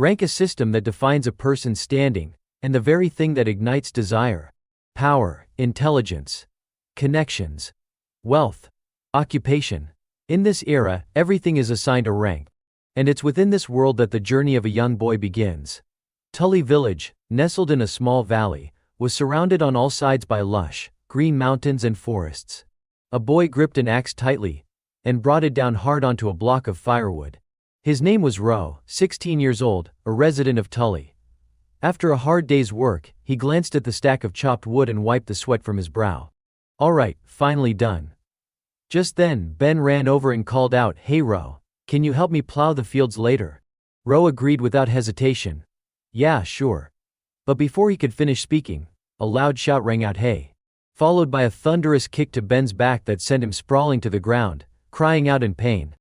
Rank a system that defines a person's standing, and the very thing that ignites desire, power, intelligence, connections, wealth, occupation. In this era, everything is assigned a rank. And it's within this world that the journey of a young boy begins. Tully Village, nestled in a small valley, was surrounded on all sides by lush, green mountains and forests. A boy gripped an axe tightly and brought it down hard onto a block of firewood. His name was Ro, 16 years old, a resident of Tully. After a hard day's work, he glanced at the stack of chopped wood and wiped the sweat from his brow. All right, finally done. Just then, Ben ran over and called out, "Hey Ro, can you help me plow the fields later?" Ro agreed without hesitation. Yeah, sure. But before he could finish speaking, a loud shout rang out, "Hey!" followed by a thunderous kick to Ben's back that sent him sprawling to the ground, crying out in pain.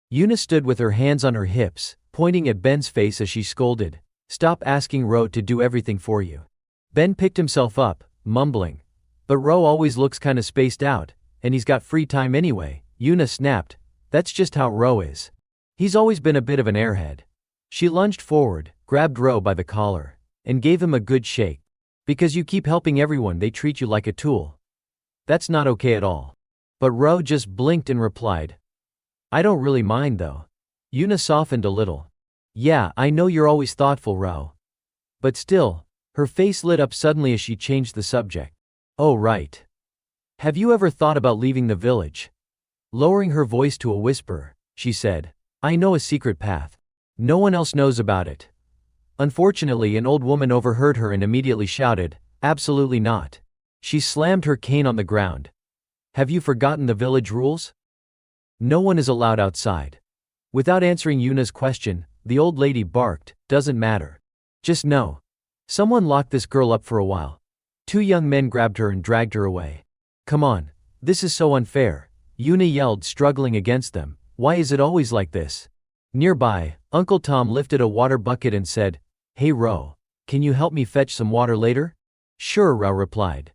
Una stood with her hands on her hips, pointing at Ben's face as she scolded, "Stop asking Ro to do everything for you." Ben picked himself up, mumbling, "But Ro always looks kinda spaced out, and he's got free time anyway." Una snapped, "That's just how Ro is. He's always been a bit of an airhead." She lunged forward, grabbed Ro by the collar, and gave him a good shake. "Because you keep helping everyone, they treat you like a tool. That's not okay at all." But Ro just blinked and replied, "I don't really mind though." Una softened a little. "Yeah, I know you're always thoughtful, Ro. But still." Her face lit up suddenly as she changed the subject. "Oh right. Have you ever thought about leaving the village?" Lowering her voice to a whisper, she said, "I know a secret path. No one else knows about it." Unfortunately, an old woman overheard her and immediately shouted, "Absolutely not." She slammed her cane on the ground. "Have you forgotten the village rules? No one is allowed outside." Without answering Una's question, the old lady barked, "Doesn't matter. Just know. Someone locked this girl up for a while." Two young men grabbed her and dragged her away. "Come on. This is so unfair," Una yelled, struggling against them. "Why is it always like this?" Nearby, Uncle Tom lifted a water bucket and said, "Hey Ro, can you help me fetch some water later?" "Sure," Ro replied.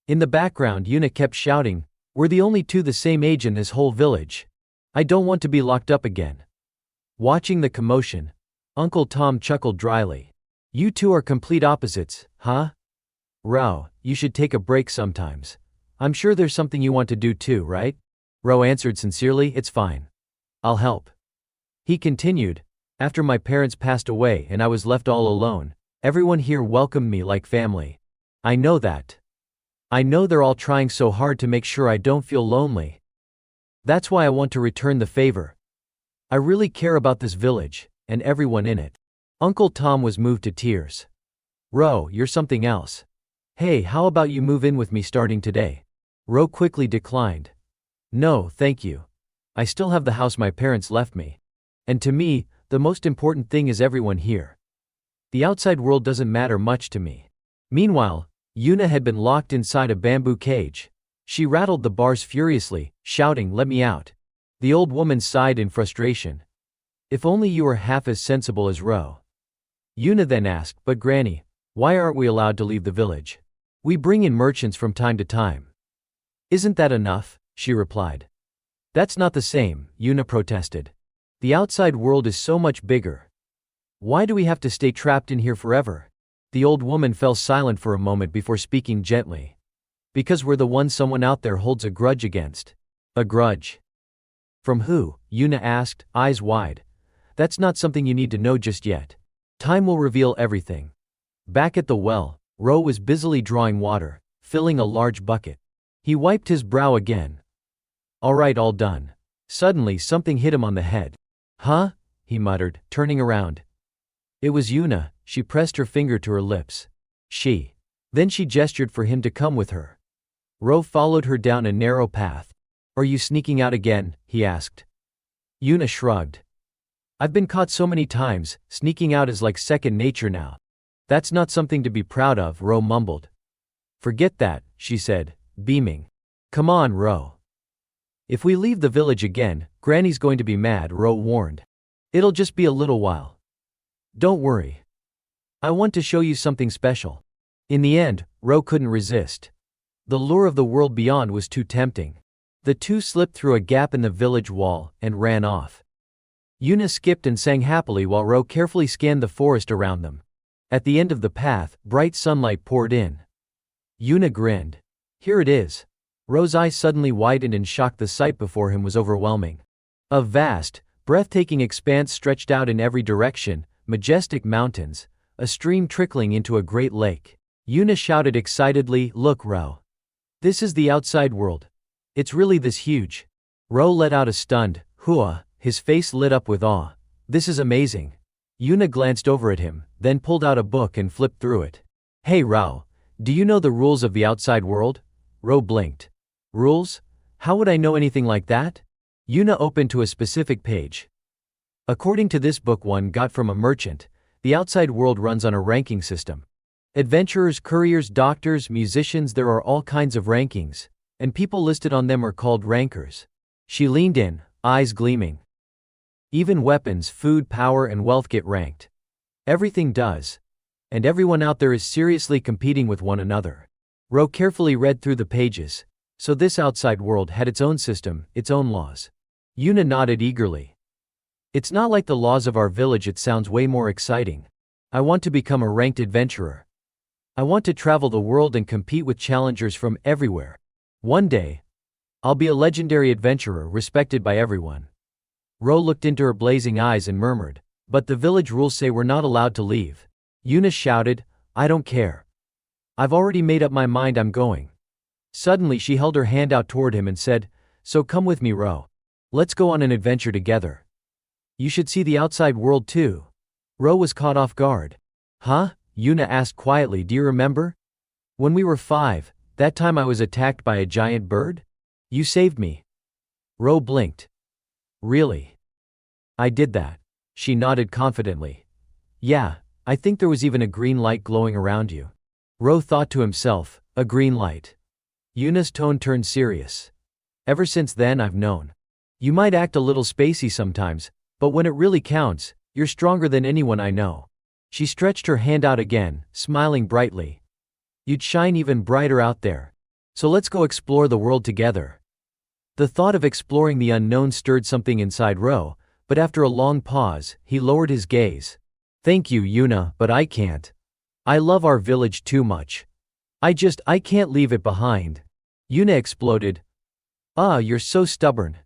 In the background, Una kept shouting, "We're the only two the same age in this whole village. I don't want to be locked up again." Watching the commotion, Uncle Tom chuckled dryly. "You two are complete opposites, huh? Ro, you should take a break sometimes. I'm sure there's something you want to do too, right?" Ro answered sincerely, "It's fine. I'll help." He continued, "After my parents passed away and I was left all alone, everyone here welcomed me like family. I know that. I know they're all trying so hard to make sure I don't feel lonely. That's why I want to return the favor. I really care about this village, and everyone in it." Uncle Tom was moved to tears. "Ro, you're something else. Hey, how about you move in with me starting today?" Ro quickly declined. "No, thank you. I still have the house my parents left me. And to me, the most important thing is everyone here. The outside world doesn't matter much to me." Meanwhile, Una had been locked inside a bamboo cage. She rattled the bars furiously, shouting, "Let me out." The old woman sighed in frustration. "If only you were half as sensible as Ro." Una then asked, "But Granny, why aren't we allowed to leave the village? We bring in merchants from time to time." "Isn't that enough?" she replied. "That's not the same," Una protested. "The outside world is so much bigger. Why do we have to stay trapped in here forever?" The old woman fell silent for a moment before speaking gently. "Because we're the ones someone out there holds a grudge against." "A grudge? From who?" Una asked, eyes wide. "That's not something you need to know just yet. Time will reveal everything." Back at the well, Ro was busily drawing water, filling a large bucket. He wiped his brow again. "All right, all done." Suddenly something hit him on the head. "Huh?" he muttered, turning around. It was Una. She pressed her finger to her lips. Then she gestured for him to come with her. Ro followed her down a narrow path. "Are you sneaking out again?" he asked. Una shrugged. "I've been caught so many times, sneaking out is like second nature now." "That's not something to be proud of," Ro mumbled. "Forget that," she said, beaming. "Come on, Ro. If we leave the village again, Granny's going to be mad," Ro warned. "It'll just be a little while. Don't worry. I want to show you something special." In the end, Ro couldn't resist. The lure of the world beyond was too tempting. The two slipped through a gap in the village wall and ran off. Yuna skipped and sang happily while Ro carefully scanned the forest around them. At the end of the path, bright sunlight poured in. Yuna grinned. Here it is. Ro's eyes suddenly widened in shock. The sight before him was overwhelming. A vast, breathtaking expanse stretched out in every direction, majestic mountains, a stream trickling into a great lake. Yuna shouted excitedly, "Look, Ro. This is the outside world. It's really this huge." Ro let out a stunned, "Hua," his face lit up with awe. "This is amazing." Yuna glanced over at him, then pulled out a book and flipped through it. "Hey Ro, do you know the rules of the outside world?" Ro blinked. "Rules? How would I know anything like that?" Yuna opened to a specific page. According to this book one got from a merchant, the outside world runs on a ranking system. Adventurers, couriers, doctors, musicians, there are all kinds of rankings, and people listed on them are called rankers. She leaned in, eyes gleaming. Even weapons, food, power, and wealth get ranked. Everything does. And everyone out there is seriously competing with one another. Ro carefully read through the pages. So this outside world had its own system, its own laws. Yuna nodded eagerly. It's not like the laws of our village. It sounds way more exciting. I want to become a ranked adventurer. I want to travel the world and compete with challengers from everywhere. One day, I'll be a legendary adventurer respected by everyone. Ro looked into her blazing eyes and murmured, "But the village rules say we're not allowed to leave." Yuna shouted, "I don't care. I've already made up my mind. I'm going." Suddenly she held her hand out toward him and said, "So come with me, Ro. Let's go on an adventure together. You should see the outside world too." Ro was caught off guard. "Huh?" Yuna asked quietly. "Do you remember? When we were 5, that time I was attacked by a giant bird? You saved me." Ro blinked. "Really? I did that." She nodded confidently. "Yeah, I think there was even a green light glowing around you." Ro thought to himself, a green light. Yuna's tone turned serious. "Ever since then I've known. You might act a little spacey sometimes, but when it really counts, you're stronger than anyone I know." She stretched her hand out again, smiling brightly. "You'd shine even brighter out there. So let's go explore the world together." The thought of exploring the unknown stirred something inside Ro, but after a long pause, he lowered his gaze. "Thank you, Yuna, but I can't. I love our village too much. I can't leave it behind." Yuna exploded. "Ah, you're so stubborn."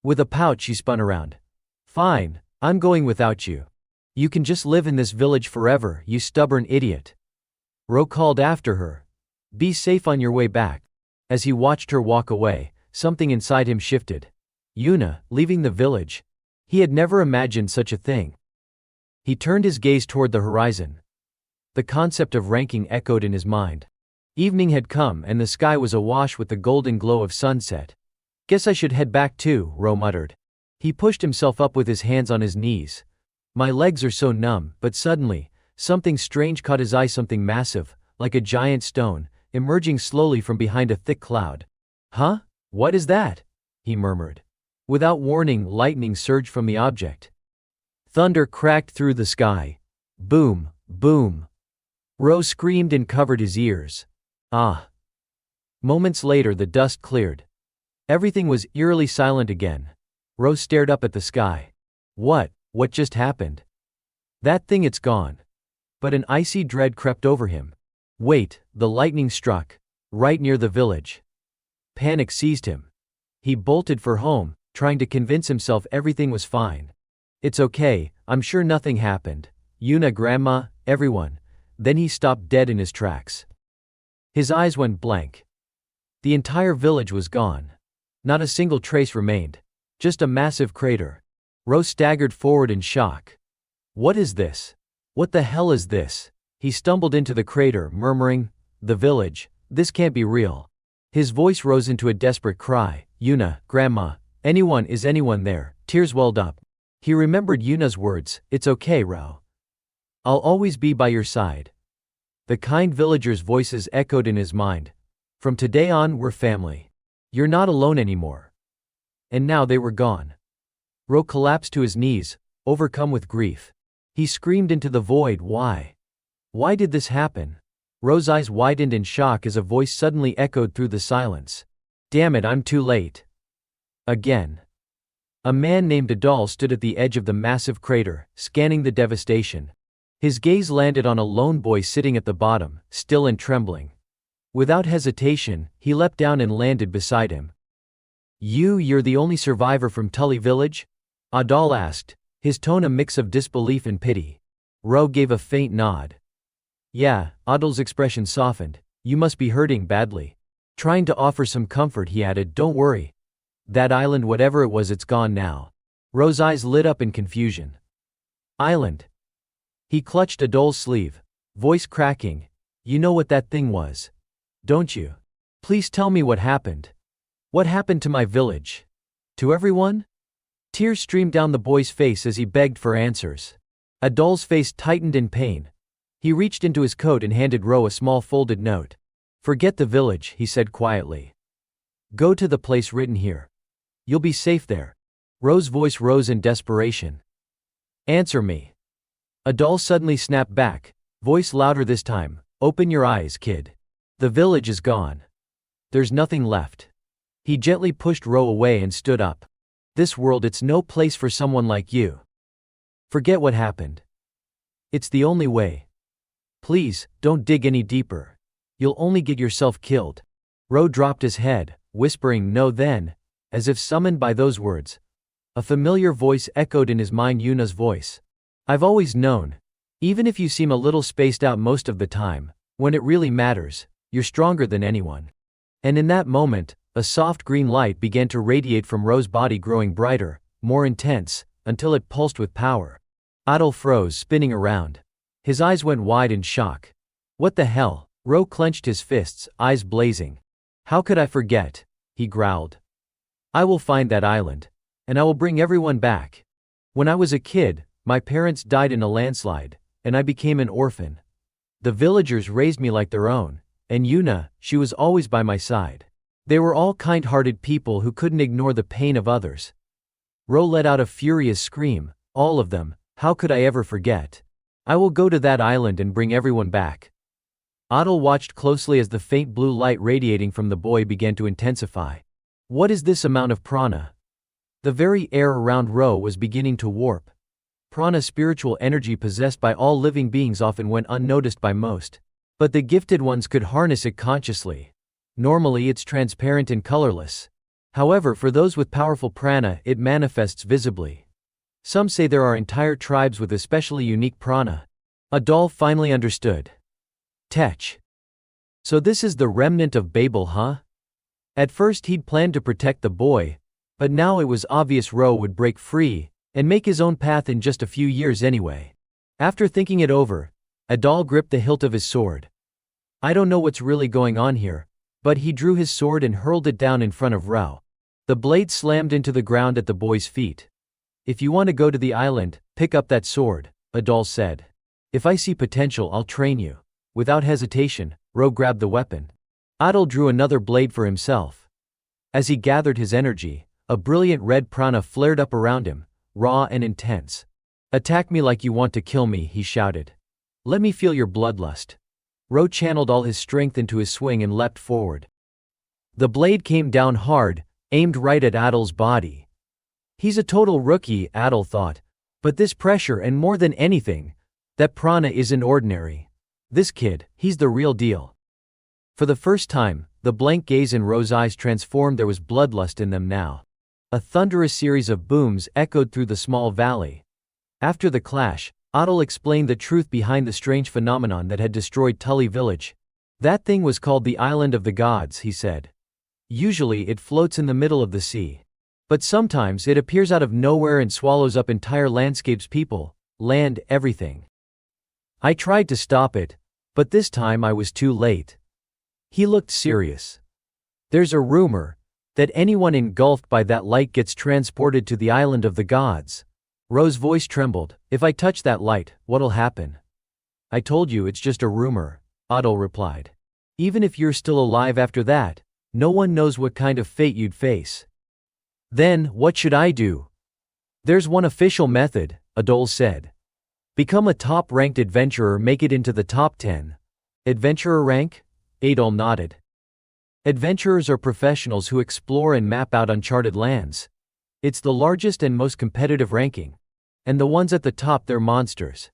With a pout she spun around. "Fine, I'm going without you. You can just live in this village forever, you stubborn idiot." Ro called after her. "Be safe on your way back." As he watched her walk away, something inside him shifted. Yuna, leaving the village. He had never imagined such a thing. He turned his gaze toward the horizon. The concept of ranking echoed in his mind. Evening had come and the sky was awash with the golden glow of sunset. "Guess I should head back too," Ro muttered. He pushed himself up with his hands on his knees. "My legs are so numb," but suddenly, something strange caught his eye, something massive, like a giant stone, emerging slowly from behind a thick cloud. "Huh? What is that?" he murmured. Without warning, lightning surged from the object. Thunder cracked through the sky. Boom, boom. Ro screamed and covered his ears. Ah. Moments later the dust cleared. Everything was eerily silent again. Ro stared up at the sky. What just happened? That thing, it's gone. But an icy dread crept over him. Wait, the lightning struck. Right near the village. Panic seized him. He bolted for home, trying to convince himself everything was fine. It's okay, I'm sure nothing happened. Yuna, Grandma, everyone. Then he stopped dead in his tracks. His eyes went blank. The entire village was gone. Not a single trace remained. Just a massive crater. Ro staggered forward in shock. What is this? What the hell is this? He stumbled into the crater, murmuring, "The village, this can't be real." His voice rose into a desperate cry. Yuna, Grandma, anyone, is anyone there? Tears welled up. He remembered Yuna's words, "It's okay, Ro. I'll always be by your side." The kind villagers' voices echoed in his mind. From today on, we're family. You're not alone anymore. And now they were gone. Ro collapsed to his knees, overcome with grief. He screamed into the void, why? Why did this happen? Ro's eyes widened in shock as a voice suddenly echoed through the silence. Damn it, I'm too late. Again. A man named Adal stood at the edge of the massive crater, scanning the devastation. His gaze landed on a lone boy sitting at the bottom, still and trembling. Without hesitation, he leapt down and landed beside him. You're the only survivor from Tully village? Adal asked, his tone a mix of disbelief and pity. Ro gave a faint nod. Yeah, Adal's expression softened. You must be hurting badly. Trying to offer some comfort, he added, don't worry. That island, whatever it was, it's gone now. Ro's eyes lit up in confusion. Island? He clutched Adal's sleeve, voice cracking. You know what that thing was, don't you? Please tell me what happened. What happened to my village? To everyone? Tears streamed down the boy's face as he begged for answers. Adal's face tightened in pain. He reached into his coat and handed Ro a small folded note. Forget the village, he said quietly. Go to the place written here. You'll be safe there. Ro's voice rose in desperation. Answer me. Adal suddenly snapped back, voice louder this time. Open your eyes, kid. The village is gone. There's nothing left. He gently pushed Ro away and stood up. This world, it's no place for someone like you. Forget what happened. It's the only way. Please, don't dig any deeper. You'll only get yourself killed. Ro dropped his head, whispering no then, as if summoned by those words. A familiar voice echoed in his mind, Yuna's voice. I've always known. Even if you seem a little spaced out most of the time, when it really matters, you're stronger than anyone. And in that moment, a soft green light began to radiate from Ro's body, growing brighter, more intense, until it pulsed with power. Adal froze, spinning around. His eyes went wide in shock. What the hell? Ro clenched his fists, eyes blazing. How could I forget? He growled. I will find that island. And I will bring everyone back. When I was a kid, my parents died in a landslide, and I became an orphan. The villagers raised me like their own, and Yuna, she was always by my side. They were all kind-hearted people who couldn't ignore the pain of others. Ro let out a furious scream. All of them. How could I ever forget? I will go to that island and bring everyone back. Adal watched closely as the faint blue light radiating from the boy began to intensify. What is this amount of prana? The very air around Ro was beginning to warp. Prana, spiritual energy possessed by all living beings, often went unnoticed by most. But the gifted ones could harness it consciously. Normally it's transparent and colorless. However, for those with powerful prana, it manifests visibly. Some say there are entire tribes with especially unique prana. Adal finally understood. Tech. So this is the remnant of Babel, huh? At first he'd planned to protect the boy, but now it was obvious Ro would break free and make his own path in just a few years anyway. After thinking it over, Adal gripped the hilt of his sword. I don't know what's really going on here, but he drew his sword and hurled it down in front of Ro. The blade slammed into the ground at the boy's feet. If you want to go to the island, pick up that sword, Adal said. If I see potential, I'll train you. Without hesitation, Ro grabbed the weapon. Adal drew another blade for himself. As he gathered his energy, a brilliant red prana flared up around him, raw and intense. Attack me like you want to kill me, he shouted. Let me feel your bloodlust. Ro channeled all his strength into his swing and leapt forward. The blade came down hard, aimed right at Adal's body. He's a total rookie, Adal thought. But this pressure, and more than anything, that prana isn't ordinary. This kid, he's the real deal. For the first time, the blank gaze in Ro's eyes transformed. There was bloodlust in them now. A thunderous series of booms echoed through the small valley. After the clash, Adal explained the truth behind the strange phenomenon that had destroyed Tully village. That thing was called the Island of the Gods, he said. Usually it floats in the middle of the sea. But sometimes it appears out of nowhere and swallows up entire landscapes, people, land, everything. I tried to stop it, but this time I was too late. He looked serious. There's a rumor that anyone engulfed by that light gets transported to the Island of the Gods. Ro's voice trembled. If I touch that light, what'll happen? I told you it's just a rumor, Adal replied. Even if you're still alive after that, no one knows what kind of fate you'd face. Then, what should I do? There's one official method, Adal said. Become a top-ranked adventurer, make it into the top 10. Adventurer rank? Adal nodded. Adventurers are professionals who explore and map out uncharted lands. It's the largest and most competitive ranking. And the ones at the top, they're monsters.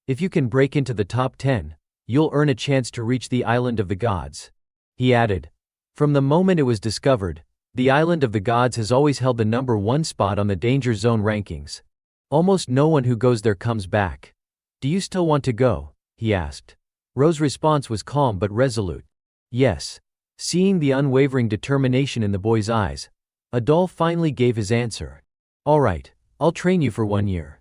If you can break into the top 10, you'll earn a chance to reach the Island of the Gods. He added. From the moment it was discovered, the Island of the Gods has always held the #1 spot on the danger zone rankings. Almost no one who goes there comes back. Do you still want to go? He asked. Ro's response was calm but resolute. Yes. Seeing the unwavering determination in the boy's eyes, Adol finally gave his answer. All right, I'll train you for 1 year.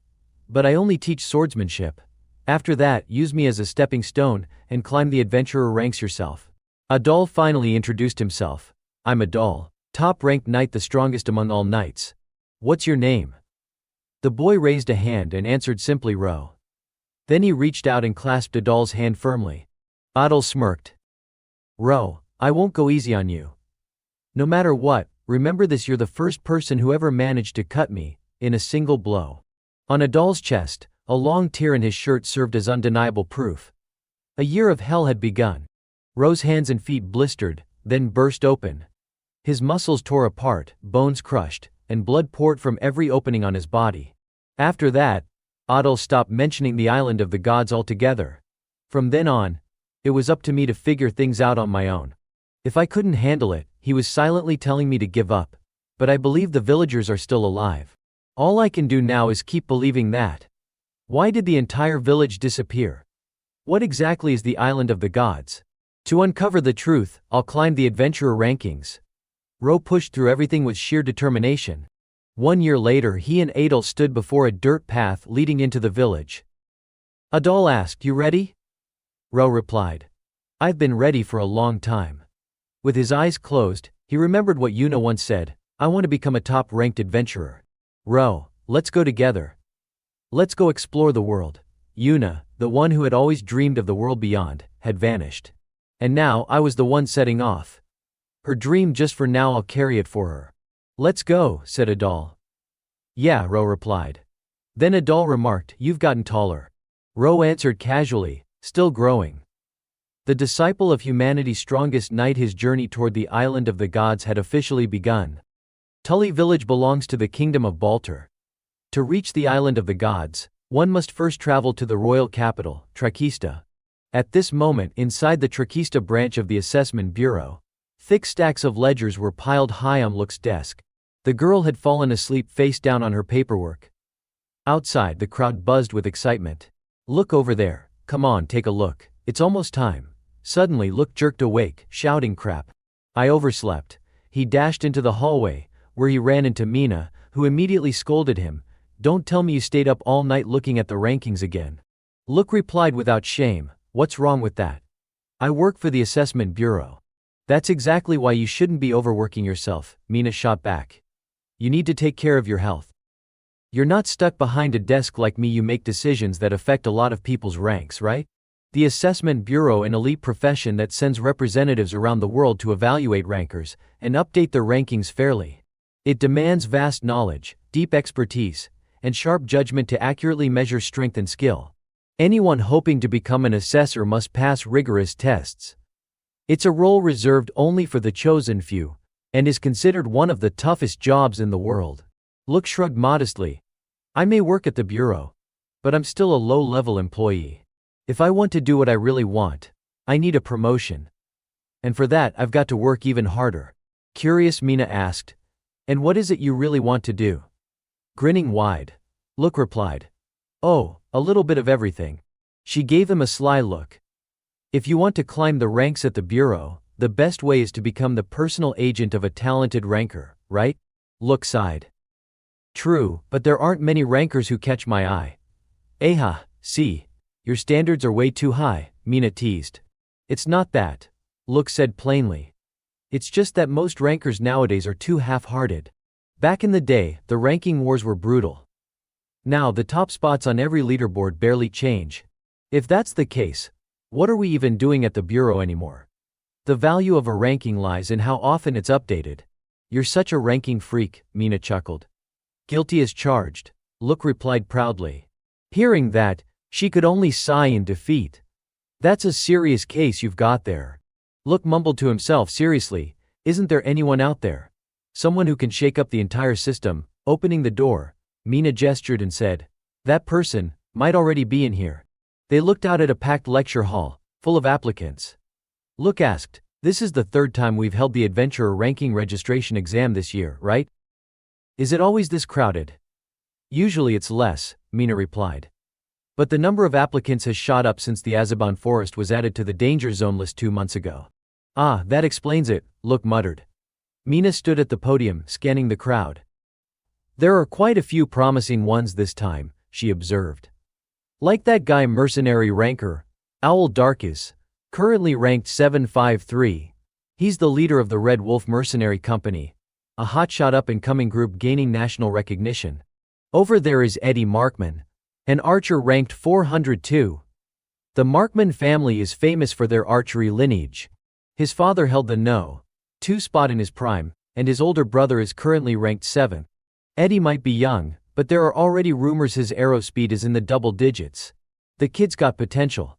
But I only teach swordsmanship. After that, use me as a stepping stone and climb the adventurer ranks yourself. Adol finally introduced himself. I'm Adol, top-ranked knight, the strongest among all knights. What's your name? The boy raised a hand and answered simply Ro. Then he reached out and clasped Adol's hand firmly. Adol smirked. Ro, I won't go easy on you. No matter what, remember this, you're the first person who ever managed to cut me, in a single blow. On Adol's chest, a long tear in his shirt served as undeniable proof. A year of hell had begun. Ro's hands and feet blistered, then burst open. His muscles tore apart, bones crushed, and blood poured from every opening on his body. After that, Adol stopped mentioning the Island of the Gods altogether. From then on, it was up to me to figure things out on my own. If I couldn't handle it, he was silently telling me to give up. But I believe the villagers are still alive. All I can do now is keep believing that. Why did the entire village disappear? What exactly is the Island of the Gods? To uncover the truth, I'll climb the adventurer rankings. Ro pushed through everything with sheer determination. 1 year later, he and Adol stood before a dirt path leading into the village. Adol asked, You ready? Ro replied. I've been ready for a long time. With his eyes closed, he remembered what Yuna once said, I want to become a top-ranked adventurer. Ro, let's go together. Let's go explore the world. Yuna, the one who had always dreamed of the world beyond, had vanished. And now I was the one setting off. Her dream, just for now, I'll carry it for her. Let's go, said Adol. Yeah, Ro replied. Then Adol remarked, You've gotten taller. Ro answered casually, still growing. The disciple of humanity's strongest knight, his journey toward the Island of the Gods had officially begun. Tully village belongs to the kingdom of Baltar. To reach the Island of the Gods, one must first travel to the royal capital, Trakista. At this moment, inside the Trakista branch of the Assessment Bureau, thick stacks of ledgers were piled high on Look's desk. The girl had fallen asleep face down on her paperwork. Outside, the crowd buzzed with excitement. Look over there, come on, take a look, it's almost time. Suddenly Look jerked awake, shouting, Crap. I overslept. He dashed into the hallway, where he ran into Mina, who immediately scolded him. Don't tell me you stayed up all night looking at the rankings again. Look replied without shame, What's wrong with that? I work for the Assessment Bureau. That's exactly why you shouldn't be overworking yourself, Mina shot back. You need to take care of your health. You're not stuck behind a desk like me, you make decisions that affect a lot of people's ranks, right? The Assessment Bureau, an elite profession that sends representatives around the world to evaluate rankers and update their rankings fairly. It demands vast knowledge, deep expertise, and sharp judgment to accurately measure strength and skill. Anyone hoping to become an assessor must pass rigorous tests. It's a role reserved only for the chosen few, and is considered one of the toughest jobs in the world. Look shrugged modestly. I may work at the bureau, but I'm still a low-level employee. If I want to do what I really want, I need a promotion. And for that, I've got to work even harder. Curious, Mina asked. And what is it you really want to do? Grinning wide, Look replied. Oh, a little bit of everything. She gave him a sly look. If you want to climb the ranks at the bureau, the best way is to become the personal agent of a talented ranker, right? Look sighed. True, but there aren't many rankers who catch my eye. Aha, see. Your standards are way too high, Mina teased. It's not that, Look said plainly. It's just that most rankers nowadays are too half-hearted. Back in the day, the ranking wars were brutal. Now the top spots on every leaderboard barely change. If that's the case, what are we even doing at the bureau anymore? The value of a ranking lies in how often it's updated. You're such a ranking freak, Mina chuckled. Guilty as charged, Look replied proudly. Hearing that, she could only sigh in defeat. That's a serious case you've got there. Look mumbled to himself, seriously, isn't there anyone out there? Someone who can shake up the entire system, Opening the door, Mina gestured and said, "That person might already be in here." They looked out at a packed lecture hall, full of applicants. Look asked, "This is the third time we've held the adventurer ranking registration exam this year, right? Is it always this crowded?" "Usually it's less," Mina replied. "But the number of applicants has shot up since the Azabon forest was added to the danger zone list 2 months ago." "Ah, that explains it," Look muttered. Mina stood at the podium, scanning the crowd. "There are quite a few promising ones this time," she observed. "Like that guy mercenary ranker, Owl Darkis, currently ranked 753. He's the leader of the Red Wolf Mercenary Company, a hotshot up-and-coming group gaining national recognition. Over there is Eddie Markman, an archer ranked 402. The Markman family is famous for their archery lineage. His father held the No. 2 spot in his prime, and his older brother is currently ranked 7. Eddie might be young, but there are already rumors his arrow speed is in the double digits. The kid's got potential.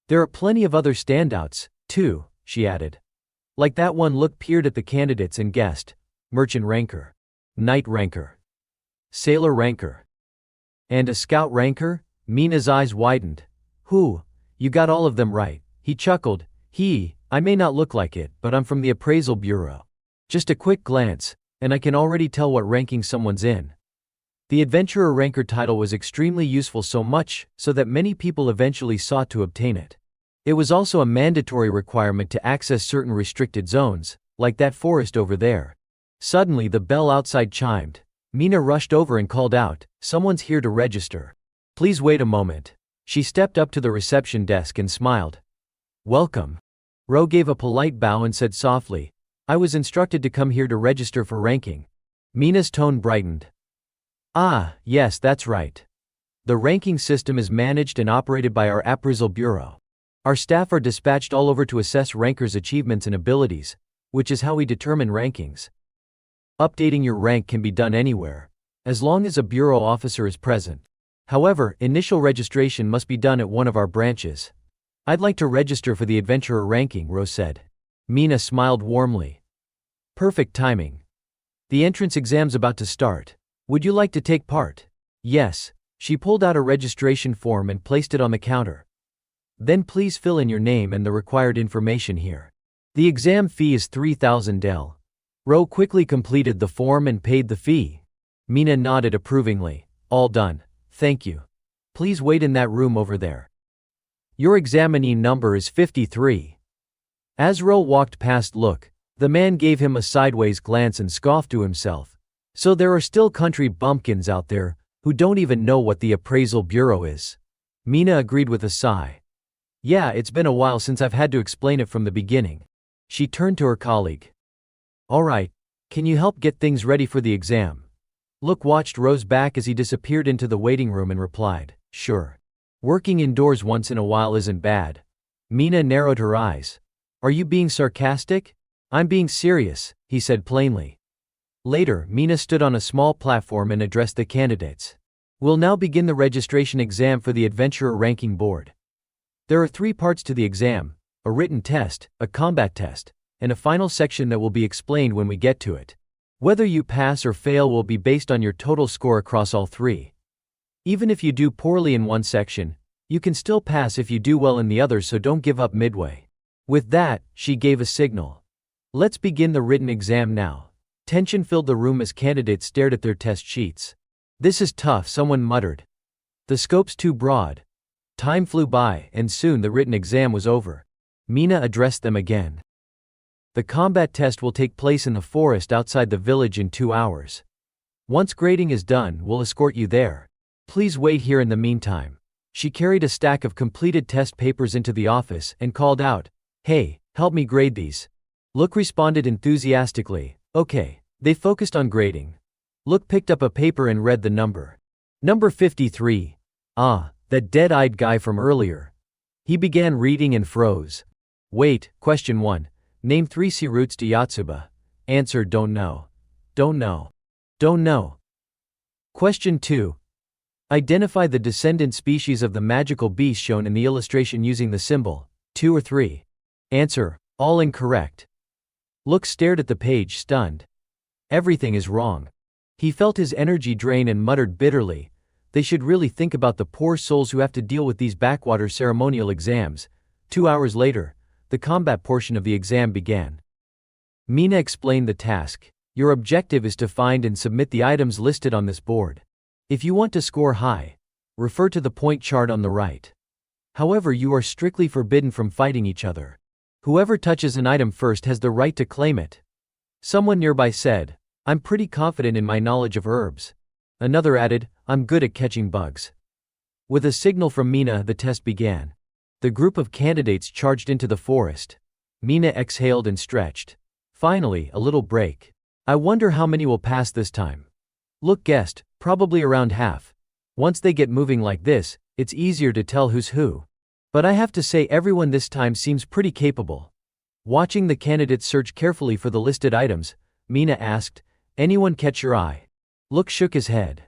There are plenty of other standouts, too," she added. Like that one. Look peered at the candidates and guessed. Merchant ranker, knight ranker, sailor ranker, and a scout ranker? Mina's eyes widened. "Who? You got all of them right," he chuckled. I may not look like it, but I'm from the appraisal bureau. Just a quick glance, and I can already tell what ranking someone's in." The adventurer ranker title was extremely useful, so much so that many people eventually sought to obtain it. It was also a mandatory requirement to access certain restricted zones, like that forest over there. Suddenly the bell outside chimed. Mina rushed over and called out, "Someone's here to register. Please wait a moment." She stepped up to the reception desk and smiled. "Welcome." Ro gave a polite bow and said softly, "I was instructed to come here to register for ranking." Mina's tone brightened. "Ah, yes, that's right. The ranking system is managed and operated by our appraisal bureau. Our staff are dispatched all over to assess rankers' achievements and abilities, which is how we determine rankings. Updating your rank can be done anywhere, as long as a bureau officer is present. However, initial registration must be done at one of our branches." "I'd like to register for the adventurer ranking," Rose said. Mina smiled warmly. "Perfect timing. The entrance exam's about to start. Would you like to take part?" "Yes." She pulled out a registration form and placed it on the counter. "Then please fill in your name and the required information here. The exam fee is 3,000 del." Ro quickly completed the form and paid the fee. Mina nodded approvingly. "All done. Thank you. Please wait in that room over there. Your examinee number is 53. As Ro walked past Look, the man gave him a sideways glance and scoffed to himself. So there are still country bumpkins out there who don't even know what the appraisal bureau is. Mina agreed with a sigh. "Yeah, it's been a while since I've had to explain it from the beginning." She turned to her colleague. "All right, can you help get things ready for the exam?" Look watched Ro's back as he disappeared into the waiting room and replied, "Sure. Working indoors once in a while isn't bad." Mina narrowed her eyes. "Are you being sarcastic?" "I'm being serious," he said plainly. Later, Mina stood on a small platform and addressed the candidates. "We'll now begin the registration exam for the Adventurer Ranking Board. There are 3 parts to the exam: a written test, a combat test, and a final section that will be explained when we get to it. Whether you pass or fail will be based on your total score across all 3. Even if you do poorly in one section, you can still pass if you do well in the others, so don't give up midway." With that, she gave a signal. "Let's begin the written exam now." Tension filled the room as candidates stared at their test sheets. "This is tough," someone muttered. "The scope's too broad." Time flew by, and soon the written exam was over. Mina addressed them again. "The combat test will take place in the forest outside the village in 2 hours. Once grading is done, we'll escort you there. Please wait here in the meantime." She carried a stack of completed test papers into the office and called out, "Hey, help me grade these." Look responded enthusiastically, "Okay." They focused on grading. Look picked up a paper and read the number. "Number 53. Ah, that dead-eyed guy from earlier." He began reading and froze. "Wait, question 1. Name 3 sea routes to Yotsuba." Answer: don't know. Don't know. Don't know. Question 2. Identify the descendant species of the magical beast shown in the illustration using the symbol 2 or 3. Answer: all incorrect. Look stared at the page, stunned. Everything is wrong. He felt his energy drain and muttered bitterly, "They should really think about the poor souls who have to deal with these backwater ceremonial exams." 2 hours later, the combat portion of the exam began. Mina explained the task. Your objective is to find and submit the items listed on this board. If you want to score high, refer to the point chart on the right. However, you are strictly forbidden from fighting each other. Whoever touches an item first has the right to claim it. Someone nearby said, "I'm pretty confident in my knowledge of herbs." Another added, "I'm good at catching bugs." With a signal from Mina, the test began. The group of candidates charged into the forest. Mina exhaled and stretched. Finally, a little break. "I wonder how many will pass this time." Look guessed, probably around half. Once they get moving like this, it's easier to tell who's who. But I have to say everyone this time seems pretty capable. Watching the candidates search carefully for the listed items, Mina asked, "Anyone catch your eye?" Look shook his head.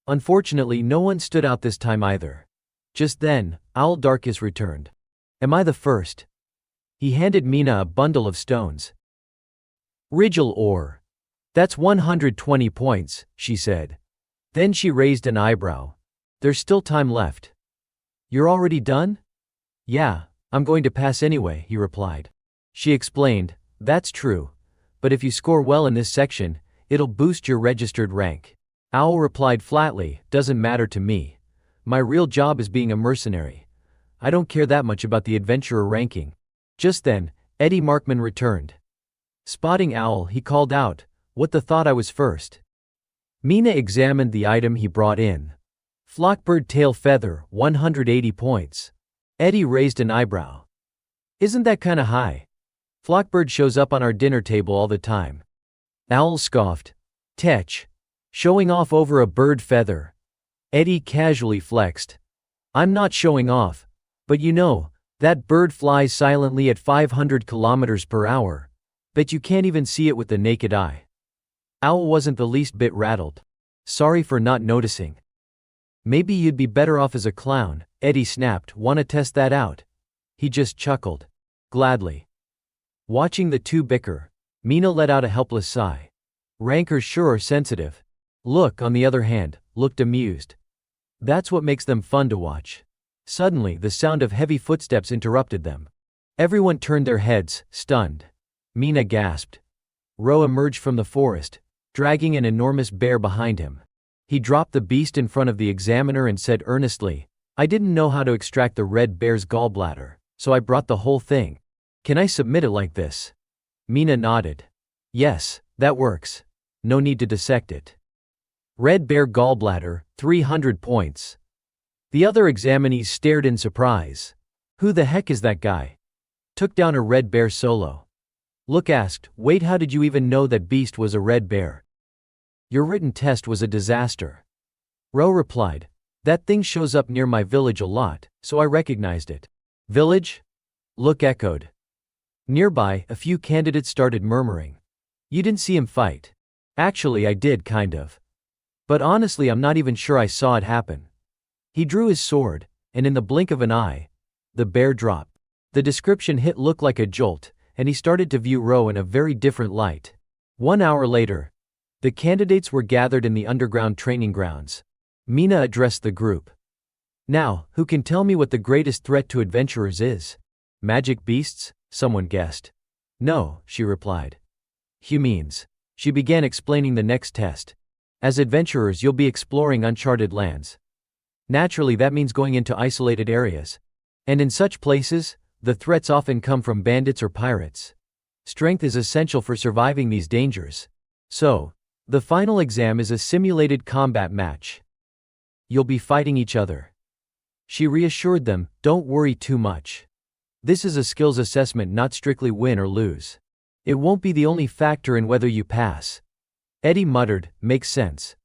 Unfortunately, no one stood out this time either. Just then, Owl Darkus returned. "Am I the first?" He handed Mina a bundle of stones. "Rigel ore. That's 120 points, she said. Then she raised an eyebrow. "There's still time left." "You're already done?" "Yeah, I'm going to pass anyway," he replied. She explained, "That's true. But if you score well in this section, it'll boost your registered rank." Owl replied flatly, "Doesn't matter to me. My real job is being a mercenary. I don't care that much about the adventurer ranking." Just then, Eddie Markman returned. Spotting Owl, he called out, "What the thought I was first?" Mina examined the item he brought in. Flockbird tail feather, 180 points. Eddie raised an eyebrow. "Isn't that kinda high? Flockbird shows up on our dinner table all the time." Owl scoffed. "Tech. Showing off over a bird feather." Eddie casually flexed. "I'm not showing off. But you know, that bird flies silently at 500 kilometers per hour. Bet you can't even see it with the naked eye." Owl wasn't the least bit rattled. "Sorry for not noticing." "Maybe you'd be better off as a clown," Eddie snapped. "Wanna test that out?" He just chuckled. "Gladly." Watching the two bicker, Mina let out a helpless sigh. Rankers sure are sensitive. Look, on the other hand, looked amused. That's what makes them fun to watch. Suddenly, the sound of heavy footsteps interrupted them. Everyone turned their heads, stunned. Mina gasped. Ro emerged from the forest, dragging an enormous bear behind him. He dropped the beast in front of the examiner and said earnestly, "I didn't know how to extract the red bear's gallbladder, so I brought the whole thing. Can I submit it like this?" Mina nodded. "Yes, that works. No need to dissect it." Red bear gallbladder, 300 points. The other examinees stared in surprise. "Who the heck is that guy? Took down a red bear solo." Look asked, "Wait, how did you even know that beast was a red bear?" "Your written test was a disaster." Ro replied, "That thing shows up near my village a lot, so I recognized it." "Village?" Look echoed. Nearby, a few candidates started murmuring. "You didn't see him fight." "Actually, I did, kind of. But honestly, I'm not even sure I saw it happen." He drew his sword, and in the blink of an eye, the bear dropped. The description hit looked like a jolt, and he started to view Ro in a very different light. 1 hour later, the candidates were gathered in the underground training grounds. Mina addressed the group. "Now, who can tell me what the greatest threat to adventurers is?" "Magic beasts?" someone guessed. "No," she replied. "Humans." She began explaining the next test. "As adventurers, you'll be exploring uncharted lands. Naturally, that means going into isolated areas. And in such places, the threats often come from bandits or pirates. Strength is essential for surviving these dangers. So, the final exam is a simulated combat match. You'll be fighting each other." She reassured them, "Don't worry too much. This is a skills assessment, not strictly win or lose. It won't be the only factor in whether you pass." Eddie muttered, "Makes sense.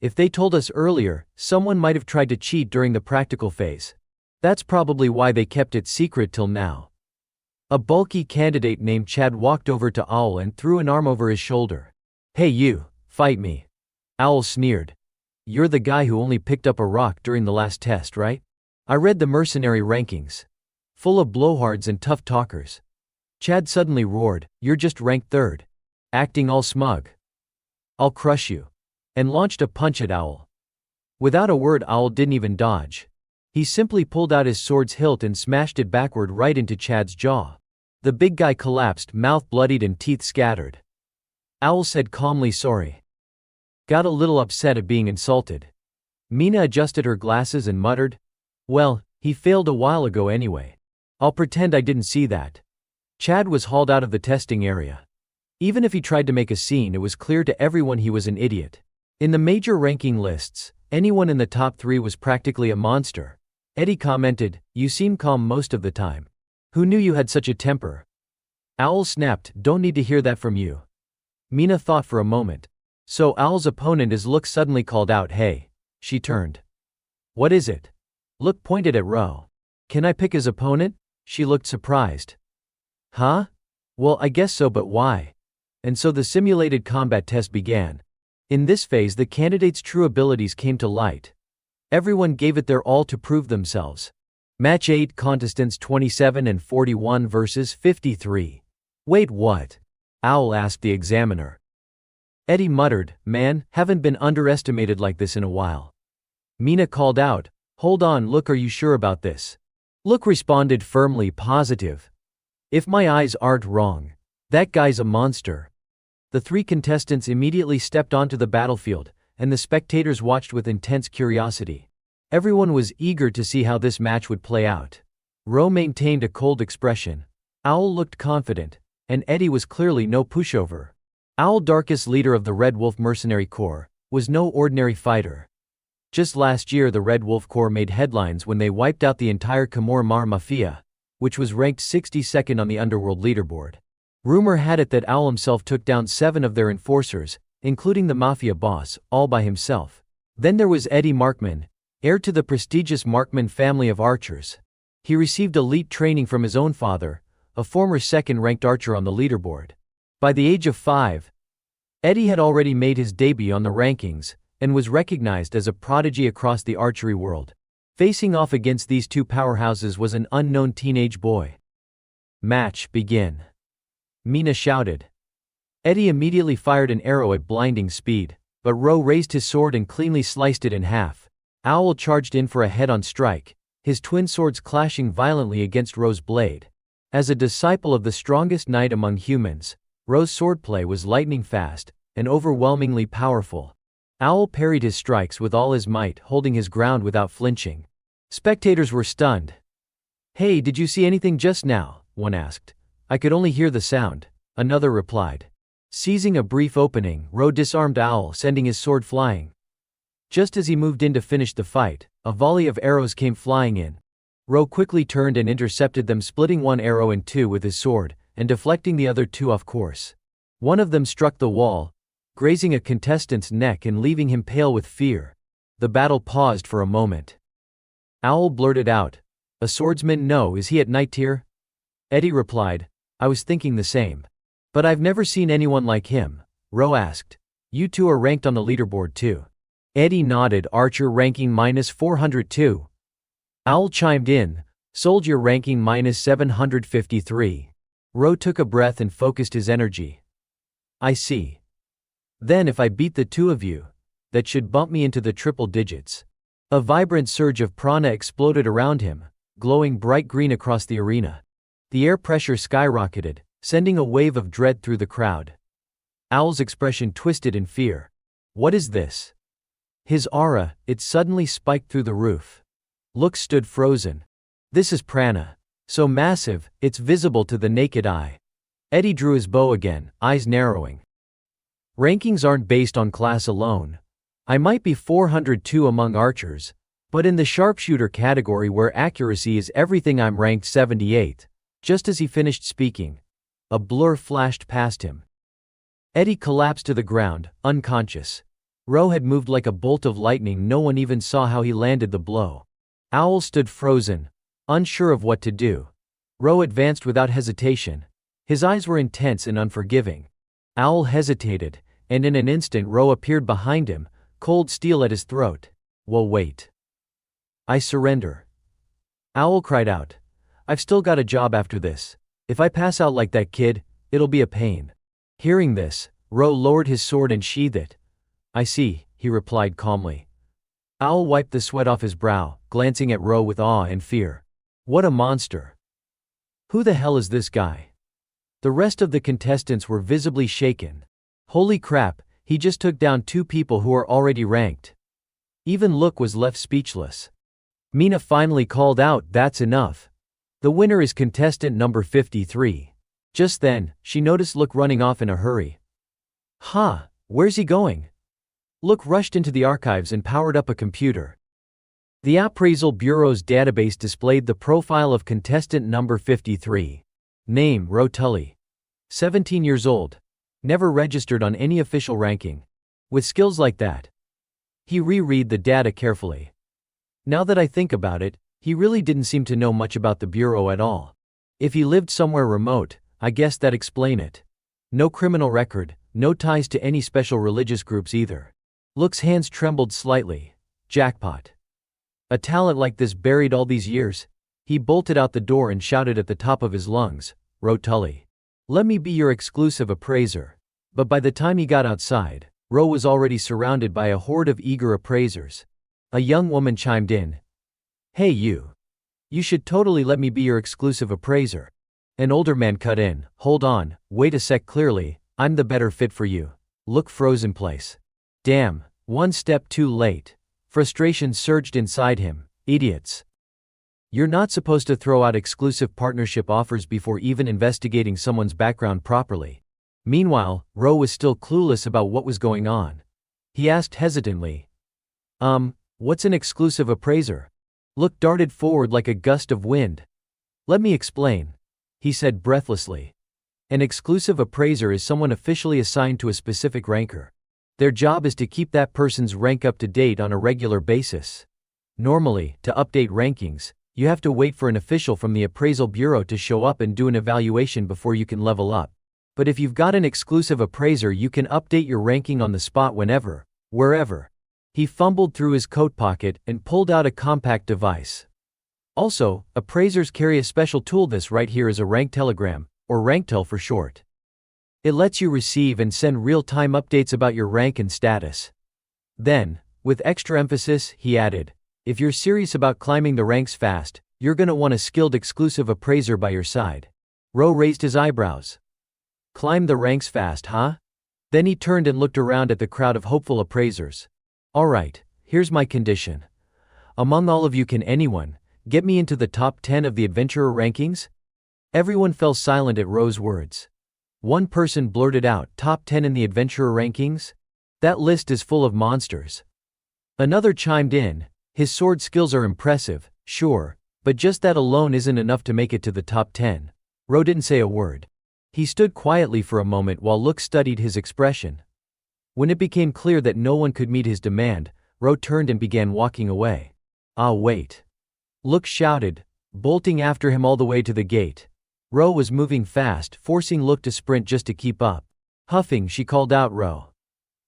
If they told us earlier, someone might have tried to cheat during the practical phase. That's probably why they kept it secret till now." A bulky candidate named Chad walked over to Owl and threw an arm over his shoulder. "Hey you, fight me." Owl sneered. "You're the guy who only picked up a rock during the last test, right? I read the mercenary rankings. Full of blowhards and tough talkers." Chad suddenly roared, "You're just ranked 3rd. Acting all smug. I'll crush you." and launched a punch at Owl. Without a word, Owl didn't even dodge. He simply pulled out his sword's hilt and smashed it backward right into Chad's jaw. The big guy collapsed, mouth bloodied and teeth scattered. Owl said calmly, "Sorry." Got a little upset at being insulted. Mina adjusted her glasses and muttered, "Well, he failed a while ago anyway. I'll pretend I didn't see that." Chad was hauled out of the testing area. Even if he tried to make a scene, it was clear to everyone he was an idiot. In the major ranking lists, anyone in the top 3 was practically a monster. Eddie commented, "You seem calm most of the time. Who knew you had such a temper?" Owl snapped, "Don't need to hear that from you." Mina thought for a moment. So Owl's opponent is Look suddenly called out, "Hey." She turned. "What is it?" Look pointed at Ro. "Can I pick his opponent?" She looked surprised. "Huh? Well, I guess so, but why?" And so the simulated combat test began. In this phase, the candidates' true abilities came to light. Everyone gave it their all to prove themselves. Match 8, contestants 27 and 41 versus 53. "Wait, what?" Owl asked the examiner. Eddie muttered, "Man, haven't been underestimated like this in a while." Mina called out, "Hold on, Look, are you sure about this?" Look responded firmly, "Positive. If my eyes aren't wrong, that guy's a monster." The 3 contestants immediately stepped onto the battlefield, and the spectators watched with intense curiosity. Everyone was eager to see how this match would play out. Ro maintained a cold expression. Owl looked confident, and Eddie was clearly no pushover. Owl, darkest leader of the Red Wolf Mercenary Corps, was no ordinary fighter. Just last year, the Red Wolf Corps made headlines when they wiped out the entire Khmer Mar Mafia, which was ranked 62nd on the underworld leaderboard. Rumor had it that Owl himself took down 7 of their enforcers, including the mafia boss, all by himself. Then there was Eddie Markman, heir to the prestigious Markman family of archers. He received elite training from his own father, a former second-ranked archer on the leaderboard. By the age of 5, Eddie had already made his debut on the rankings, and was recognized as a prodigy across the archery world. Facing off against these 2 powerhouses was an unknown teenage boy. "Match, begin," Mina shouted. Eddie immediately fired an arrow at blinding speed, but Ro raised his sword and cleanly sliced it in half. Owl charged in for a head-on strike, his twin swords clashing violently against Ro's blade. As a disciple of the strongest knight among humans, Ro's swordplay was lightning fast and overwhelmingly powerful. Owl parried his strikes with all his might, holding his ground without flinching. Spectators were stunned. "Hey, did you see anything just now?" one asked. "I could only hear the sound," another replied. Seizing a brief opening, Ro disarmed Owl, sending his sword flying. Just as he moved in to finish the fight, a volley of arrows came flying in. Ro quickly turned and intercepted them, splitting one arrow in 2 with his sword, and deflecting the other 2 off course. One of them struck the wall, grazing a contestant's neck and leaving him pale with fear. The battle paused for a moment. Owl blurted out, "A swordsman? No, is he at Knight tier?" Eddie replied, "I was thinking the same. But I've never seen anyone like him." Ro asked, "You 2 are ranked on the leaderboard too?" Eddie nodded, "Archer ranking -402. Owl chimed in, "Soldier ranking -753. Ro took a breath and focused his energy. "I see. Then if I beat the 2 of you, that should bump me into the triple digits." A vibrant surge of prana exploded around him, glowing bright green across the arena. The air pressure skyrocketed, sending a wave of dread through the crowd. Owl's expression twisted in fear. "What is this?" His aura, it suddenly spiked through the roof. Look stood frozen. "This is prana. So massive, it's visible to the naked eye." Eddie drew his bow again, eyes narrowing. "Rankings aren't based on class alone. I might be 402 among archers, but in the sharpshooter category where accuracy is everything I'm ranked 78. Just as he finished speaking, a blur flashed past him. Eddie collapsed to the ground, unconscious. Ro had moved like a bolt of lightning. No one even saw how he landed the blow. Owl stood frozen, unsure of what to do. Ro advanced without hesitation. His eyes were intense and unforgiving. Owl hesitated, and in an instant Ro appeared behind him, cold steel at his throat. "Well, wait. I surrender." Owl cried out. "I've still got a job after this. If I pass out like that kid, it'll be a pain." Hearing this, Ro lowered his sword and sheathed it. "I see," he replied calmly. Owl wiped the sweat off his brow, glancing at Ro with awe and fear. What a monster! Who the hell is this guy? The rest of the contestants were visibly shaken. Holy crap, he just took down 2 people who are already ranked. Even Look was left speechless. Mina finally called out, "That's enough. The winner is contestant number 53. Just then, she noticed Look running off in a hurry. Where's he going? Look rushed into the archives and powered up a computer. The Appraisal Bureau's database displayed the profile of contestant number 53. Name: Ro Tully. 17 years old. Never registered on any official ranking. With skills like that. He reread the data carefully. Now that I think about it, he really didn't seem to know much about the Bureau at all. If he lived somewhere remote, I guess that'd explain it. No criminal record, no ties to any special religious groups either. Look's hands trembled slightly. Jackpot. A talent like this buried all these years? He bolted out the door and shouted at the top of his lungs, Ro Tully. Let me be your exclusive appraiser. But by the time he got outside, Ro was already surrounded by a horde of eager appraisers. A young woman chimed in. Hey you. You should totally let me be your exclusive appraiser. An older man cut in. Hold on, wait a sec, clearly, I'm the better fit for you. Look froze in place. Damn, one step too late. Frustration surged inside him. Idiots. You're not supposed to throw out exclusive partnership offers before even investigating someone's background properly. Meanwhile, Ro was still clueless about what was going on. He asked hesitantly. What's an exclusive appraiser? Look darted forward like a gust of wind. Let me explain, he said breathlessly. An exclusive appraiser is someone officially assigned to a specific ranker. Their job is to keep that person's rank up to date on a regular basis. Normally, to update rankings, you have to wait for an official from the Appraisal Bureau to show up and do an evaluation before you can level up. But if you've got an exclusive appraiser, you can update your ranking on the spot whenever, wherever. He fumbled through his coat pocket and pulled out a compact device. Also, appraisers carry a special tool. This right here is a rank telegram, or ranktel for short. It lets you receive and send real-time updates about your rank and status. Then, with extra emphasis, he added, if you're serious about climbing the ranks fast, you're gonna want a skilled exclusive appraiser by your side. Ro raised his eyebrows. Climb the ranks fast, huh? Then he turned and looked around at the crowd of hopeful appraisers. Alright, here's my condition. Among all of you, can anyone get me into the top 10 of the adventurer rankings? Everyone fell silent at Ro's words. One person blurted out, top 10 in the adventurer rankings? That list is full of monsters. Another chimed in, his sword skills are impressive, sure, but just that alone isn't enough to make it to the top 10. Ro didn't say a word. He stood quietly for a moment while Look studied his expression. When it became clear that no one could meet his demand, Ro turned and began walking away. Ah, wait. Look shouted, bolting after him all the way to the gate. Ro was moving fast, forcing Look to sprint just to keep up. Huffing, she called out, Ro.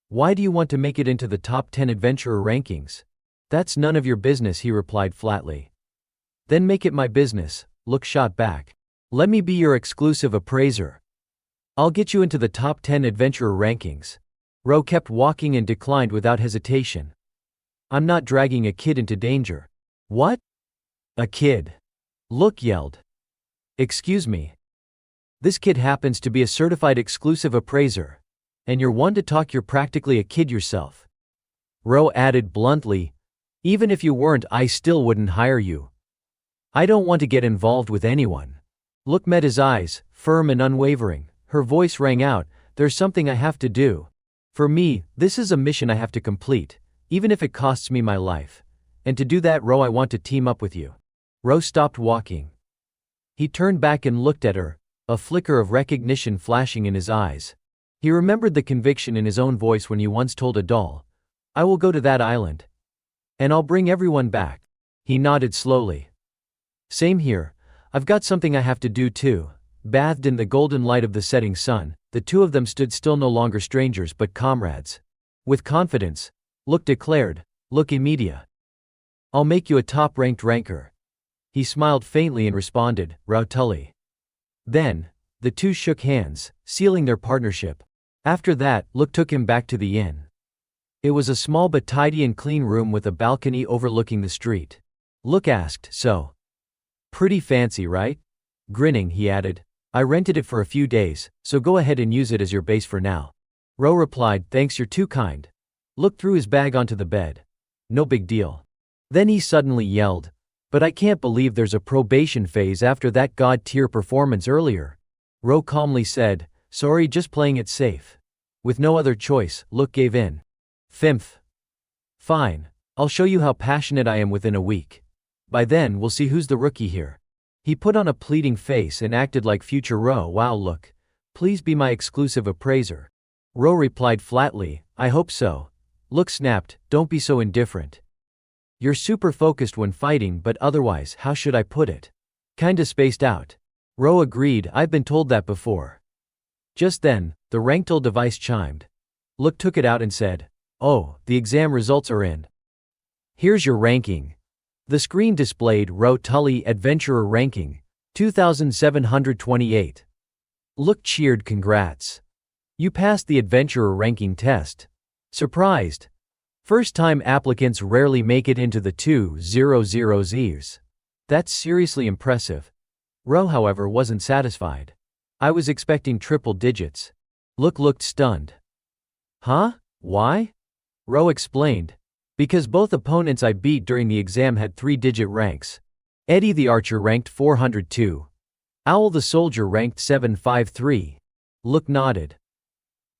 Why do you want to make it into the top 10 adventurer rankings? That's none of your business, he replied flatly. Then make it my business, Look shot back. Let me be your exclusive appraiser. I'll get you into the top 10 adventurer rankings. Ro kept walking and declined without hesitation. I'm not dragging a kid into danger. What? A kid? Look yelled. Excuse me. This kid happens to be a certified exclusive appraiser. And you're one to talk, you're practically a kid yourself. Ro added bluntly, even if you weren't, I still wouldn't hire you. I don't want to get involved with anyone. Look met his eyes, firm and unwavering. Her voice rang out, there's something I have to do. For me, this is a mission I have to complete, even if it costs me my life. And to do that, Ro, I want to team up with you. Ro stopped walking. He turned back and looked at her, a flicker of recognition flashing in his eyes. He remembered the conviction in his own voice when he once told a doll, I will go to that island. And I'll bring everyone back. He nodded slowly. Same here, I've got something I have to do too. Bathed in the golden light of the setting sun, the two of them stood still, no longer strangers but comrades. With confidence, Look declared, Look immediate. I'll make you a top-ranked ranker. He smiled faintly and responded, Ro Tully. Then, the two shook hands, sealing their partnership. After that, Look took him back to the inn. It was a small but tidy and clean room with a balcony overlooking the street. Look asked, so. Pretty fancy, right? Grinning, he added. I rented it for a few days, so go ahead and use it as your base for now. Ro replied, thanks, you're too kind. Look threw his bag onto the bed. No big deal. Then he suddenly yelled, but I can't believe there's a probation phase after that god-tier performance earlier. Ro calmly said, sorry, just playing it safe. With no other choice, Look gave in. Fimph. Fine. I'll show you how passionate I am within a week. By then, we'll see who's the rookie here. He put on a pleading face and acted like future Ro. Wow, Look. Please be my exclusive appraiser. Ro replied flatly, I hope so. Look snapped, don't be so indifferent. You're super focused when fighting, but otherwise, how should I put it? Kinda spaced out. Ro agreed, I've been told that before. Just then, the Ranktool device chimed. Look took it out and said, oh, the exam results are in. Here's your ranking. The screen displayed Ro Tully Adventurer Ranking, 2728. Look cheered, congrats. You passed the Adventurer Ranking test. Surprised. First-time applicants rarely make it into the 200s. That's seriously impressive. Ro, however, wasn't satisfied. I was expecting triple digits. Look looked stunned. Huh? Why? Ro explained. Because both opponents I beat during the exam had 3-digit ranks. Eddie the Archer ranked 402. Owl the Soldier ranked 753. Look nodded.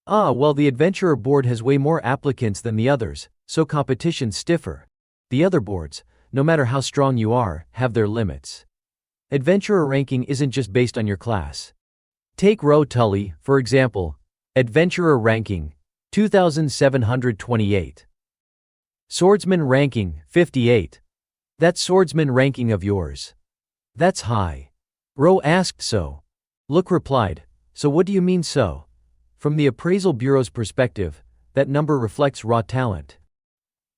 Ah, well, the Adventurer board has way more applicants than the others, so competition's stiffer. The other boards, no matter how strong you are, have their limits. Adventurer ranking isn't just based on your class. Take Ro Tully, for example. Adventurer ranking, 2728. Swordsman ranking, 58. That's swordsman ranking of yours. That's high. Ro asked so. Look replied, so what do you mean so? From the Appraisal Bureau's perspective, that number reflects raw talent.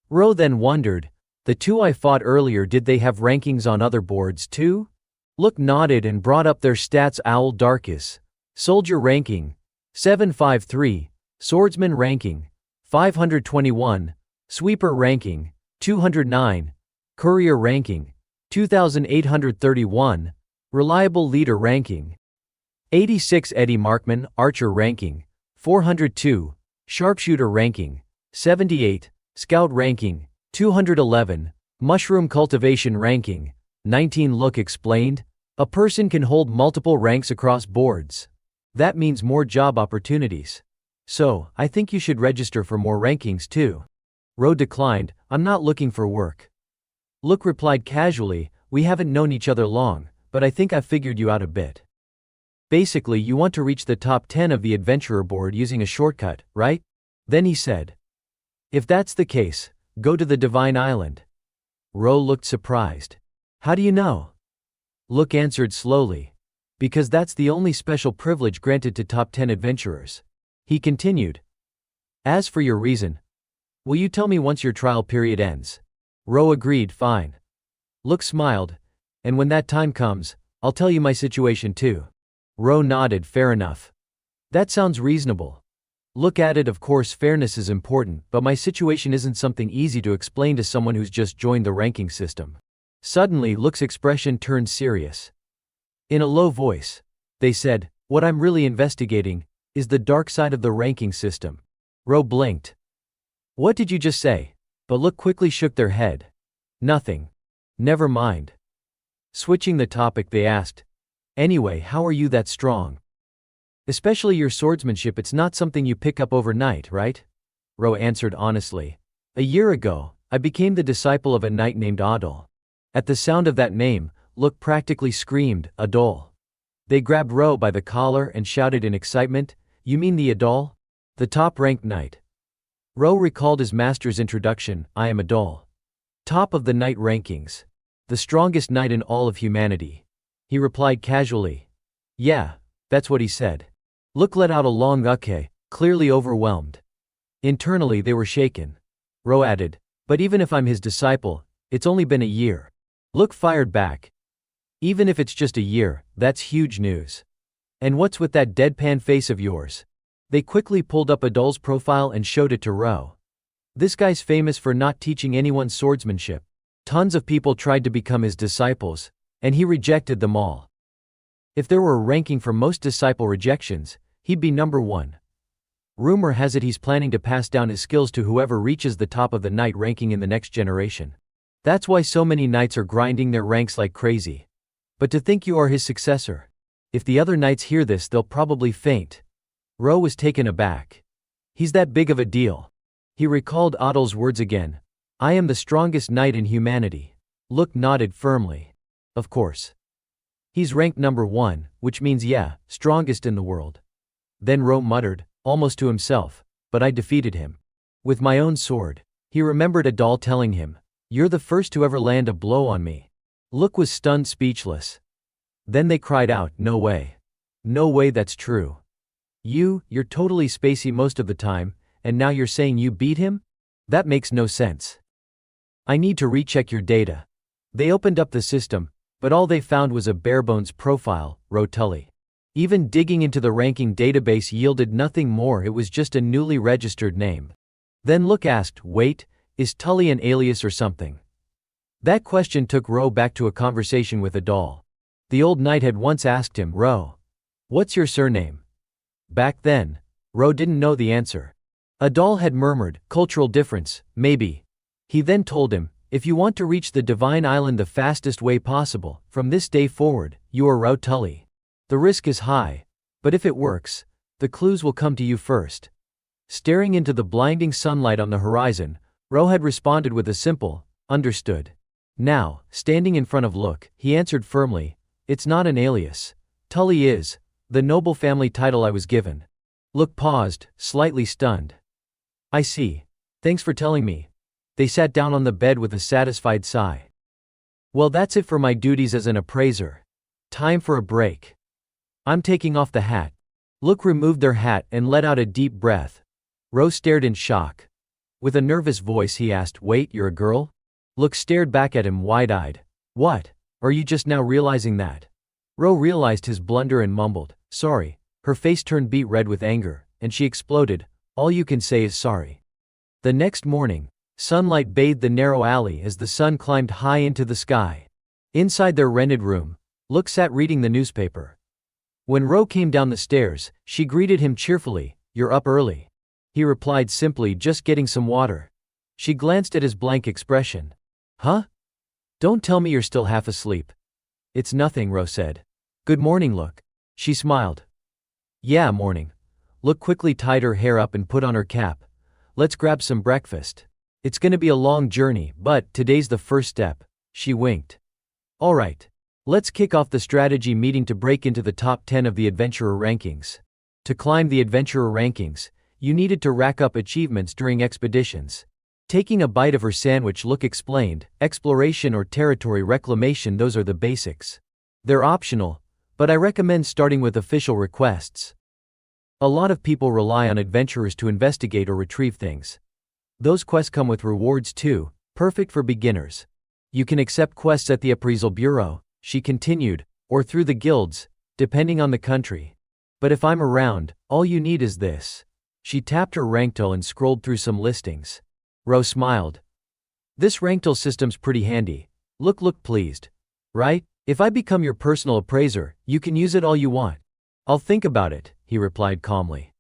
Ro then wondered, the two I fought earlier, did they have rankings on other boards too? Look nodded and brought up their stats. Owl Darkus. Soldier ranking, 753. Swordsman ranking, 521. Sweeper ranking, 209. Courier ranking, 2831. Reliable Leader ranking, 86. Eddie Markman, Archer ranking, 402. Sharpshooter ranking, 78. Scout ranking, 211. Mushroom cultivation ranking, 19. Look explained, a person can hold multiple ranks across boards. That means more job opportunities. So, I think you should register for more rankings too. Ro declined, I'm not looking for work. Look replied casually, we haven't known each other long, but I think I've figured you out a bit. Basically, you want to reach the top 10 of the Adventurer board using a shortcut, right? Then he said. If that's the case, go to the Divine Island. Ro looked surprised. How do you know? Look answered slowly. Because that's the only special privilege granted to top 10 adventurers. He continued. As for your reason, will you tell me once your trial period ends? Ro agreed, fine. Look smiled. And when that time comes, I'll tell you my situation too. Ro nodded, fair enough. That sounds reasonable. Look at it, of course fairness is important, but my situation isn't something easy to explain to someone who's just joined the ranking system. Suddenly, Look's expression turned serious. In a low voice, they said, what I'm really investigating is the dark side of the ranking system. Ro blinked. What did you just say? But Look quickly shook their head. Nothing. Never mind. Switching the topic, they asked, anyway, how are you that strong? Especially your swordsmanship, it's not something you pick up overnight, right? Ro answered honestly. A year ago, I became the disciple of a knight named Adol. At the sound of that name, Look practically screamed, Adol. They grabbed Ro by the collar and shouted in excitement, you mean the Adol? The top-ranked knight. Ro recalled his master's introduction, I am Adol. Top of the knight rankings. The strongest knight in all of humanity. He replied casually. Yeah, that's what he said. Look let out a long okay, clearly overwhelmed. Internally they were shaken. Ro added, but even if I'm his disciple, it's only been a year. Look fired back. Even if it's just a year, that's huge news. And what's with that deadpan face of yours? They quickly pulled up Adol's profile and showed it to Ro. This guy's famous for not teaching anyone swordsmanship. Tons of people tried to become his disciples, and he rejected them all. If there were a ranking for most disciple rejections, he'd be number 1. Rumor has it he's planning to pass down his skills to whoever reaches the top of the knight ranking in the next generation. That's why so many knights are grinding their ranks like crazy. But to think you are his successor. If the other knights hear this, they'll probably faint. Ro was taken aback. He's that big of a deal. He recalled Adol's words again. I am the strongest knight in humanity. Look nodded firmly. Of course. He's ranked number 1, which means yeah, strongest in the world. Then Ro muttered, almost to himself, but I defeated him. With my own sword. He remembered Adol telling him, you're the first to ever land a blow on me. Luke was stunned, speechless. Then they cried out, no way. No way that's true. You're totally spacey most of the time, and now you're saying you beat him? That makes no sense. I need to recheck your data. They opened up the system, but all they found was a barebones profile, Ro Tully. Even digging into the ranking database yielded nothing more, it was just a newly registered name. Then Luke asked, wait, is Tully an alias or something? That question took Ro back to a conversation with Adol. The old knight had once asked him, Ro, what's your surname? Back then, Ro didn't know the answer. Adol had murmured, cultural difference, maybe. He then told him, if you want to reach the Divine Island the fastest way possible, from this day forward, you are Ro Tully. The risk is high, but if it works, the clues will come to you first. Staring into the blinding sunlight on the horizon, Ro had responded with a simple, understood. Now, standing in front of Luke, he answered firmly, it's not an alias. Tully is the noble family title I was given. Luke paused, slightly stunned. I see. Thanks for telling me. They sat down on the bed with a satisfied sigh. Well, that's it for my duties as an appraiser. Time for a break. I'm taking off the hat. Luke removed their hat and let out a deep breath. Ro stared in shock. With a nervous voice he asked, wait, you're a girl? Luke stared back at him wide-eyed. What? Are you just now realizing that? Ro realized his blunder and mumbled, sorry. Her face turned beet red with anger, and she exploded, all you can say is sorry. The next morning, sunlight bathed the narrow alley as the sun climbed high into the sky. Inside their rented room, Luke sat reading the newspaper. When Ro came down the stairs, she greeted him cheerfully, you're up early. He replied simply, just getting some water. She glanced at his blank expression. Huh? Don't tell me you're still half asleep. It's nothing, Ro said. Good morning, Luke. She smiled. Yeah, morning. Luke quickly tied her hair up and put on her cap. Let's grab some breakfast. It's gonna be a long journey, but today's the first step. She winked. All right. Let's kick off the strategy meeting to break into the top 10 of the adventurer rankings. To climb the adventurer rankings, you needed to rack up achievements during expeditions. Taking a bite of her sandwich, Luke explained, exploration or territory reclamation, those are the basics. They're optional, but I recommend starting with official requests. A lot of people rely on adventurers to investigate or retrieve things. Those quests come with rewards too, perfect for beginners. You can accept quests at the appraisal bureau, she continued, or through the guilds, depending on the country. But if I'm around, all you need is this. She tapped her ranktel and scrolled through some listings. Ro smiled. This ranktel system's pretty handy. Look pleased. Right? If I become your personal appraiser, you can use it all you want. I'll think about it, he replied calmly.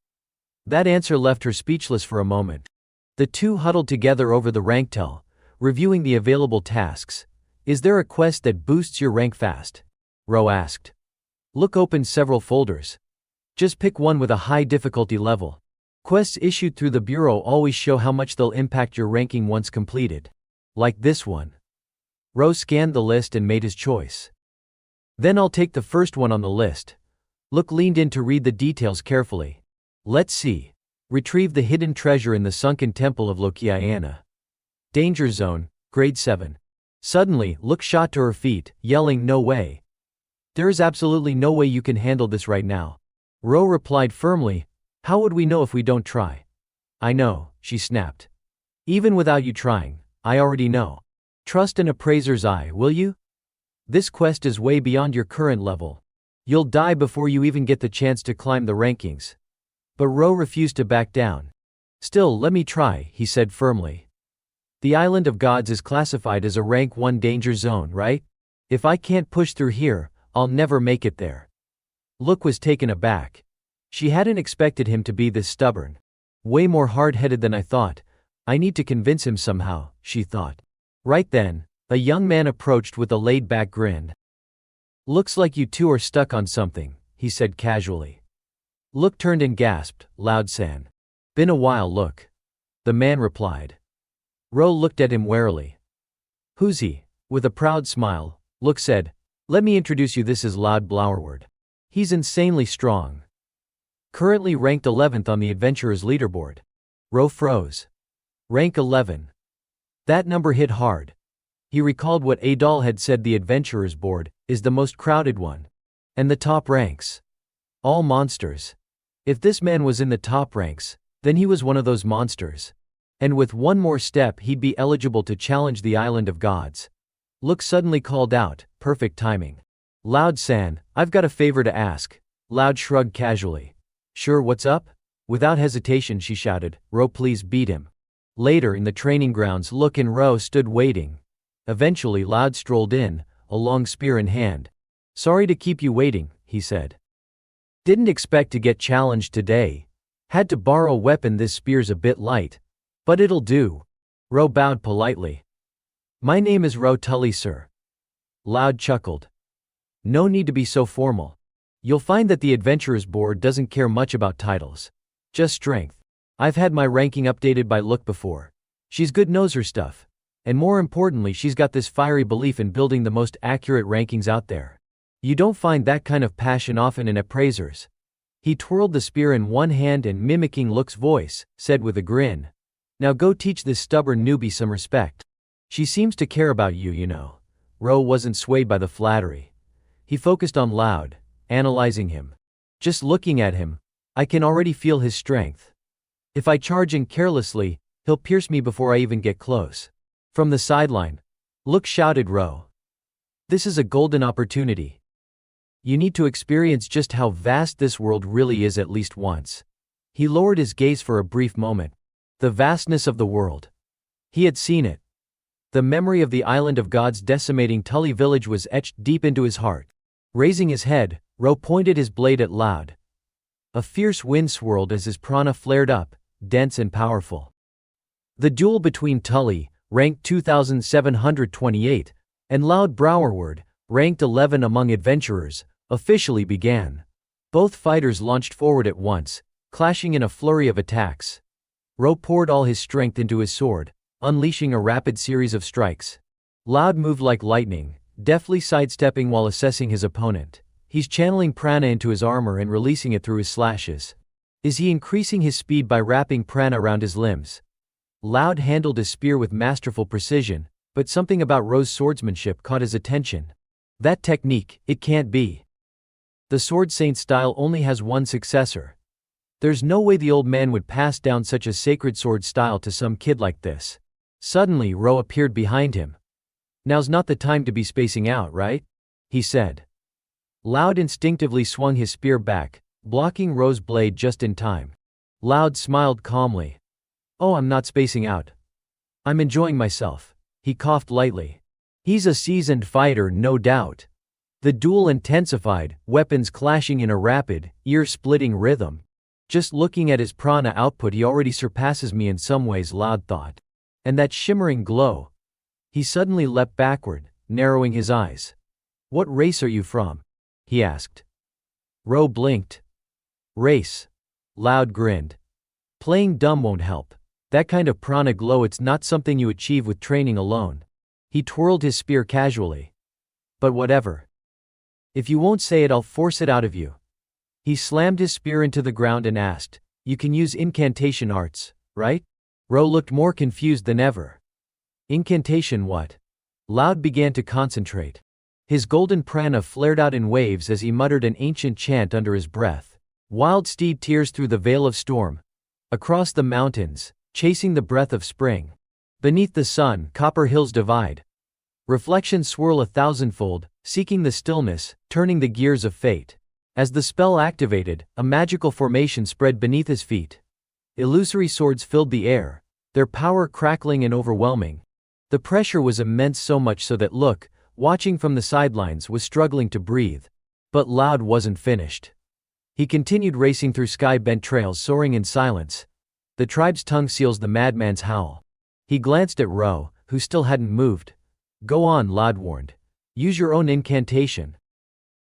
That answer left her speechless for a moment. The two huddled together over the ranktel, reviewing the available tasks. Is there a quest that boosts your rank fast? Ro asked. Luke opened several folders. Just pick one with a high difficulty level. Quests issued through the bureau always show how much they'll impact your ranking once completed. Like this one. Ro scanned the list and made his choice. Then I'll take the first one on the list. Luke leaned in to read the details carefully. Let's see. Retrieve the hidden treasure in the sunken temple of Lokiana. Danger zone, grade 7. Suddenly, Luke shot to her feet, yelling, no way. There is absolutely no way you can handle this right now. Ro replied firmly, how would we know if we don't try? I know, she snapped. Even without you trying, I already know. Trust an appraiser's eye, will you? This quest is way beyond your current level. You'll die before you even get the chance to climb the rankings. But Ro refused to back down. Still, let me try, he said firmly. The Island of Gods is classified as a rank 1 danger zone, right? If I can't push through here, I'll never make it there. Look was taken aback. She hadn't expected him to be this stubborn. Way more hard-headed than I thought. I need to convince him somehow, she thought. Right then, a young man approached with a laid-back grin. Looks like you two are stuck on something, he said casually. Look turned and gasped, Loud-san. Been a while, Look. The man replied. Ro looked at him warily. Who's he? With a proud smile, Look said, let me introduce you, this is Loud Blowerward. He's insanely strong. Currently ranked 11th on the Adventurers leaderboard. Ro froze. Rank 11. That number hit hard. He recalled what Adol had said, the Adventurers board is the most crowded one. And the top ranks. All monsters. If this man was in the top ranks, then he was one of those monsters. And with one more step he'd be eligible to challenge the Island of Gods. Look suddenly called out, perfect timing. Loud-san, I've got a favor to ask. Loud shrugged casually. Sure, what's up? Without hesitation she shouted, Ro, please beat him. Later in the training grounds, Look and Ro stood waiting. Eventually Loud strolled in, a long spear in hand. Sorry to keep you waiting, he said. Didn't expect to get challenged today. Had to borrow a weapon, this spear's a bit light. But it'll do. Ro bowed politely. My name is Ro Tully, sir. Loud chuckled. No need to be so formal. You'll find that the Adventurers board doesn't care much about titles. Just strength. I've had my ranking updated by Look before. She's good, knows her stuff. And more importantly, she's got this fiery belief in building the most accurate rankings out there. You don't find that kind of passion often in appraisers. He twirled the spear in one hand and, mimicking Look's voice, said with a grin. Now go teach this stubborn newbie some respect. She seems to care about you, you know. Ro wasn't swayed by the flattery. He focused on Loud, analyzing him. Just looking at him, I can already feel his strength. If I charge in carelessly, he'll pierce me before I even get close. From the sideline, Look shouted Ro. This is a golden opportunity. You need to experience just how vast this world really is at least once. He lowered his gaze for a brief moment. The vastness of the world. He had seen it. The memory of the Island of Gods decimating Tully village was etched deep into his heart. Raising his head, Ro pointed his blade at Loud. A fierce wind swirled as his prana flared up, dense and powerful. The duel between Tully, ranked 2728, and Loud Blowerward, ranked 11 among adventurers, officially began. Both fighters launched forward at once, clashing in a flurry of attacks. Ro poured all his strength into his sword, unleashing a rapid series of strikes. Loud moved like lightning, deftly sidestepping while assessing his opponent. He's channeling prana into his armor and releasing it through his slashes. Is he increasing his speed by wrapping prana around his limbs? Loud handled his spear with masterful precision, but something about Ro's swordsmanship caught his attention. That technique, it can't be. The Sword Saint style only has one successor. There's no way the old man would pass down such a sacred sword style to some kid like this. Suddenly Ro appeared behind him. Now's not the time to be spacing out, right? He said. Loud instinctively swung his spear back, blocking Ro's blade just in time. Loud smiled calmly. Oh, I'm not spacing out. I'm enjoying myself. He coughed lightly. He's a seasoned fighter, no doubt. The duel intensified, weapons clashing in a rapid, ear-splitting rhythm. Just looking at his prana output, he already surpasses me in some ways, Loud thought. And that shimmering glow. He suddenly leapt backward, narrowing his eyes. What race are you from? He asked. Ro blinked. Race. Loud grinned. Playing dumb won't help. That kind of prana glow, it's not something you achieve with training alone. He twirled his spear casually. But whatever. If you won't say it, I'll force it out of you. He slammed his spear into the ground and asked, You can use incantation arts, right? Ro looked more confused than ever. Incantation what? Loud began to concentrate. His golden prana flared out in waves as he muttered an ancient chant under his breath. Wild steed tears through the veil of storm. Across the mountains, chasing the breath of spring. Beneath the sun, copper hills divide. Reflections swirl 1,000-fold, seeking the stillness, turning the gears of fate. As the spell activated, a magical formation spread beneath his feet. Illusory swords filled the air, their power crackling and overwhelming. The pressure was immense, so much so that Look, watching from the sidelines, was struggling to breathe. But Loud wasn't finished. He continued racing through sky-bent trails, soaring in silence. The tribe's tongue seals the madman's howl. He glanced at Ro, who still hadn't moved. Go on, Loud warned. Use your own incantation.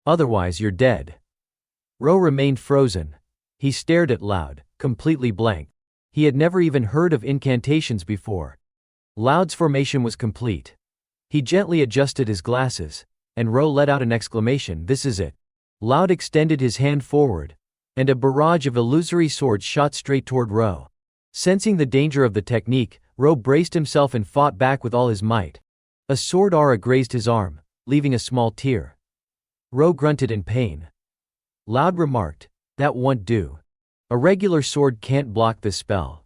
Otherwise you're dead. Ro remained frozen. He stared at Loud, completely blank. He had never even heard of incantations before. Loud's formation was complete. He gently adjusted his glasses, and Ro let out an exclamation. This is it. Loud extended his hand forward, and a barrage of illusory swords shot straight toward Ro. Sensing the danger of the technique, Ro braced himself and fought back with all his might. A sword aura grazed his arm, leaving a small tear. Ro grunted in pain. Loud remarked, that won't do. A regular sword can't block this spell.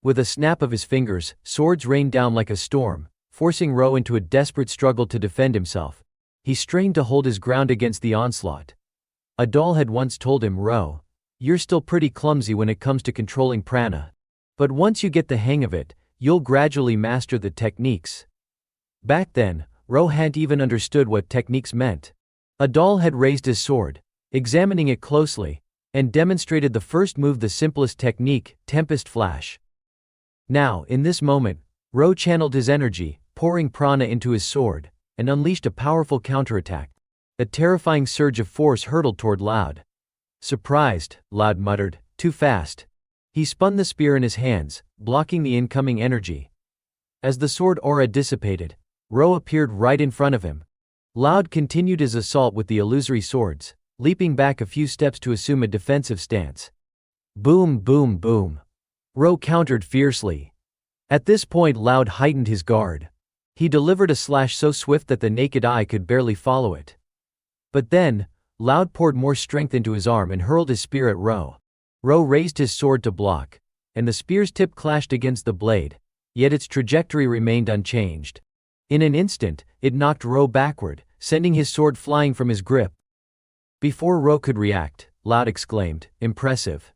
With a snap of his fingers, swords rained down like a storm, forcing Ro into a desperate struggle to defend himself. He strained to hold his ground against the onslaught. A doll had once told him, Ro, you're still pretty clumsy when it comes to controlling prana. But once you get the hang of it, you'll gradually master the techniques. Back then, Ro hadn't even understood what techniques meant. A doll had raised his sword, examining it closely, and demonstrated the first move, the simplest technique, Tempest Flash. Now, in this moment, Ro channeled his energy, pouring prana into his sword, and unleashed a powerful counterattack. A terrifying surge of force hurtled toward Loud. Surprised, Loud muttered, too fast. He spun the spear in his hands, blocking the incoming energy. As the sword aura dissipated, Ro appeared right in front of him. Loud continued his assault with the illusory swords, leaping back a few steps to assume a defensive stance. Boom, boom, boom. Ro countered fiercely. At this point, Loud heightened his guard. He delivered a slash so swift that the naked eye could barely follow it. But then, Loud poured more strength into his arm and hurled his spear at Ro. Ro raised his sword to block, and the spear's tip clashed against the blade, yet its trajectory remained unchanged. In an instant, it knocked Ro backward, sending his sword flying from his grip. Before Ro could react, Loud exclaimed, impressive.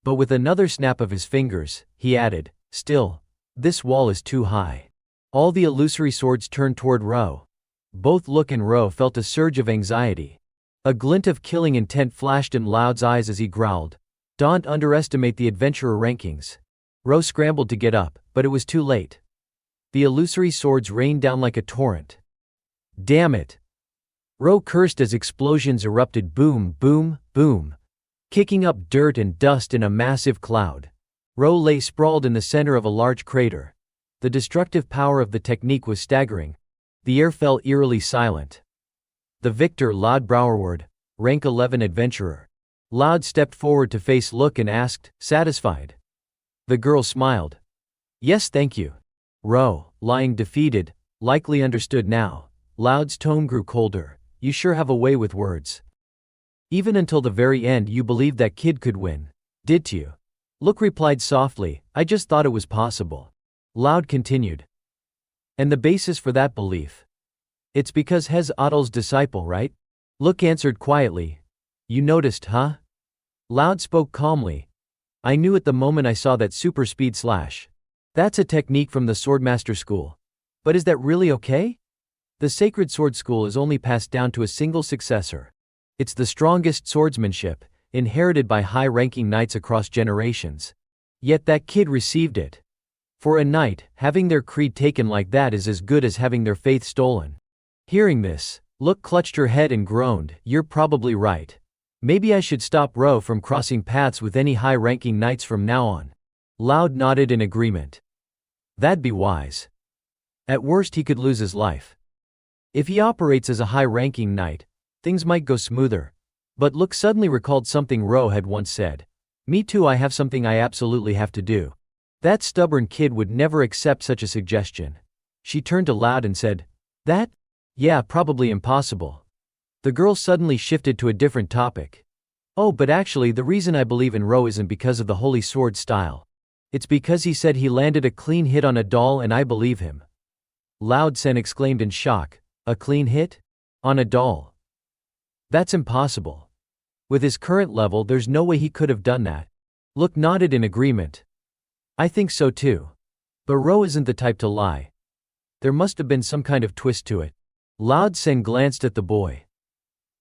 But with another snap of his fingers, he added, still, this wall is too high. All the illusory swords turned toward Ro. Both Look and Ro felt a surge of anxiety. A glint of killing intent flashed in Loud's eyes as he growled, don't underestimate the adventurer rankings. Ro scrambled to get up, but it was too late. The illusory swords rained down like a torrent. Damn it! Ro cursed as explosions erupted, boom, boom, boom, kicking up dirt and dust in a massive cloud. Ro lay sprawled in the center of a large crater. The destructive power of the technique was staggering. The air fell eerily silent. The victor, Loud Browerward, rank 11 adventurer. Loud stepped forward to face Look and asked, satisfied? The girl smiled. Yes, thank you. Ro, lying defeated, likely understood now. Loud's tone grew colder. You sure have a way with words. Even until the very end you believed that kid could win, did you? Look replied softly, I just thought it was possible. Loud continued. And the basis for that belief? It's because Hez Adel's disciple, right? Look answered quietly. You noticed, huh? Loud spoke calmly. I knew it the moment I saw that super speed slash. That's a technique from the Swordmaster School. But is that really okay? The Sacred Sword School is only passed down to a single successor. It's the strongest swordsmanship, inherited by high-ranking knights across generations. Yet that kid received it. For a knight, having their creed taken like that is as good as having their faith stolen. Hearing this, Look clutched her head and groaned, you're probably right. Maybe I should stop Ro from crossing paths with any high-ranking knights from now on. Loud nodded in agreement. That'd be wise. At worst he could lose his life. If he operates as a high-ranking knight, things might go smoother. But Look suddenly recalled something Ro had once said. Me too, I have something I absolutely have to do. That stubborn kid would never accept such a suggestion. She turned to Loud and said, that? Yeah, probably impossible. The girl suddenly shifted to a different topic. Oh, but actually the reason I believe in Ro isn't because of the holy sword style. It's because he said he landed a clean hit on a doll and I believe him. Loud Sen exclaimed in shock, a clean hit? On a doll? That's impossible. With his current level there's no way he could have done that. Look nodded in agreement. I think so too. But Ro isn't the type to lie. There must have been some kind of twist to it. Lao Tsen glanced at the boy.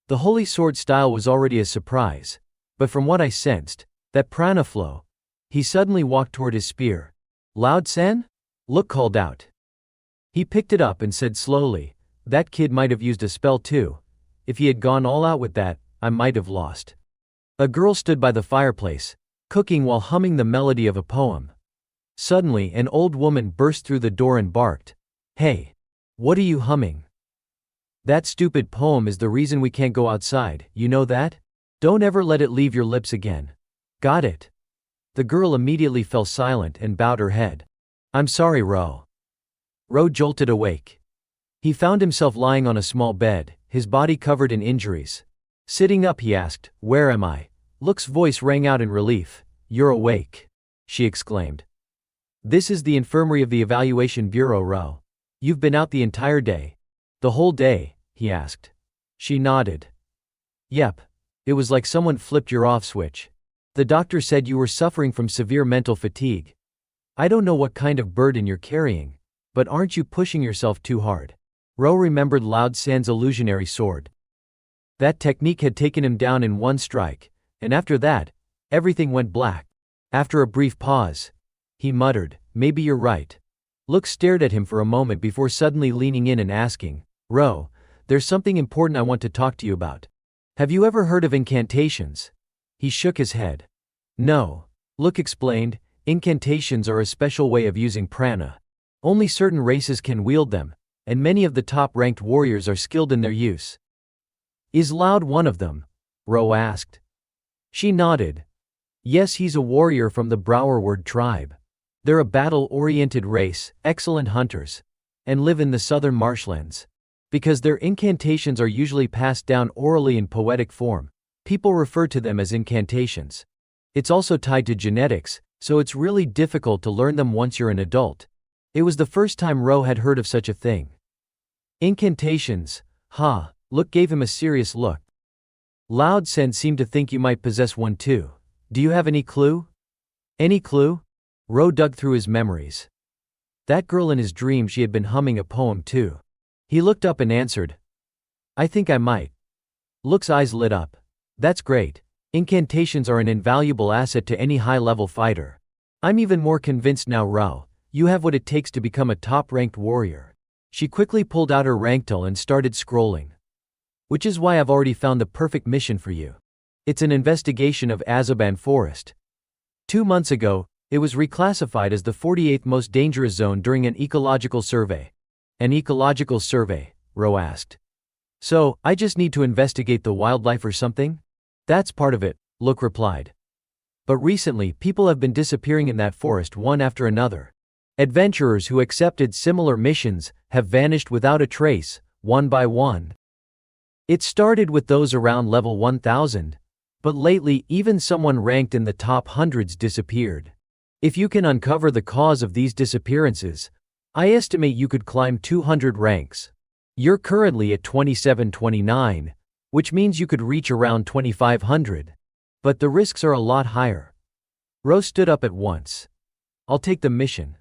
The holy sword style was already a surprise, but from what I sensed, that prana flow. He suddenly walked toward his spear. Lao Tsen? Look called out. He picked it up and said slowly, that kid might have used a spell too. If he had gone all out with that, I might have lost. A girl stood by the fireplace, cooking while humming the melody of a poem. Suddenly an old woman burst through the door and barked. Hey! What are you humming? That stupid poem is the reason we can't go outside, you know that? Don't ever let it leave your lips again. Got it? The girl immediately fell silent and bowed her head. I'm sorry, Ro. Ro jolted awake. He found himself lying on a small bed, his body covered in injuries. Sitting up, he asked, Where am I? Look's voice rang out in relief. You're awake, she exclaimed. This is the infirmary of the Evaluation Bureau, Ro. You've been out the entire day. The whole day, he asked. She nodded. Yep. It was like someone flipped your off switch. The doctor said you were suffering from severe mental fatigue. I don't know what kind of burden you're carrying, but aren't you pushing yourself too hard? Ro remembered Lao Tsen's illusionary sword. That technique had taken him down in one strike, and after that, everything went black. After a brief pause, he muttered, Maybe you're right. Look stared at him for a moment before suddenly leaning in and asking, Ro, there's something important I want to talk to you about. Have you ever heard of incantations? He shook his head. No. Look explained, incantations are a special way of using prana. Only certain races can wield them, and many of the top-ranked warriors are skilled in their use. Is Loud one of them? Ro asked. She nodded. Yes, he's a warrior from the Browerword tribe. They're a battle-oriented race, excellent hunters, and live in the southern marshlands. Because their incantations are usually passed down orally in poetic form, people refer to them as incantations. It's also tied to genetics, so it's really difficult to learn them once you're an adult. It was the first time Ro had heard of such a thing. Incantations, huh? Look gave him a serious look. Lao Tsen seemed to think you might possess one too. Do you have any clue? Any clue? Ro dug through his memories. That girl in his dream, she had been humming a poem too. He looked up and answered. I think I might. Look's eyes lit up. That's great. Incantations are an invaluable asset to any high-level fighter. I'm even more convinced now, Ro. You have what it takes to become a top-ranked warrior. She quickly pulled out her ranktel and started scrolling. Which is why I've already found the perfect mission for you. It's an investigation of Azaban Forest. 2 months ago, it was reclassified as the 48th most dangerous zone during an ecological survey. An ecological survey? Ro asked. So, I just need to investigate the wildlife or something? That's part of it, Look replied. But recently, people have been disappearing in that forest one after another. Adventurers who accepted similar missions have vanished without a trace, one by one. It started with those around level 1000, but lately even someone ranked in the top hundreds disappeared. If you can uncover the cause of these disappearances, I estimate you could climb 200 ranks. You're currently at 2729, which means you could reach around 2500. But the risks are a lot higher. Ro stood up at once. I'll take the mission.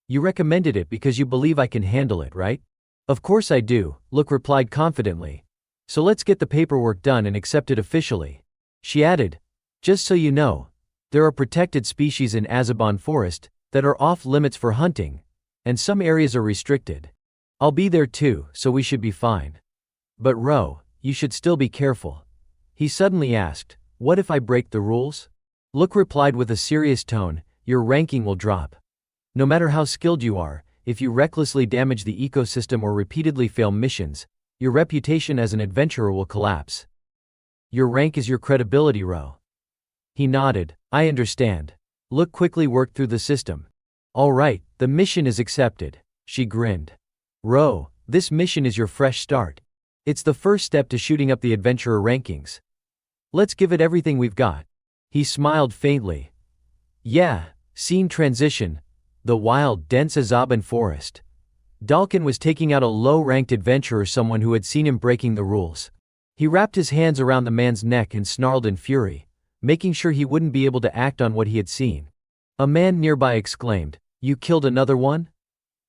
You recommended it because you believe I can handle it, right? Of course I do, Look replied confidently. So let's get the paperwork done and accept it officially. She added, just so you know, there are protected species in Azaban Forest that are off limits for hunting, and some areas are restricted. I'll be there too, so we should be fine. But Ro, you should still be careful. He suddenly asked, what if I break the rules? Look replied with a serious tone, your ranking will drop. No matter how skilled you are, if you recklessly damage the ecosystem or repeatedly fail missions, your reputation as an adventurer will collapse. Your rank is your credibility, Ro. He nodded. I understand. Look quickly worked through the system. All right, the mission is accepted. She grinned. Ro, this mission is your fresh start. It's the first step to shooting up the adventurer rankings. Let's give it everything we've got. He smiled faintly. Yeah, scene transition. The wild, dense Azaban forest. Dalkin was taking out a low-ranked adventurer, someone who had seen him breaking the rules. He wrapped his hands around the man's neck and snarled in fury. making sure he wouldn't be able to act on what he had seen. A man nearby exclaimed, "You killed another one?"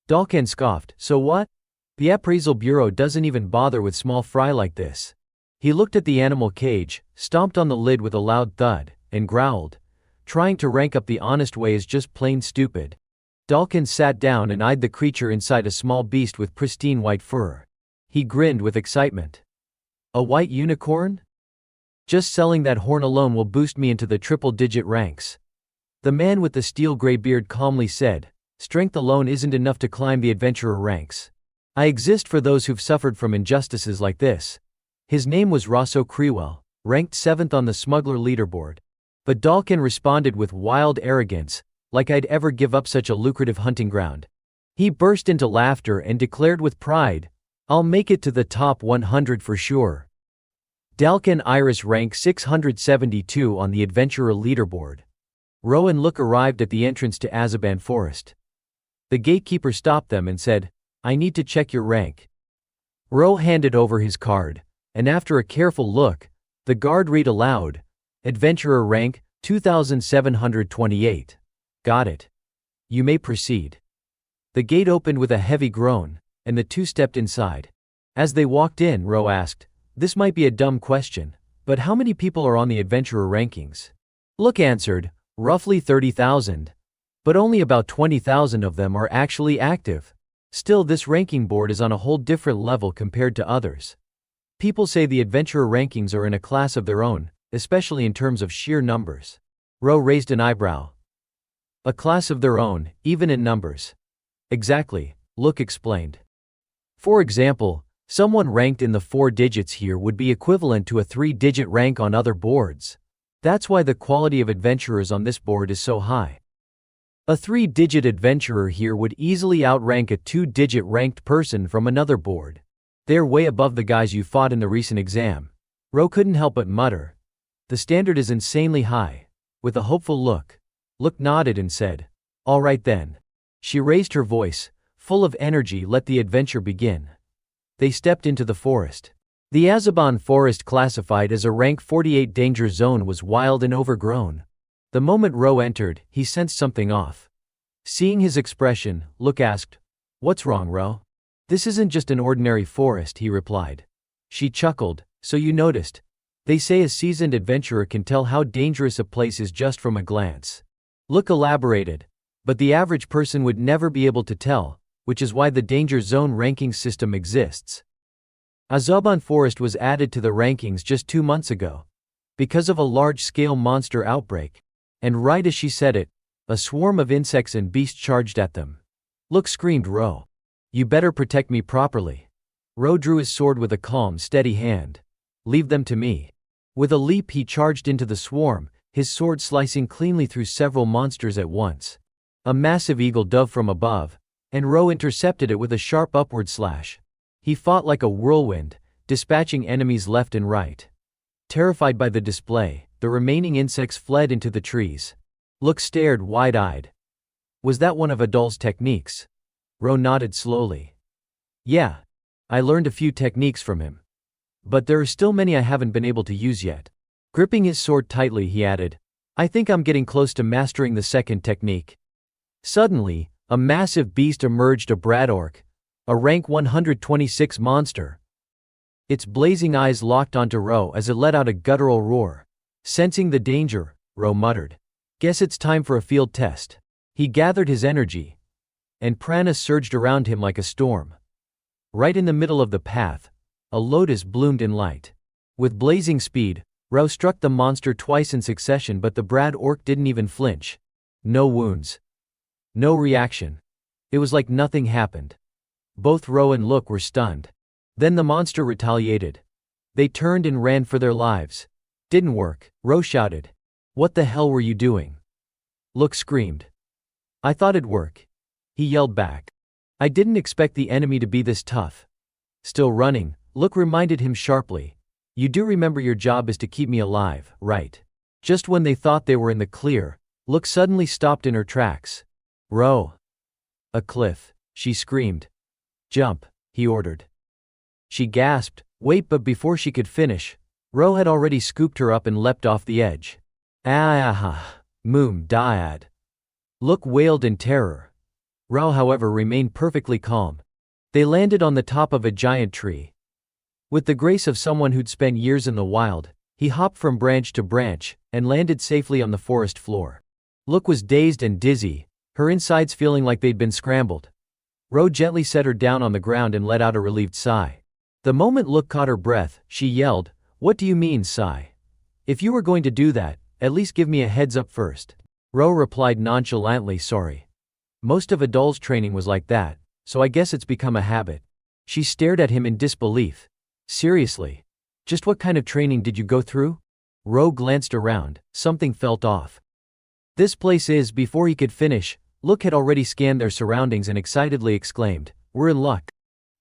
Dalkin scoffed, "So what? The appraisal bureau doesn't even bother with small fry like this." He looked at the animal cage, stomped on the lid with a loud thud, and growled, "Trying to rank up the honest way is just plain stupid." Dalkin sat down and eyed the creature inside, a small beast with pristine white fur. He grinned with excitement. "A white unicorn? Just selling that horn alone will boost me into the triple-digit ranks." The man with the steel gray beard calmly said, "Strength alone isn't enough to climb the adventurer ranks. I exist for those who've suffered from injustices like this." His name was Rosso Crewell, ranked 7th on the smuggler leaderboard. But Dalkin responded with wild arrogance, like I'd ever give up such a lucrative hunting ground. He burst into laughter and declared with pride, "I'll make it to the top 100 for sure." Dalkin Iris ranked 672 on the adventurer leaderboard. Ro and Look arrived at the entrance to Azaban Forest. The gatekeeper stopped them and said, "I need to check your rank." Ro handed over his card, and after a careful look, the guard read aloud, "Adventurer rank, 2728. Got it. You may proceed." The gate opened with a heavy groan, and the two stepped inside. As they walked in, Ro asked, "This might be a dumb question, but how many people are on the adventurer rankings?" Look answered, "Roughly 30,000. But only about 20,000 of them are actually active. Still, this ranking board is on a whole different level compared to others. People say the adventurer rankings are in a class of their own, especially in terms of sheer numbers." Ro raised an eyebrow. "A class of their own, even in numbers." "Exactly," Look explained. "For example, someone ranked in the 4 digits here would be equivalent to a 3-digit rank on other boards. That's why the quality of adventurers on this board is so high. A 3-digit adventurer here would easily outrank a 2-digit ranked person from another board. They're way above the guys you fought in the recent exam." Ro couldn't help but mutter, "The standard is insanely high." With a hopeful look, Look nodded and said, "All right then." She raised her voice, full of energy, "Let the adventure begin." They stepped into the forest. The Azaban forest, classified as a rank 48 danger zone, was wild and overgrown. The moment Ro entered, he sensed something off. Seeing his expression, Look asked, "What's wrong, Ro?" "This isn't just an ordinary forest," he replied. She chuckled, "So you noticed. They say a seasoned adventurer can tell how dangerous a place is just from a glance." Look elaborated, "But the average person would never be able to tell, which is why the danger zone ranking system exists." Azaban Forest was added to the rankings just 2 months ago, because of a large-scale monster outbreak. And right as she said it, a swarm of insects and beasts charged at them. Look screamed, "Ro, you better protect me properly." Ro drew his sword with a calm, steady hand. "Leave them to me." With a leap he charged into the swarm, his sword slicing cleanly through several monsters at once. A massive eagle dove from above, and Ro intercepted it with a sharp upward slash. He fought like a whirlwind, dispatching enemies left and right. Terrified by the display, the remaining insects fled into the trees. Look stared wide-eyed. "Was that one of Adol's techniques?" Ro nodded slowly. "Yeah. I learned a few techniques from him. But there are still many I haven't been able to use yet." Gripping his sword tightly, he added, "I think I'm getting close to mastering the second technique." Suddenly, a massive beast emerged, a Bradorc, a rank 126 monster. Its blazing eyes locked onto Ro as it let out a guttural roar. Sensing the danger, Ro muttered, "Guess it's time for a field test." He gathered his energy, and prana surged around him like a storm. Right in the middle of the path, a lotus bloomed in light. With blazing speed, Ro struck the monster twice in succession, but the Bradorc didn't even flinch. No wounds. No reaction. It was like nothing happened. Both Ro and Look were stunned. Then the monster retaliated. They turned and ran for their lives. "Didn't work," Ro shouted. "What the hell were you doing?" Look screamed. "I thought it'd work," he yelled back. "I didn't expect the enemy to be this tough." Still running, Look reminded him sharply, "You do remember your job is to keep me alive, right?" Just when they thought they were in the clear, Look suddenly stopped in her tracks. "Ro." "A cliff," she screamed. "Jump," he ordered. She gasped, "Wait," but before she could finish, Ro had already scooped her up and leapt off the edge. Ah, Dad. Look wailed in terror. Rao, however, remained perfectly calm. They landed on the top of a giant tree. With the grace of someone who'd spent years in the wild, he hopped from branch to branch and landed safely on the forest floor. Look was dazed and dizzy, her insides feeling like they'd been scrambled. Ro gently set her down on the ground and let out a relieved sigh. The moment Look caught her breath, she yelled, "What do you mean, sigh? If you were going to do that, at least give me a heads up first." Ro replied nonchalantly, "Sorry. Most of Adul's training was like that, so I guess it's become a habit." She stared at him in disbelief. "Seriously? Just what kind of training did you go through?" Ro glanced around, something felt off. "This place is," before he could finish, Look had already scanned their surroundings and excitedly exclaimed, "We're in luck.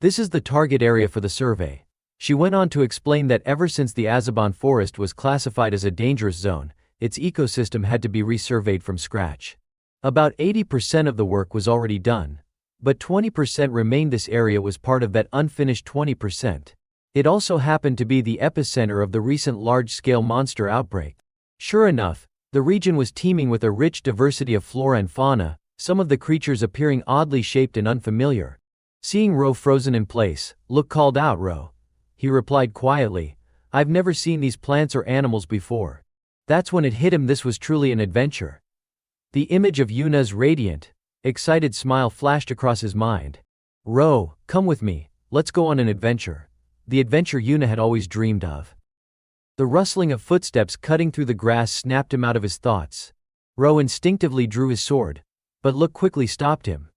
This is the target area for the survey." She went on to explain that ever since the Azaban forest was classified as a dangerous zone, its ecosystem had to be resurveyed from scratch. About 80% of the work was already done, but 20% remained. This area was part of that unfinished 20%. It also happened to be the epicenter of the recent large-scale monster outbreak. Sure enough, the region was teeming with a rich diversity of flora and fauna, some of the creatures appearing oddly shaped and unfamiliar. Seeing Ro frozen in place, Look called out, "Ro." He replied quietly, "I've never seen these plants or animals before." That's when it hit him, this was truly an adventure. The image of Yuna's radiant, excited smile flashed across his mind. "Ro, come with me, let's go on an adventure." The adventure Yuna had always dreamed of. The rustling of footsteps cutting through the grass snapped him out of his thoughts. Ro instinctively drew his sword, but Look quickly stopped him.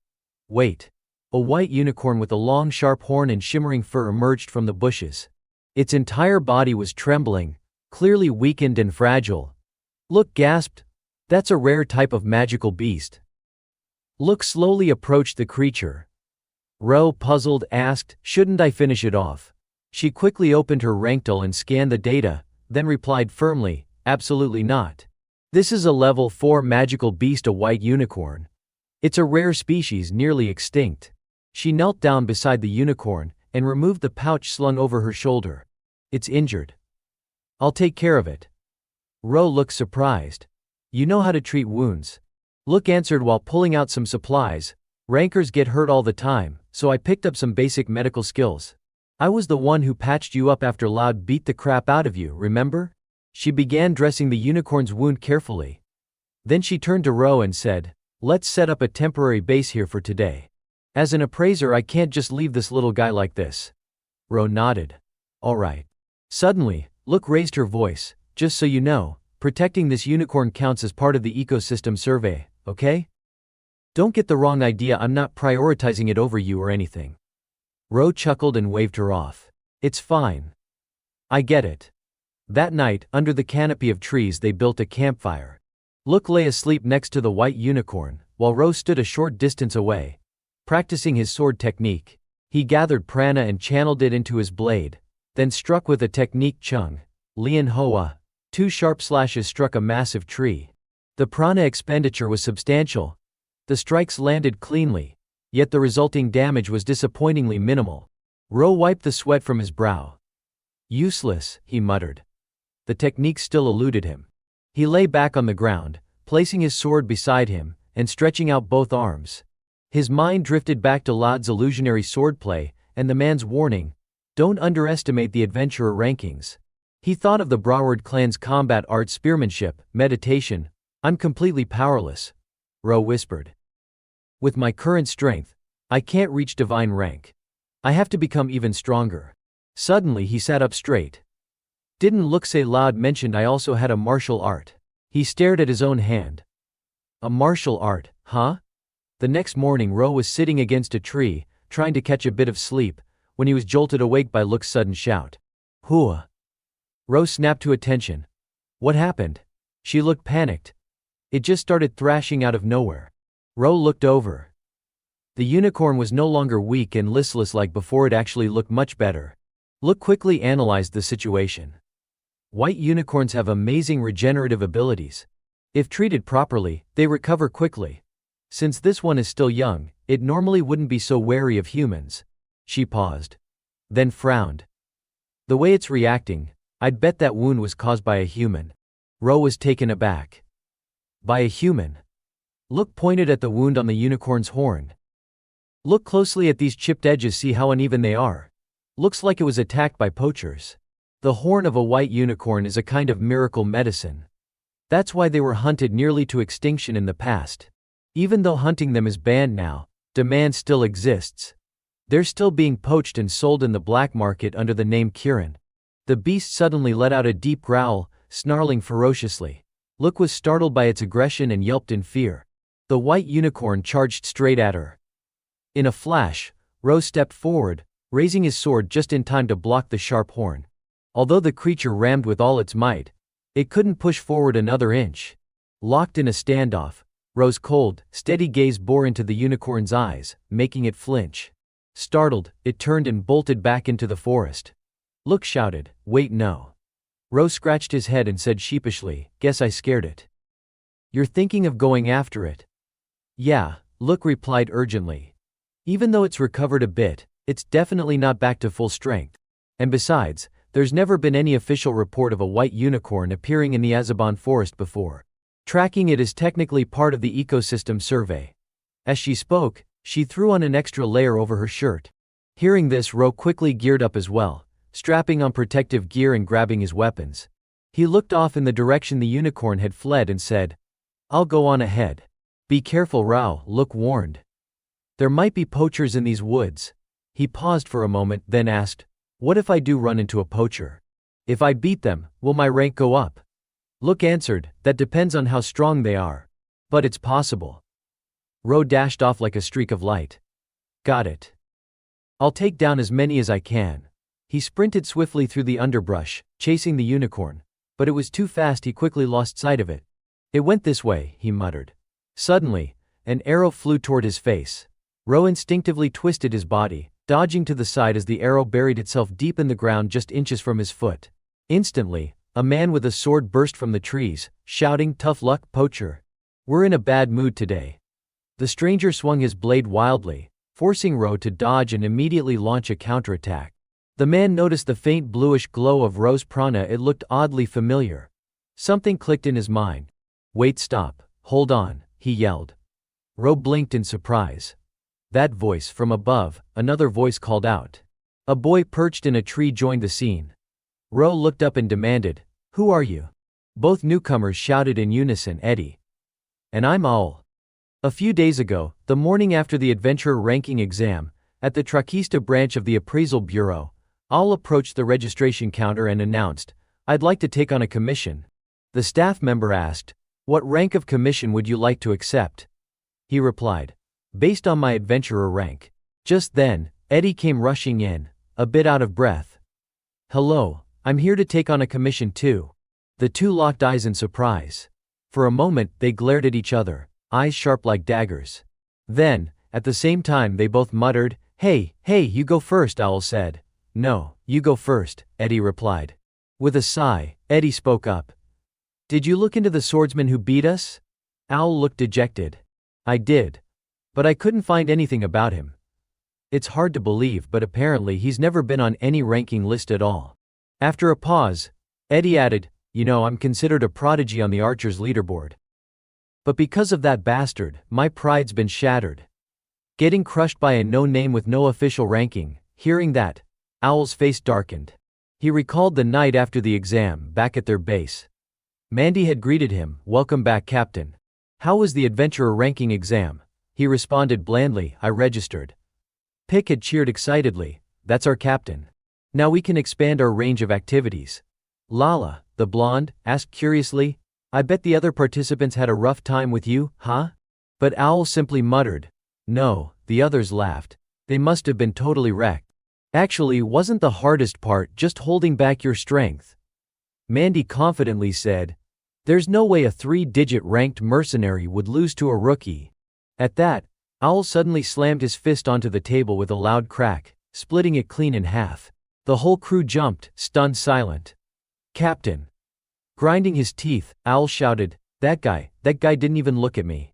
"Wait." A white unicorn with a long sharp horn and shimmering fur emerged from the bushes. Its entire body was trembling, clearly weakened and fragile. Look gasped, "That's a rare type of magical beast." Look slowly approached the creature. Ro, puzzled, asked, "Shouldn't I finish it off?" She quickly opened her rankle and scanned the data, then replied firmly, "Absolutely not. This is a level 4 magical beast, a white unicorn. It's a rare species, nearly extinct." She knelt down beside the unicorn and removed the pouch slung over her shoulder. "It's injured. I'll take care of it." Ro looked surprised. "You know how to treat wounds?" Look answered while pulling out some supplies. "Rankers get hurt all the time, so I picked up some basic medical skills. I was the one who patched you up after Loud beat the crap out of you, remember?" She began dressing the unicorn's wound carefully. Then she turned to Ro and said, "Let's set up a temporary base here for today. As an appraiser, I can't just leave this little guy like this." Ro nodded. "All right." Suddenly, Look raised her voice, "Just so you know, protecting this unicorn counts as part of the ecosystem survey, okay? Don't get the wrong idea, I'm not prioritizing it over you or anything." Ro chuckled and waved her off. "It's fine. I get it." That night, under the canopy of trees, they built a campfire. Look lay asleep next to the white unicorn, while Ro stood a short distance away, practicing his sword technique. He gathered prana and channeled it into his blade, then struck with a technique Chung, Lian Hoa. 2 sharp slashes struck a massive tree. The prana expenditure was substantial. The strikes landed cleanly, yet the resulting damage was disappointingly minimal. Ro wiped the sweat from his brow. "Useless," he muttered. The technique still eluded him. He lay back on the ground, placing his sword beside him, and stretching out both arms. His mind drifted back to Laud's illusionary swordplay, and the man's warning, "Don't underestimate the adventurer rankings." He thought of the Broward clan's combat art, spearmanship, meditation. "I'm completely powerless," Ro whispered. "With my current strength, I can't reach divine rank. I have to become even stronger." Suddenly he sat up straight. "Didn't Look say Laud mentioned I also had a martial art?" He stared at his own hand. "A martial art, huh?" The next morning Ro was sitting against a tree, trying to catch a bit of sleep, when he was jolted awake by Look's sudden shout. "Hua!" Ro snapped to attention. "What happened?" She looked panicked. "It just started thrashing out of nowhere." Ro looked over. The unicorn was no longer weak and listless like before, it actually looked much better. Look quickly analyzed the situation. White unicorns have amazing regenerative abilities. If treated properly, they recover quickly. Since this one is still young, it normally wouldn't be so wary of humans. She paused. Then frowned. "The way it's reacting, I'd bet that wound was caused by a human." Ro was taken aback. By a human. Look pointed at the wound on the unicorn's horn. Look closely at these chipped edges, see how uneven they are. Looks like it was attacked by poachers. The horn of a white unicorn is a kind of miracle medicine. That's why they were hunted nearly to extinction in the past. Even though hunting them is banned now, demand still exists. They're still being poached and sold in the black market under the name Kirin. The beast suddenly let out a deep growl, snarling ferociously. Look was startled by its aggression and yelped in fear. The white unicorn charged straight at her. In a flash, Ro stepped forward, raising his sword just in time to block the sharp horn. Although the creature rammed with all its might, it couldn't push forward another inch. Locked in a standoff, Ro's cold, steady gaze bore into the unicorn's eyes, making it flinch. Startled, it turned and bolted back into the forest. Look shouted, "Wait, no." Ro scratched his head and said sheepishly, "Guess I scared it." "You're thinking of going after it?" "Yeah," Look replied urgently. "Even though it's recovered a bit, it's definitely not back to full strength. And besides, there's never been any official report of a white unicorn appearing in the Azabon forest before. Tracking it is technically part of the ecosystem survey." As she spoke, she threw on an extra layer over her shirt. Hearing this, Ro quickly geared up as well, strapping on protective gear and grabbing his weapons. He looked off in the direction the unicorn had fled and said, "I'll go on ahead. Be careful, Rao," Look warned. "There might be poachers in these woods." He paused for a moment, then asked, "What if I do run into a poacher? If I beat them, will my rank go up?" Look answered, "That depends on how strong they are. But it's possible." Ro dashed off like a streak of light. "Got it. I'll take down as many as I can." He sprinted swiftly through the underbrush, chasing the unicorn, but it was too fast. He quickly lost sight of it. "It went this way," he muttered. Suddenly, an arrow flew toward his face. Ro instinctively twisted his body, dodging to the side as the arrow buried itself deep in the ground just inches from his foot. Instantly, a man with a sword burst from the trees, shouting, "Tough luck, poacher. We're in a bad mood today." The stranger swung his blade wildly, forcing Ro to dodge and immediately launch a counterattack. The man noticed the faint bluish glow of Ro's prana. It looked oddly familiar. Something clicked in his mind. "Wait, stop, hold on," he yelled. Ro blinked in surprise. That voice from above, another voice called out. A boy perched in a tree joined the scene. Ro looked up and demanded, "Who are you?" Both newcomers shouted in unison, "Eddie." "And I'm Owl." A few days ago, the morning after the adventurer ranking exam, at the Traquista branch of the Appraisal Bureau, Owl approached the registration counter and announced, "I'd like to take on a commission." The staff member asked, "What rank of commission would you like to accept?" He replied, "Based on my adventurer rank." Just then, Eddie came rushing in, a bit out of breath. "Hello, I'm here to take on a commission too." The two locked eyes in surprise. For a moment, they glared at each other, eyes sharp like daggers. Then, at the same time, they both muttered, Hey, you go first," Owl said. "No, you go first," Eddie replied. With a sigh, Eddie spoke up. "Did you look into the swordsman who beat us?" Owl looked dejected. "I did. But I couldn't find anything about him. It's hard to believe, but apparently he's never been on any ranking list at all." After a pause, Eddie added, "You know, I'm considered a prodigy on the archers leaderboard. But because of that bastard, my pride's been shattered. Getting crushed by a no-name with no official ranking." Hearing that, Owl's face darkened. He recalled the night after the exam, back at their base. Mandy had greeted him, "Welcome back, Captain. How was the adventurer ranking exam?" He responded blandly, "I registered." Pick had cheered excitedly, "That's our captain. Now we can expand our range of activities." Lala, the blonde, asked curiously, "I bet the other participants had a rough time with you, huh?" But Owl simply muttered, "No." The others laughed. They must have been totally wrecked. "Actually, wasn't the hardest part just holding back your strength?" Mandy confidently said, "There's no way a 3-digit ranked mercenary would lose to a rookie." At that, Owl suddenly slammed his fist onto the table with a loud crack, splitting it clean in half. The whole crew jumped, stunned silent. "Captain!" Grinding his teeth, Owl shouted, that guy didn't even look at me.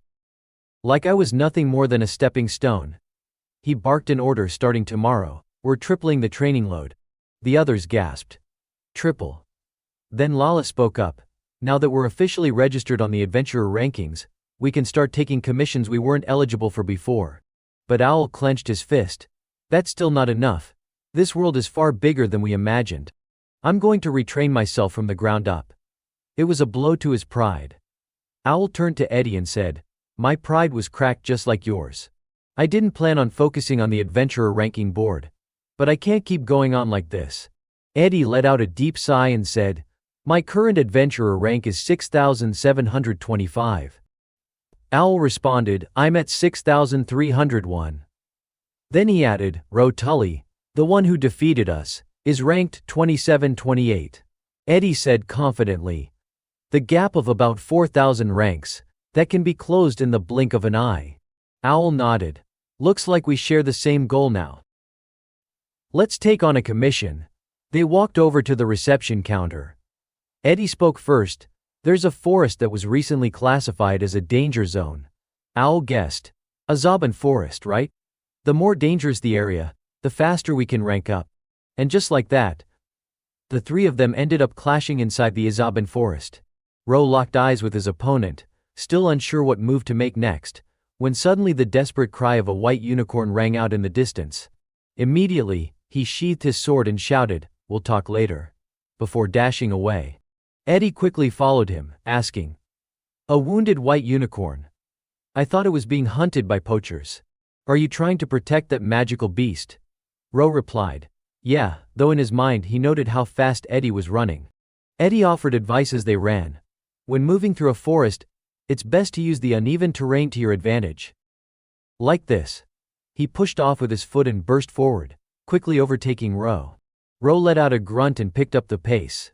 Like I was nothing more than a stepping stone. He barked an order starting tomorrow. We're tripling the training load." The others gasped. "Triple?" Then Lala spoke up. Now that we're officially registered on the adventurer rankings, we can start taking commissions we weren't eligible for before. But Owl clenched his fist. That's still not enough. This world is far bigger than we imagined. I'm going to retrain myself from the ground up. It was a blow to his pride. Owl turned to Eddie and said, "My pride was cracked just like yours. I didn't plan on focusing on the adventurer ranking board. But I can't keep going on like this." Eddie let out a deep sigh and said, "My current adventurer rank is 6,725. Owl responded, "I'm at 6,301. Then he added, "Ro Tully, the one who defeated us, is ranked 2728. Eddie said confidently, "The gap of about 4,000 ranks, that can be closed in the blink of an eye." Owl nodded. "Looks like we share the same goal now. Let's take on a commission." They walked over to the reception counter. Eddie spoke first. "There's a forest that was recently classified as a danger zone." Owl guessed. "Azaban Forest, right? The more dangerous the area, the faster we can rank up." And just like that, the three of them ended up clashing inside the Azaban Forest. Ro locked eyes with his opponent, still unsure what move to make next, when suddenly the desperate cry of a white unicorn rang out in the distance. Immediately, he sheathed his sword and shouted, "We'll talk later," before dashing away. Eddie quickly followed him, asking, "A wounded white unicorn? I thought it was being hunted by poachers. Are you trying to protect that magical beast?" Ro replied, "Yeah," though in his mind he noted how fast Eddie was running. Eddie offered advice as they ran. When moving through a forest, it's best to use the uneven terrain to your advantage. Like this. He pushed off with his foot and burst forward, quickly overtaking Ro. Ro let out a grunt and picked up the pace.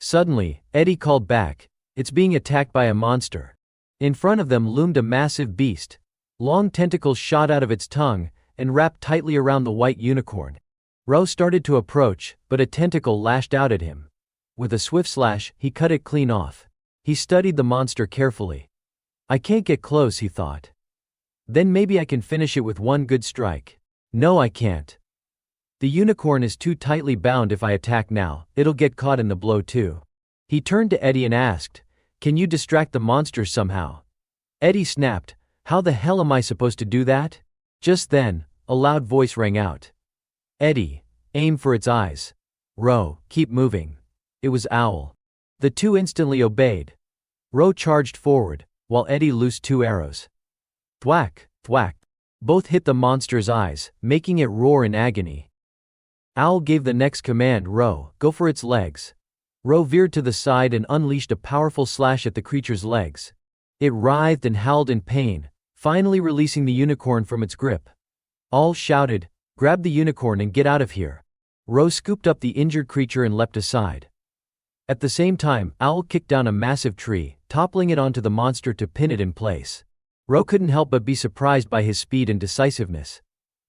Suddenly, Eddie called back, "It's being attacked by a monster." In front of them loomed a massive beast. Long tentacles shot out of its tongue and wrapped tightly around the white unicorn. Ro started to approach, but a tentacle lashed out at him. With a swift slash, he cut it clean off. He studied the monster carefully. "I can't get close," he thought. "Then maybe I can finish it with one good strike. No, I can't. The unicorn is too tightly bound. If I attack now, it'll get caught in the blow too." He turned to Eddie and asked, "Can you distract the monster somehow?" Eddie snapped, "How the hell am I supposed to do that?" Just then, a loud voice rang out. "Eddie, aim for its eyes. Ro, keep moving." It was Owl. The two instantly obeyed. Ro charged forward, while Eddie loosed two arrows. Thwack, thwack. Both hit the monster's eyes, making it roar in agony. Owl gave the next command, "Ro, go for its legs." Ro veered to the side and unleashed a powerful slash at the creature's legs. It writhed and howled in pain, finally releasing the unicorn from its grip. All shouted, "Grab the unicorn and get out of here." Ro scooped up the injured creature and leapt aside. At the same time, Owl kicked down a massive tree, toppling it onto the monster to pin it in place. Ro couldn't help but be surprised by his speed and decisiveness.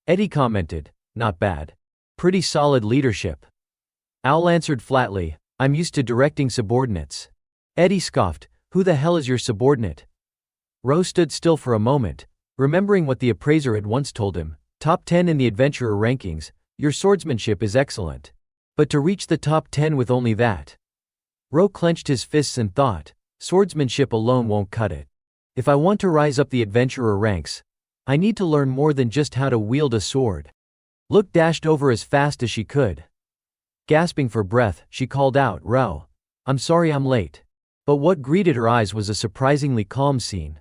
Eddie commented, "Not bad. Pretty solid leadership." Owl answered flatly, "I'm used to directing subordinates." Eddie scoffed, "Who the hell is your subordinate?" Ro stood still for a moment, remembering what the appraiser had once told him, "Top 10 in the adventurer rankings, your swordsmanship is excellent. But to reach the top 10 with only that." Ro clenched his fists and thought, swordsmanship alone won't cut it. If I want to rise up the adventurer ranks, I need to learn more than just how to wield a sword. Look dashed over as fast as she could. Gasping for breath, she called out, "Ro, I'm sorry I'm late." But what greeted her eyes was a surprisingly calm scene.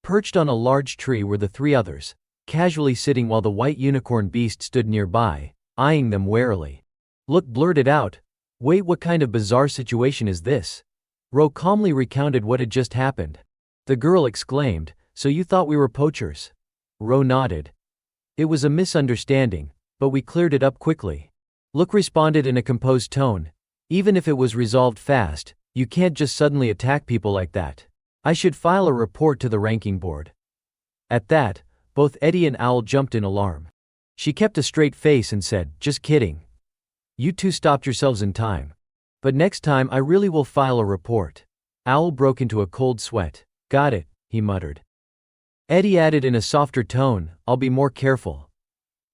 Perched on a large tree were the three others, casually sitting while the white unicorn beast stood nearby, eyeing them warily. Look blurted out, "Wait, what kind of bizarre situation is this?" Ro calmly recounted what had just happened. The girl exclaimed, "So you thought we were poachers?" Ro nodded. "It was a misunderstanding, but we cleared it up quickly." Look responded in a composed tone, "Even if it was resolved fast, you can't just suddenly attack people like that. I should file a report to the ranking board." At that, both Eddie and Owl jumped in alarm. She kept a straight face and said, "Just kidding. You two stopped yourselves in time. But next time I really will file a report." Owl broke into a cold sweat. "Got it," he muttered. Eddie added in a softer tone, "I'll be more careful."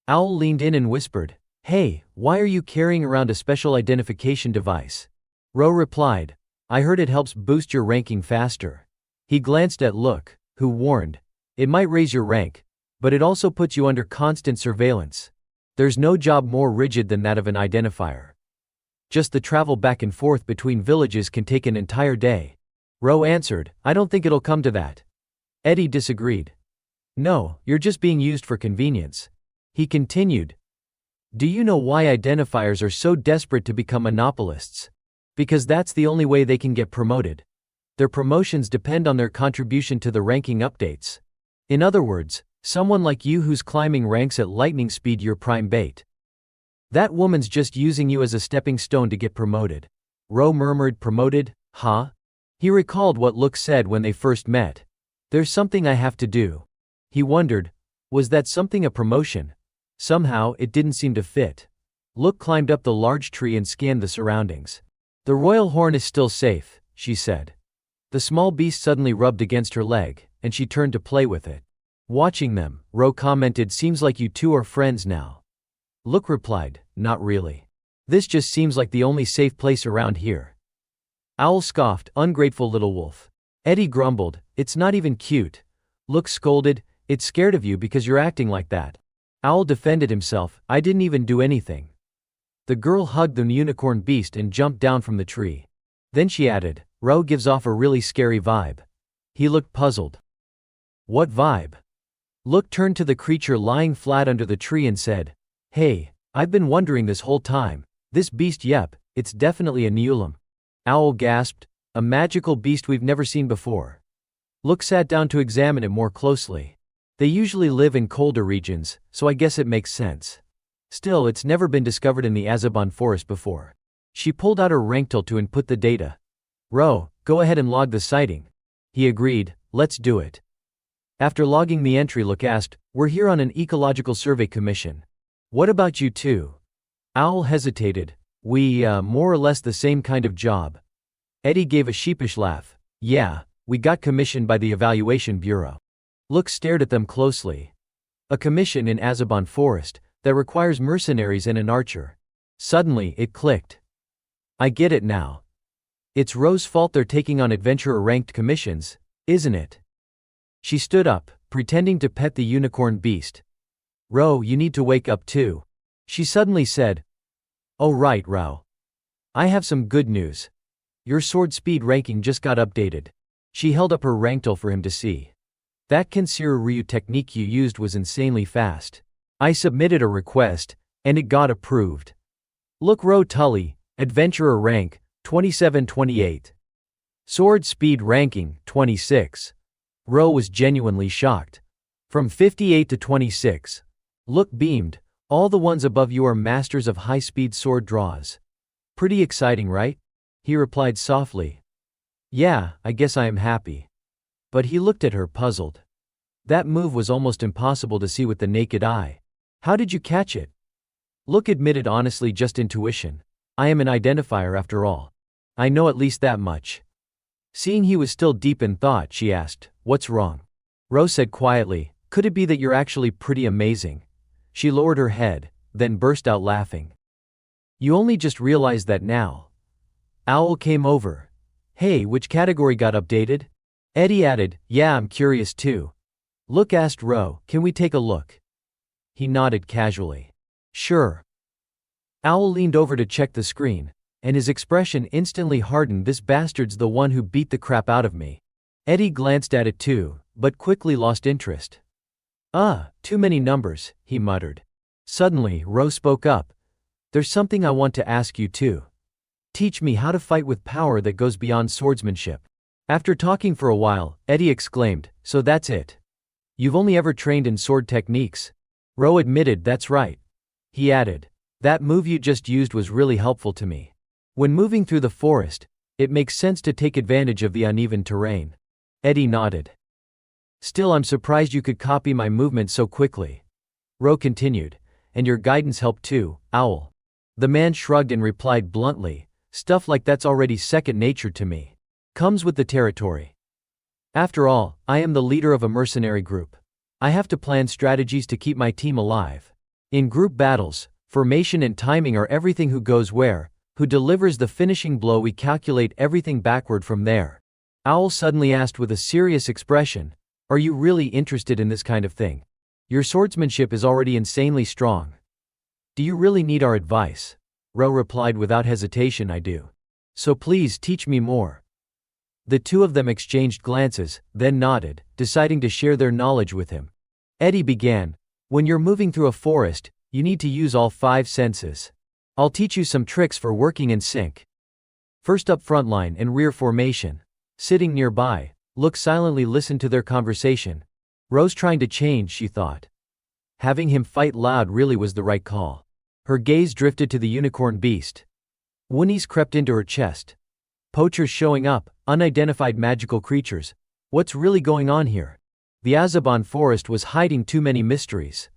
Owl leaned in and whispered, "Hey, why are you carrying around a special identification device?" Ro replied, I heard it helps boost your ranking faster. He glanced at Look, who warned, it might raise your rank, but it also puts you under constant surveillance. There's no job more rigid than that of an identifier. Just the travel back and forth between villages can take an entire day. Ro answered, I don't think it'll come to that. Eddie disagreed. No, you're just being used for convenience. He continued. Do you know why identifiers are so desperate to become monopolists? Because that's the only way they can get promoted. Their promotions depend on their contribution to the ranking updates. In other words, someone like you who's climbing ranks at lightning speed, you're prime bait. That woman's just using you as a stepping stone to get promoted. Ro murmured, promoted, huh? He recalled what Look said when they first met. There's something I have to do. He wondered, was that something a promotion? Somehow, it didn't seem to fit. Look climbed up the large tree and scanned the surroundings. The royal horn is still safe, she said. The small beast suddenly rubbed against her leg, and she turned to play with it. Watching them, Ro commented, seems like you two are friends now. Look replied, not really. This just seems like the only safe place around here. Owl scoffed, ungrateful little wolf. Eddie grumbled, it's not even cute. Look scolded, it's scared of you because you're acting like that. Owl defended himself, I didn't even do anything. The girl hugged the unicorn beast and jumped down from the tree. Then she added, Ro gives off a really scary vibe. He looked puzzled. What vibe? Look turned to the creature lying flat under the tree and said, hey, I've been wondering this whole time. This beast, yep, it's definitely a Neulam. Owl gasped, a magical beast we've never seen before. Look sat down to examine it more closely. They usually live in colder regions, so I guess it makes sense. Still, it's never been discovered in the Azabon forest before. She pulled out her ranktel to input the data. Ro, go ahead and log the sighting. He agreed, let's do it. After logging the entry, Look asked, we're here on an ecological survey commission. What about you two? Owl hesitated. We, more or less the same kind of job. Eddie gave a sheepish laugh. Yeah, we got commissioned by the Evaluation Bureau. Look stared at them closely. A commission in Azabon Forest, that requires mercenaries and an archer. Suddenly, it clicked. I get it now. It's Ro's fault they're taking on adventurer-ranked commissions, isn't it? She stood up, pretending to pet the unicorn beast. Ro, you need to wake up too. She suddenly said. Oh right, Ro. I have some good news. Your sword speed ranking just got updated. She held up her ranktel for him to see. That Kensiru Ryu technique you used was insanely fast. I submitted a request, and it got approved. Look, Ro Tully, adventurer rank, 2728. Sword speed ranking, 26. Ro was genuinely shocked. From 58 to 26. Look beamed, all the ones above you are masters of high-speed sword draws. Pretty exciting, right? He replied softly. Yeah, I guess I am happy. But he looked at her puzzled. That move was almost impossible to see with the naked eye. How did you catch it? Look admitted honestly, just intuition. I am an identifier after all. I know at least that much. Seeing he was still deep in thought, she asked, what's wrong? Ro said quietly, could it be that you're actually pretty amazing? She lowered her head, then burst out laughing. You only just realized that now. Owl came over. Hey, which category got updated? Eddie added, yeah, I'm curious too. Look asked Ro, can we take a look? He nodded casually. Sure. Owl leaned over to check the screen, and his expression instantly hardened. This bastard's the one who beat the crap out of me. Eddie glanced at it too, but quickly lost interest. Too many numbers, he muttered. Suddenly, Ro spoke up. There's something I want to ask you too. Teach me how to fight with power that goes beyond swordsmanship. After talking for a while, Eddie exclaimed, so that's it. You've only ever trained in sword techniques? Ro admitted, that's right. He added, that move you just used was really helpful to me. When moving through the forest, it makes sense to take advantage of the uneven terrain. Eddie nodded. Still, I'm surprised you could copy my movement so quickly. Ro continued, and your guidance helped too, Owl. The man shrugged and replied bluntly, stuff like that's already second nature to me. Comes with the territory. After all, I am the leader of a mercenary group. I have to plan strategies to keep my team alive. In group battles, formation and timing are everything. Who goes where, Who delivers the finishing blow? We calculate everything backward from there. Owl suddenly asked with a serious expression, "Are you really interested in this kind of thing? Your swordsmanship is already insanely strong. Do you really need our advice?" Ro replied without hesitation, "I do. So please teach me more." The two of them exchanged glances, then nodded, deciding to share their knowledge with him. Eddie began, "When you're moving through a forest, you need to use all 5 senses. I'll teach you some tricks for working in sync. First up, front line and rear formation. Sitting nearby, Look silently listened to their conversation. Rose trying to change, she thought. Having him fight loud really was the right call. Her gaze drifted to the unicorn beast. Whinnies crept into her chest. Poachers showing up, unidentified magical creatures. What's really going on here? The Azaban forest was hiding too many mysteries.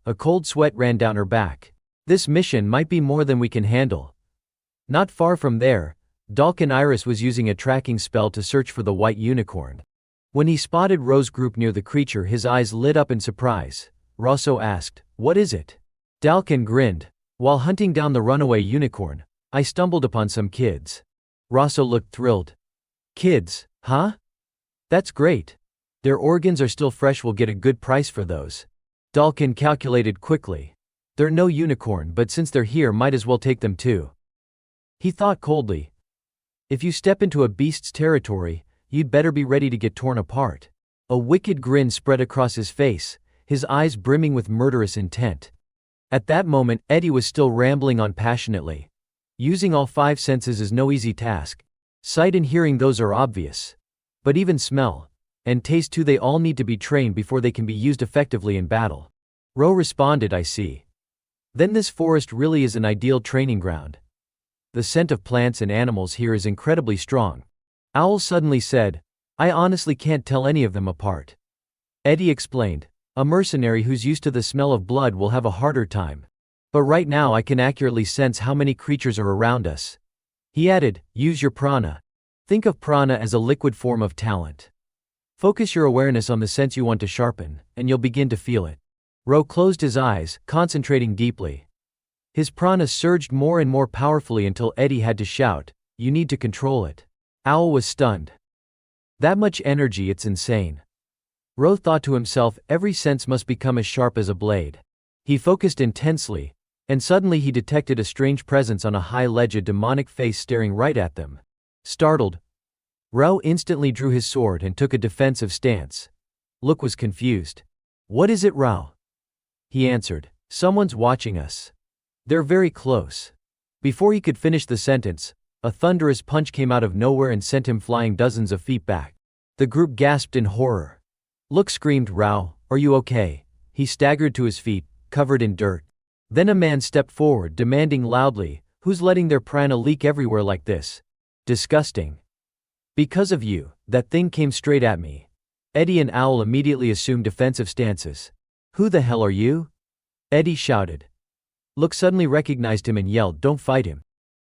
A cold sweat ran down her back. This mission might be more than we can handle. Not far from there, Dalkin Iris was using a tracking spell to search for the white unicorn. When he spotted Rose's group near the creature, his eyes lit up in surprise. Rosso asked, "What is it?" Dalkin grinned. "While hunting down the runaway unicorn, I stumbled upon some kids." Rosso looked thrilled. "Kids, huh? That's great. Their organs are still fresh, we'll get a good price for those." Dalkin calculated quickly. They're no unicorn, but since they're here, might as well take them too. He thought coldly. If you step into a beast's territory, you'd better be ready to get torn apart. A wicked grin spread across his face, his eyes brimming with murderous intent. At that moment, Eddie was still rambling on passionately. Using all 5 senses is no easy task. Sight and hearing, those are obvious. But even smell, and taste too, they all need to be trained before they can be used effectively in battle. Ro responded, "I see. Then this forest really is an ideal training ground. The scent of plants and animals here is incredibly strong." Owl suddenly said, "I honestly can't tell any of them apart." Eddie explained, "A mercenary who's used to the smell of blood will have a harder time. But right now I can accurately sense how many creatures are around us." He added, "Use your prana. Think of prana as a liquid form of talent. Focus your awareness on the sense you want to sharpen, and you'll begin to feel it." Ro closed his eyes, concentrating deeply. His prana surged more and more powerfully until Eddie had to shout, "You need to control it." Owl was stunned. That much energy, it's insane. Ro thought to himself, every sense must become as sharp as a blade. He focused intensely, and suddenly he detected a strange presence on a high ledge, a demonic face staring right at them. Startled, Ro instantly drew his sword and took a defensive stance. Look was confused. "What is it, Ro?" He answered, "Someone's watching us. They're very close." Before he could finish the sentence, a thunderous punch came out of nowhere and sent him flying dozens of feet back. The group gasped in horror. Look screamed, "Ro, are you okay?" He staggered to his feet, covered in dirt. Then a man stepped forward, demanding loudly, "Who's letting their prana leak everywhere like this? Disgusting. Because of you, that thing came straight at me." Eddie and Owl immediately assumed defensive stances. "Who the hell are you?" Eddie shouted. Look suddenly recognized him and yelled, "Don't fight him.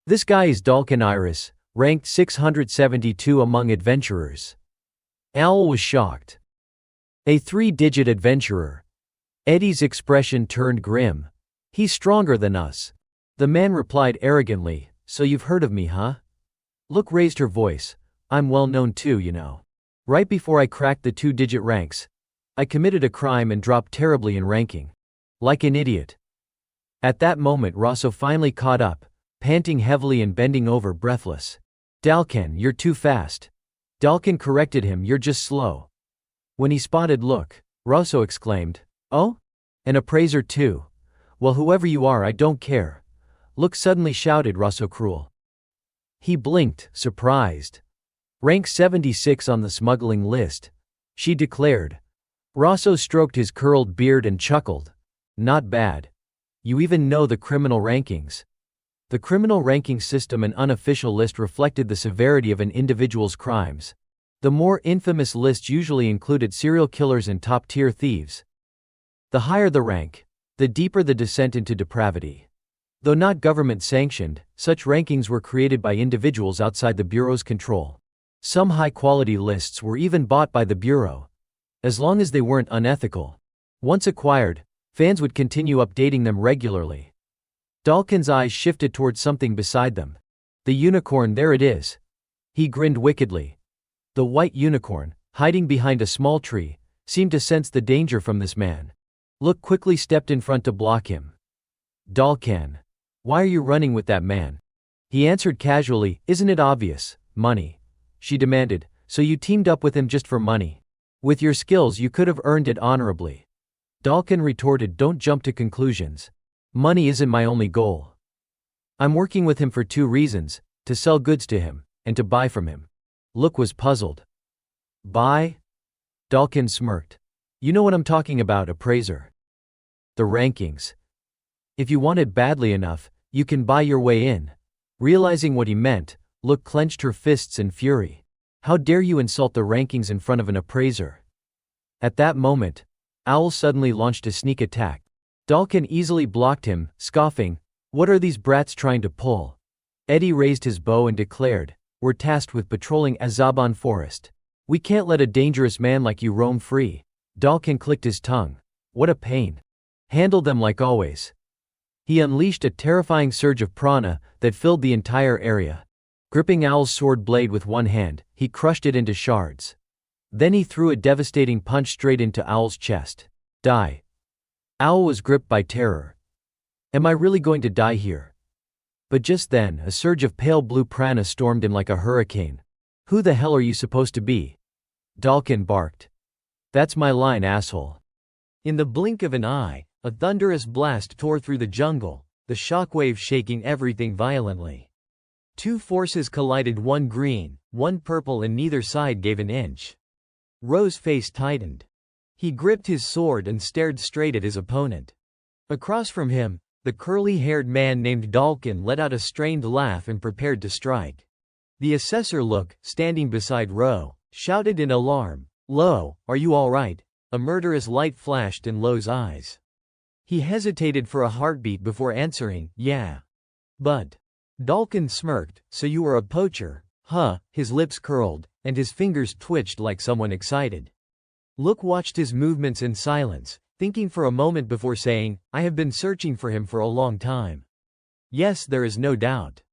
This guy is Dalkin Iris, ranked 672 among adventurers." Owl was shocked. "A 3-digit adventurer." Eddie's expression turned grim. "He's stronger than us." The man replied arrogantly, "So you've heard of me, huh?" Look raised her voice. "I'm well known too, you know. Right before I cracked the 2-digit ranks, I committed a crime and dropped terribly in ranking. Like an idiot." At that moment Rosso finally caught up, panting heavily and bending over breathless. "Dalkin, you're too fast." Dalkin corrected him, "You're just slow." When he spotted Look, Rosso exclaimed, "Oh? An appraiser too? Well, whoever you are, I don't care." Look suddenly shouted, "Rosso cruel." He blinked, surprised. "Rank 76 on the smuggling list," she declared. Rosso stroked his curled beard and chuckled. "Not bad. You even know the criminal rankings." The criminal ranking system, an unofficial list, reflected the severity of an individual's crimes. The more infamous lists usually included serial killers and top-tier thieves. The higher the rank, the deeper the descent into depravity. Though not government-sanctioned, such rankings were created by individuals outside the Bureau's control. Some high-quality lists were even bought by the Bureau, as long as they weren't unethical. Once acquired, fans would continue updating them regularly. Dalkin's eyes shifted towards something beside them. The unicorn, there it is. He grinned wickedly. The white unicorn, hiding behind a small tree, seemed to sense the danger from this man. Look quickly stepped in front to block him. Dalkin, why are you running with that man? He answered casually, isn't it obvious? Money. She demanded, so you teamed up with him just for money? With your skills you could have earned it honorably. Dalkin retorted, don't jump to conclusions. Money isn't my only goal. I'm working with him for two reasons, to sell goods to him, and to buy from him. Look was puzzled. Buy? Dalkin smirked. You know what I'm talking about, appraiser. The rankings. If you want it badly enough, you can buy your way in. Realizing what he meant, Look clenched her fists in fury. How dare you insult the rankings in front of an appraiser? At that moment, Owl suddenly launched a sneak attack. Dalkin easily blocked him, scoffing, what are these brats trying to pull? Eddie raised his bow and declared, we're tasked with patrolling Azaban Forest. We can't let a dangerous man like you roam free. Dalkin clicked his tongue. What a pain. Handle them like always. He unleashed a terrifying surge of prana that filled the entire area. Gripping Owl's sword blade with one hand, he crushed it into shards. Then he threw a devastating punch straight into Owl's chest. Die. Owl was gripped by terror. Am I really going to die here? But just then, a surge of pale blue prana stormed in like a hurricane. Who the hell are you supposed to be? Dalkin barked. That's my line, asshole. In the blink of an eye, a thunderous blast tore through the jungle, the shockwave shaking everything violently. Two forces collided, one green, one purple, and neither side gave an inch. Ro's face tightened. He gripped his sword and stared straight at his opponent. Across from him, the curly-haired man named Dalkin let out a strained laugh and prepared to strike. The assessor, Look, standing beside Ro, shouted in alarm, Lo, are you all right? A murderous light flashed in Lo's eyes. He hesitated for a heartbeat before answering, yeah. But Dalkin smirked, so you were a poacher, huh? His lips curled, and his fingers twitched like someone excited. Look watched his movements in silence, thinking for a moment before saying, I have been searching for him for a long time. Yes, there is no doubt.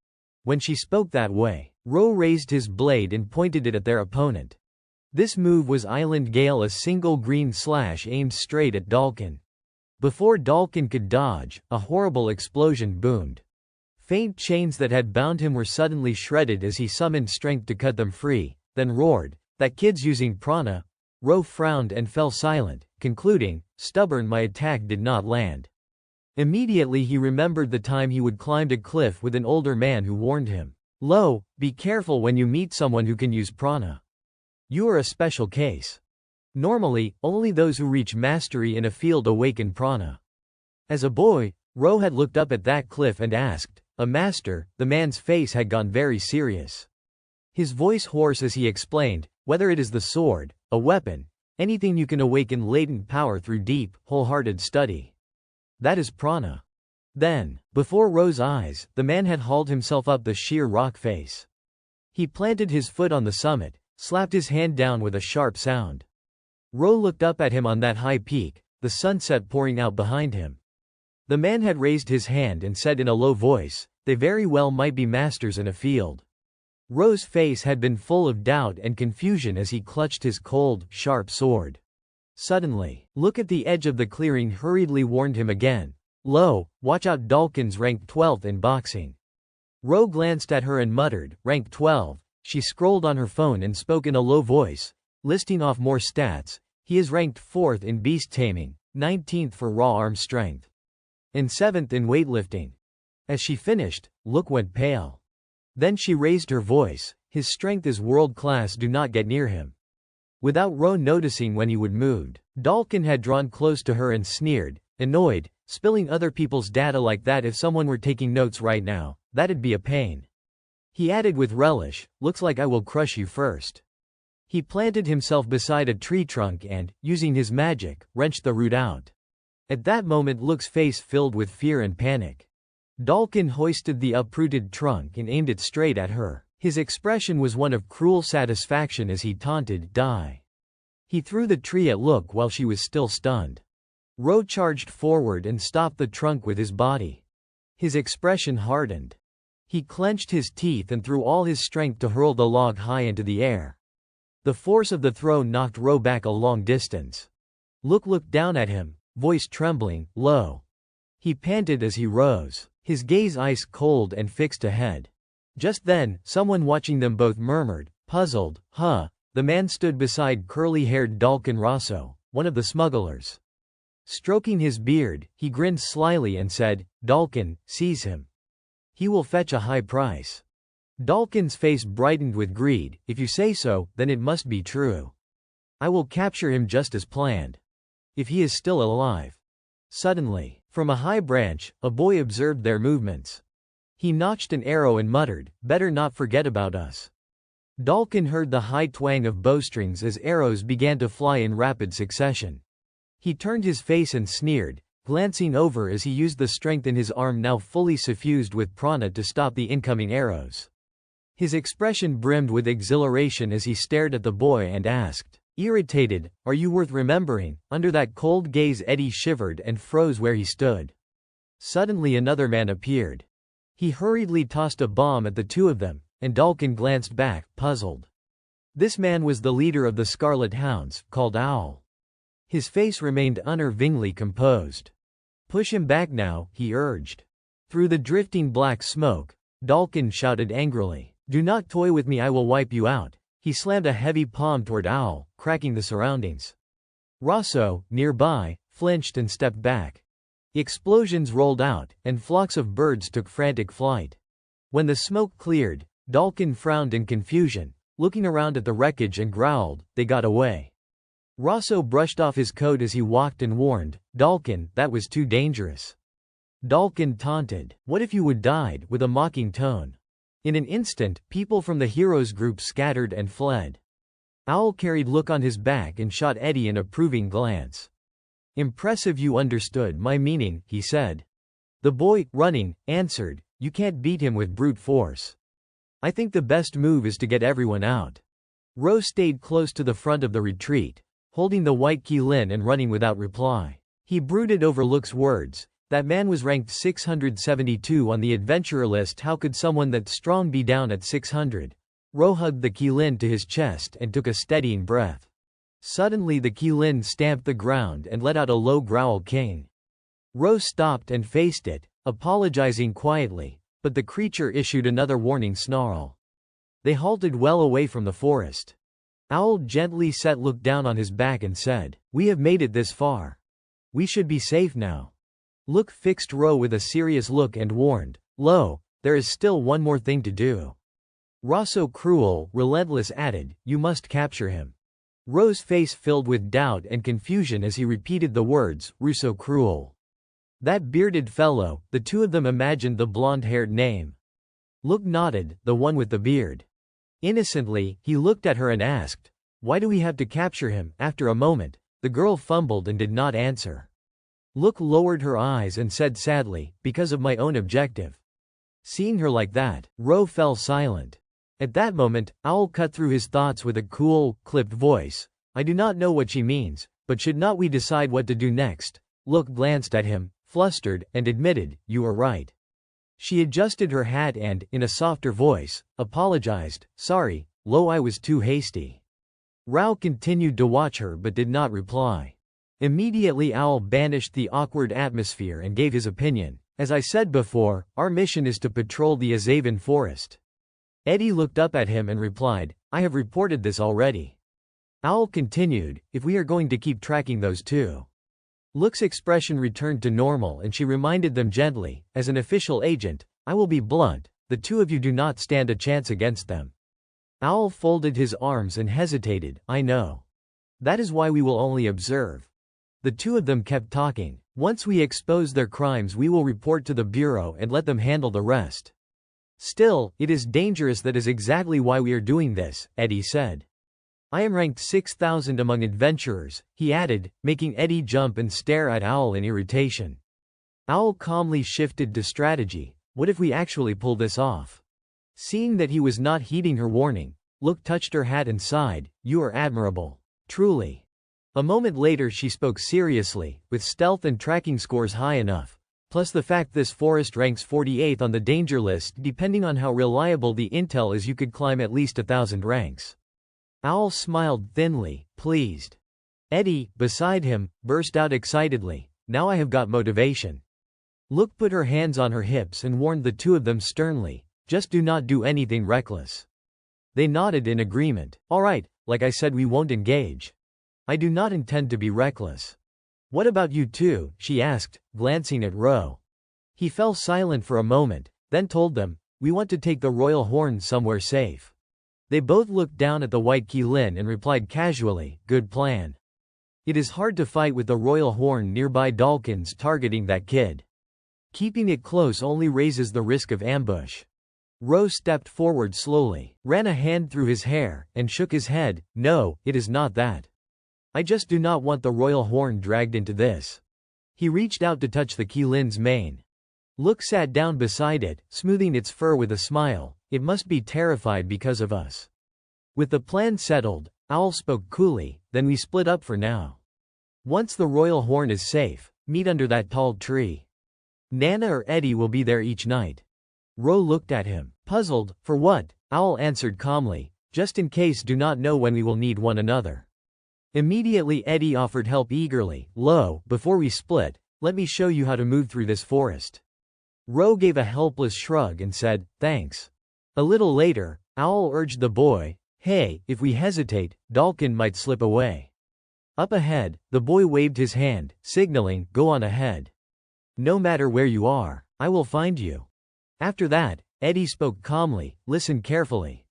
When she spoke that way, Ro raised his blade and pointed it at their opponent. This move was Island Gale, a single green slash aimed straight at Dalkin. Before Dalkin could dodge, a horrible explosion boomed. Faint chains that had bound him were suddenly shredded as he summoned strength to cut them free, then roared, that kid's using prana. Ro frowned and fell silent, concluding, stubborn, my attack did not land. Immediately he remembered the time he would climbed a cliff with an older man who warned him, Lo, be careful when you meet someone who can use prana. You are a special case. Normally, only those who reach mastery in a field awaken prana. As a boy, Ro had looked up at that cliff and asked, a master? The man's face had gone very serious. His voice hoarse as he explained, whether it is the sword, a weapon, anything you can awaken latent power through deep, wholehearted study. That is prana. Then, before Ro's eyes, the man had hauled himself up the sheer rock face. He planted his foot on the summit, slapped his hand down with a sharp sound. Ro looked up at him on that high peak, the sunset pouring out behind him. The man had raised his hand and said in a low voice, they very well might be masters in a field. Ro's face had been full of doubt and confusion as he clutched his cold, sharp sword. Suddenly, Look at the edge of the clearing hurriedly warned him again, Lo, watch out, Dalkin's ranked 12th in boxing. Ro glanced at her and muttered, rank 12. She scrolled on her phone and spoke in a low voice, listing off more stats. He is ranked 4th in beast taming, 19th for raw arm strength, and 7th in weightlifting. As she finished, Look went pale. Then she raised her voice, his strength is world class, do not get near him. Without Ro noticing when he would moved, Dalkin had drawn close to her and sneered, annoyed, spilling other people's data like that, if someone were taking notes right now, that'd be a pain. He added with relish, looks like I will crush you first. He planted himself beside a tree trunk and, using his magic, wrenched the root out. At that moment Look's face filled with fear and panic. Dalkin hoisted the uprooted trunk and aimed it straight at her. His expression was one of cruel satisfaction as he taunted, die. He threw the tree at Look while she was still stunned. Ro charged forward and stopped the trunk with his body. His expression hardened. He clenched his teeth and threw all his strength to hurl the log high into the air. The force of the throw knocked Ro back a long distance. Luke looked down at him, voice trembling, low. He panted as he rose, his gaze ice cold and fixed ahead. Just then, someone watching them both murmured, puzzled, "Huh." The man stood beside curly-haired Dalkin Rosso, one of the smugglers. Stroking his beard, he grinned slyly and said, "Dalkin, seize him. He will fetch a high price." Dalkin's face brightened with greed. "If you say so, then it must be true. I will capture him just as planned. If he is still alive." Suddenly, from a high branch, a boy observed their movements. He notched an arrow and muttered, "Better not forget about us." Dalkin heard the high twang of bowstrings as arrows began to fly in rapid succession. He turned his face and sneered, glancing over as he used the strength in his arm now fully suffused with prana to stop the incoming arrows. His expression brimmed with exhilaration as he stared at the boy and asked, irritated, "Are you worth remembering?" Under that cold gaze Eddie shivered and froze where he stood. Suddenly another man appeared. He hurriedly tossed a bomb at the two of them, and Dalkin glanced back, puzzled. This man was the leader of the Scarlet Hounds, called Owl. His face remained unnervingly composed. "Push him back now," he urged. Through the drifting black smoke, Dalkin shouted angrily, "Do not toy with me, I will wipe you out." He slammed a heavy palm toward Owl, cracking the surroundings. Rosso, nearby, flinched and stepped back. Explosions rolled out, and flocks of birds took frantic flight. When the smoke cleared, Dalkin frowned in confusion, looking around at the wreckage and growled, "They got away." Rosso brushed off his coat as he walked and warned, "Dalkin, that was too dangerous." Dalkin taunted, "What if you would died," with a mocking tone. In an instant, people from the heroes group scattered and fled. Owl carried Look on his back and shot Eddie an approving glance. "Impressive, you understood my meaning," he said. The boy, running, answered, "You can't beat him with brute force. I think the best move is to get everyone out." Ro stayed close to the front of the retreat, holding the white Qilin and running without reply. He brooded over Look's words. That man was ranked 672 on the adventurer list. How could someone that strong be down at 600? Ro hugged the Qilin to his chest and took a steadying breath. Suddenly the Qilin stamped the ground and let out a low growl. "King." Ro stopped and faced it, apologizing quietly, but the creature issued another warning snarl. They halted well away from the forest. Owl gently set Look down on his back and said, "We have made it this far. We should be safe now." Look fixed Ro with a serious look and warned, "Lo, there is still one more thing to do." Rosso, cruel, relentless, added, "You must capture him." Ro's face filled with doubt and confusion as he repeated the words, "Russo cruel." That bearded fellow, the two of them imagined the blonde-haired name. Look nodded, the one with the beard. Innocently, he looked at her and asked, "Why do we have to capture him?" After a moment, the girl fumbled and did not answer. Look lowered her eyes and said sadly, "Because of my own objective." Seeing her like that, Ro fell silent. At that moment, Owl cut through his thoughts with a cool, clipped voice, "I do not know what she means, but should not we decide what to do next?" Look glanced at him, flustered, and admitted, "You are right." She adjusted her hat and, in a softer voice, apologized, "Sorry, Lo, I was too hasty." Rao continued to watch her but did not reply. Immediately Owl banished the awkward atmosphere and gave his opinion. "As I said before, our mission is to patrol the Azavan forest." Eddie looked up at him and replied, "I have reported this already." Owl continued, "If we are going to keep tracking those two." Look's expression returned to normal and she reminded them gently, "As an official agent, I will be blunt, the two of you do not stand a chance against them." Owl folded his arms and hesitated, "I know. That is why we will only observe." The two of them kept talking. "Once we expose their crimes we will report to the Bureau and let them handle the rest." "Still, it is dangerous. That is exactly why we are doing this," Eddie said. "I am ranked 6,000 among adventurers," he added, making Eddie jump and stare at Owl in irritation. Owl calmly shifted to strategy. "What if we actually pull this off?" Seeing that he was not heeding her warning, Look touched her hat and sighed, "You are admirable. Truly." A moment later she spoke seriously, "With stealth and tracking scores high enough, Plus the fact this forest ranks 48th on the danger list. Depending on how reliable the intel is, you could climb at least 1,000 ranks. Owl smiled thinly, pleased. Eddie, beside him, burst out excitedly, now I have got motivation. Look put her hands on her hips and warned the two of them sternly, just do not do anything reckless. They nodded in agreement. All right, like I said, we won't engage. I do not intend to be reckless. What about you two? She asked, glancing at Ro. He fell silent for a moment, then told them, we want to take the royal horn somewhere safe. They both looked down at the white Qilin and replied casually, good plan. It is hard to fight with the royal horn nearby. Dalkin's targeting that kid. Keeping it close only raises the risk of ambush. Ro stepped forward slowly, ran a hand through his hair, and shook his head. No, it is not that. I just do not want the royal horn dragged into this. He reached out to touch the Qilin's mane. Look sat down beside it, smoothing its fur with a smile. It must be terrified because of us. With the plan settled, Owl spoke coolly, then we split up for now. Once the royal horn is safe, meet under that tall tree. Nana or Eddie will be there each night. Ro looked at him, puzzled. For what? Owl answered calmly, just in case. Do not know when we will need one another. Immediately Eddie offered help eagerly. Lo, before we split, let me show you how to move through this forest. Ro gave a helpless shrug and said, thanks. A little later, Owl urged the boy, hey, if we hesitate, Dalkin might slip away. Up ahead, the boy waved his hand, signaling, go on ahead. No matter where you are, I will find you. After that, Eddie spoke calmly, listen carefully.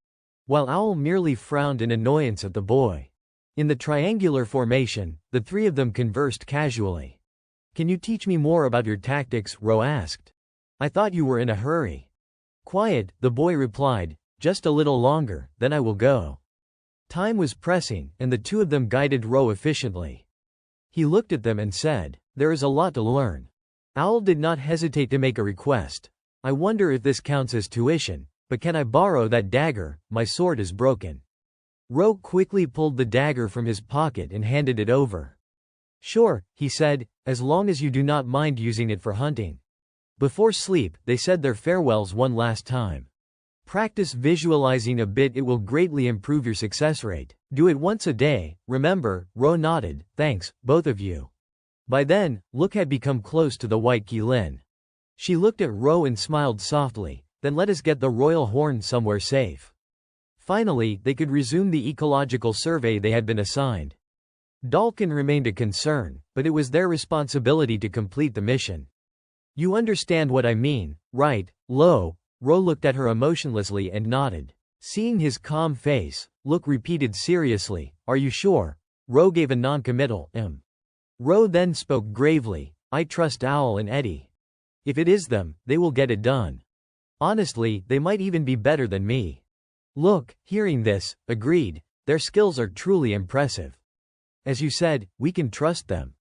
While Owl merely frowned in annoyance at the boy. In the triangular formation, the three of them conversed casually. Can you teach me more about your tactics? Ro asked. I thought you were in a hurry. Quiet, the boy replied, just a little longer, then I will go. Time was pressing, and the two of them guided Ro efficiently. He looked at them and said, there is a lot to learn. Owl did not hesitate to make a request. I wonder if this counts as tuition, but can I borrow that dagger? My sword is broken. Ro quickly pulled the dagger from his pocket and handed it over. Sure, he said, as long as you do not mind using it for hunting. Before sleep, they said their farewells one last time. Practice visualizing a bit, it will greatly improve your success rate. Do it once a day, remember. Ro nodded, thanks, both of you. By then, Look had become close to the white Qilin. She looked at Ro and smiled softly, then let us get the royal horn somewhere safe. Finally, they could resume the ecological survey they had been assigned. Dalkin remained a concern, but it was their responsibility to complete the mission. You understand what I mean, right, Lo? Ro looked at her emotionlessly and nodded. Seeing his calm face, Look repeated seriously, are you sure? Ro gave a non-committal, Ro then spoke gravely, I trust Owl and Eddie. If it is them, they will get it done. Honestly, they might even be better than me. Look, hearing this, agreed, their skills are truly impressive. As you said, we can trust them.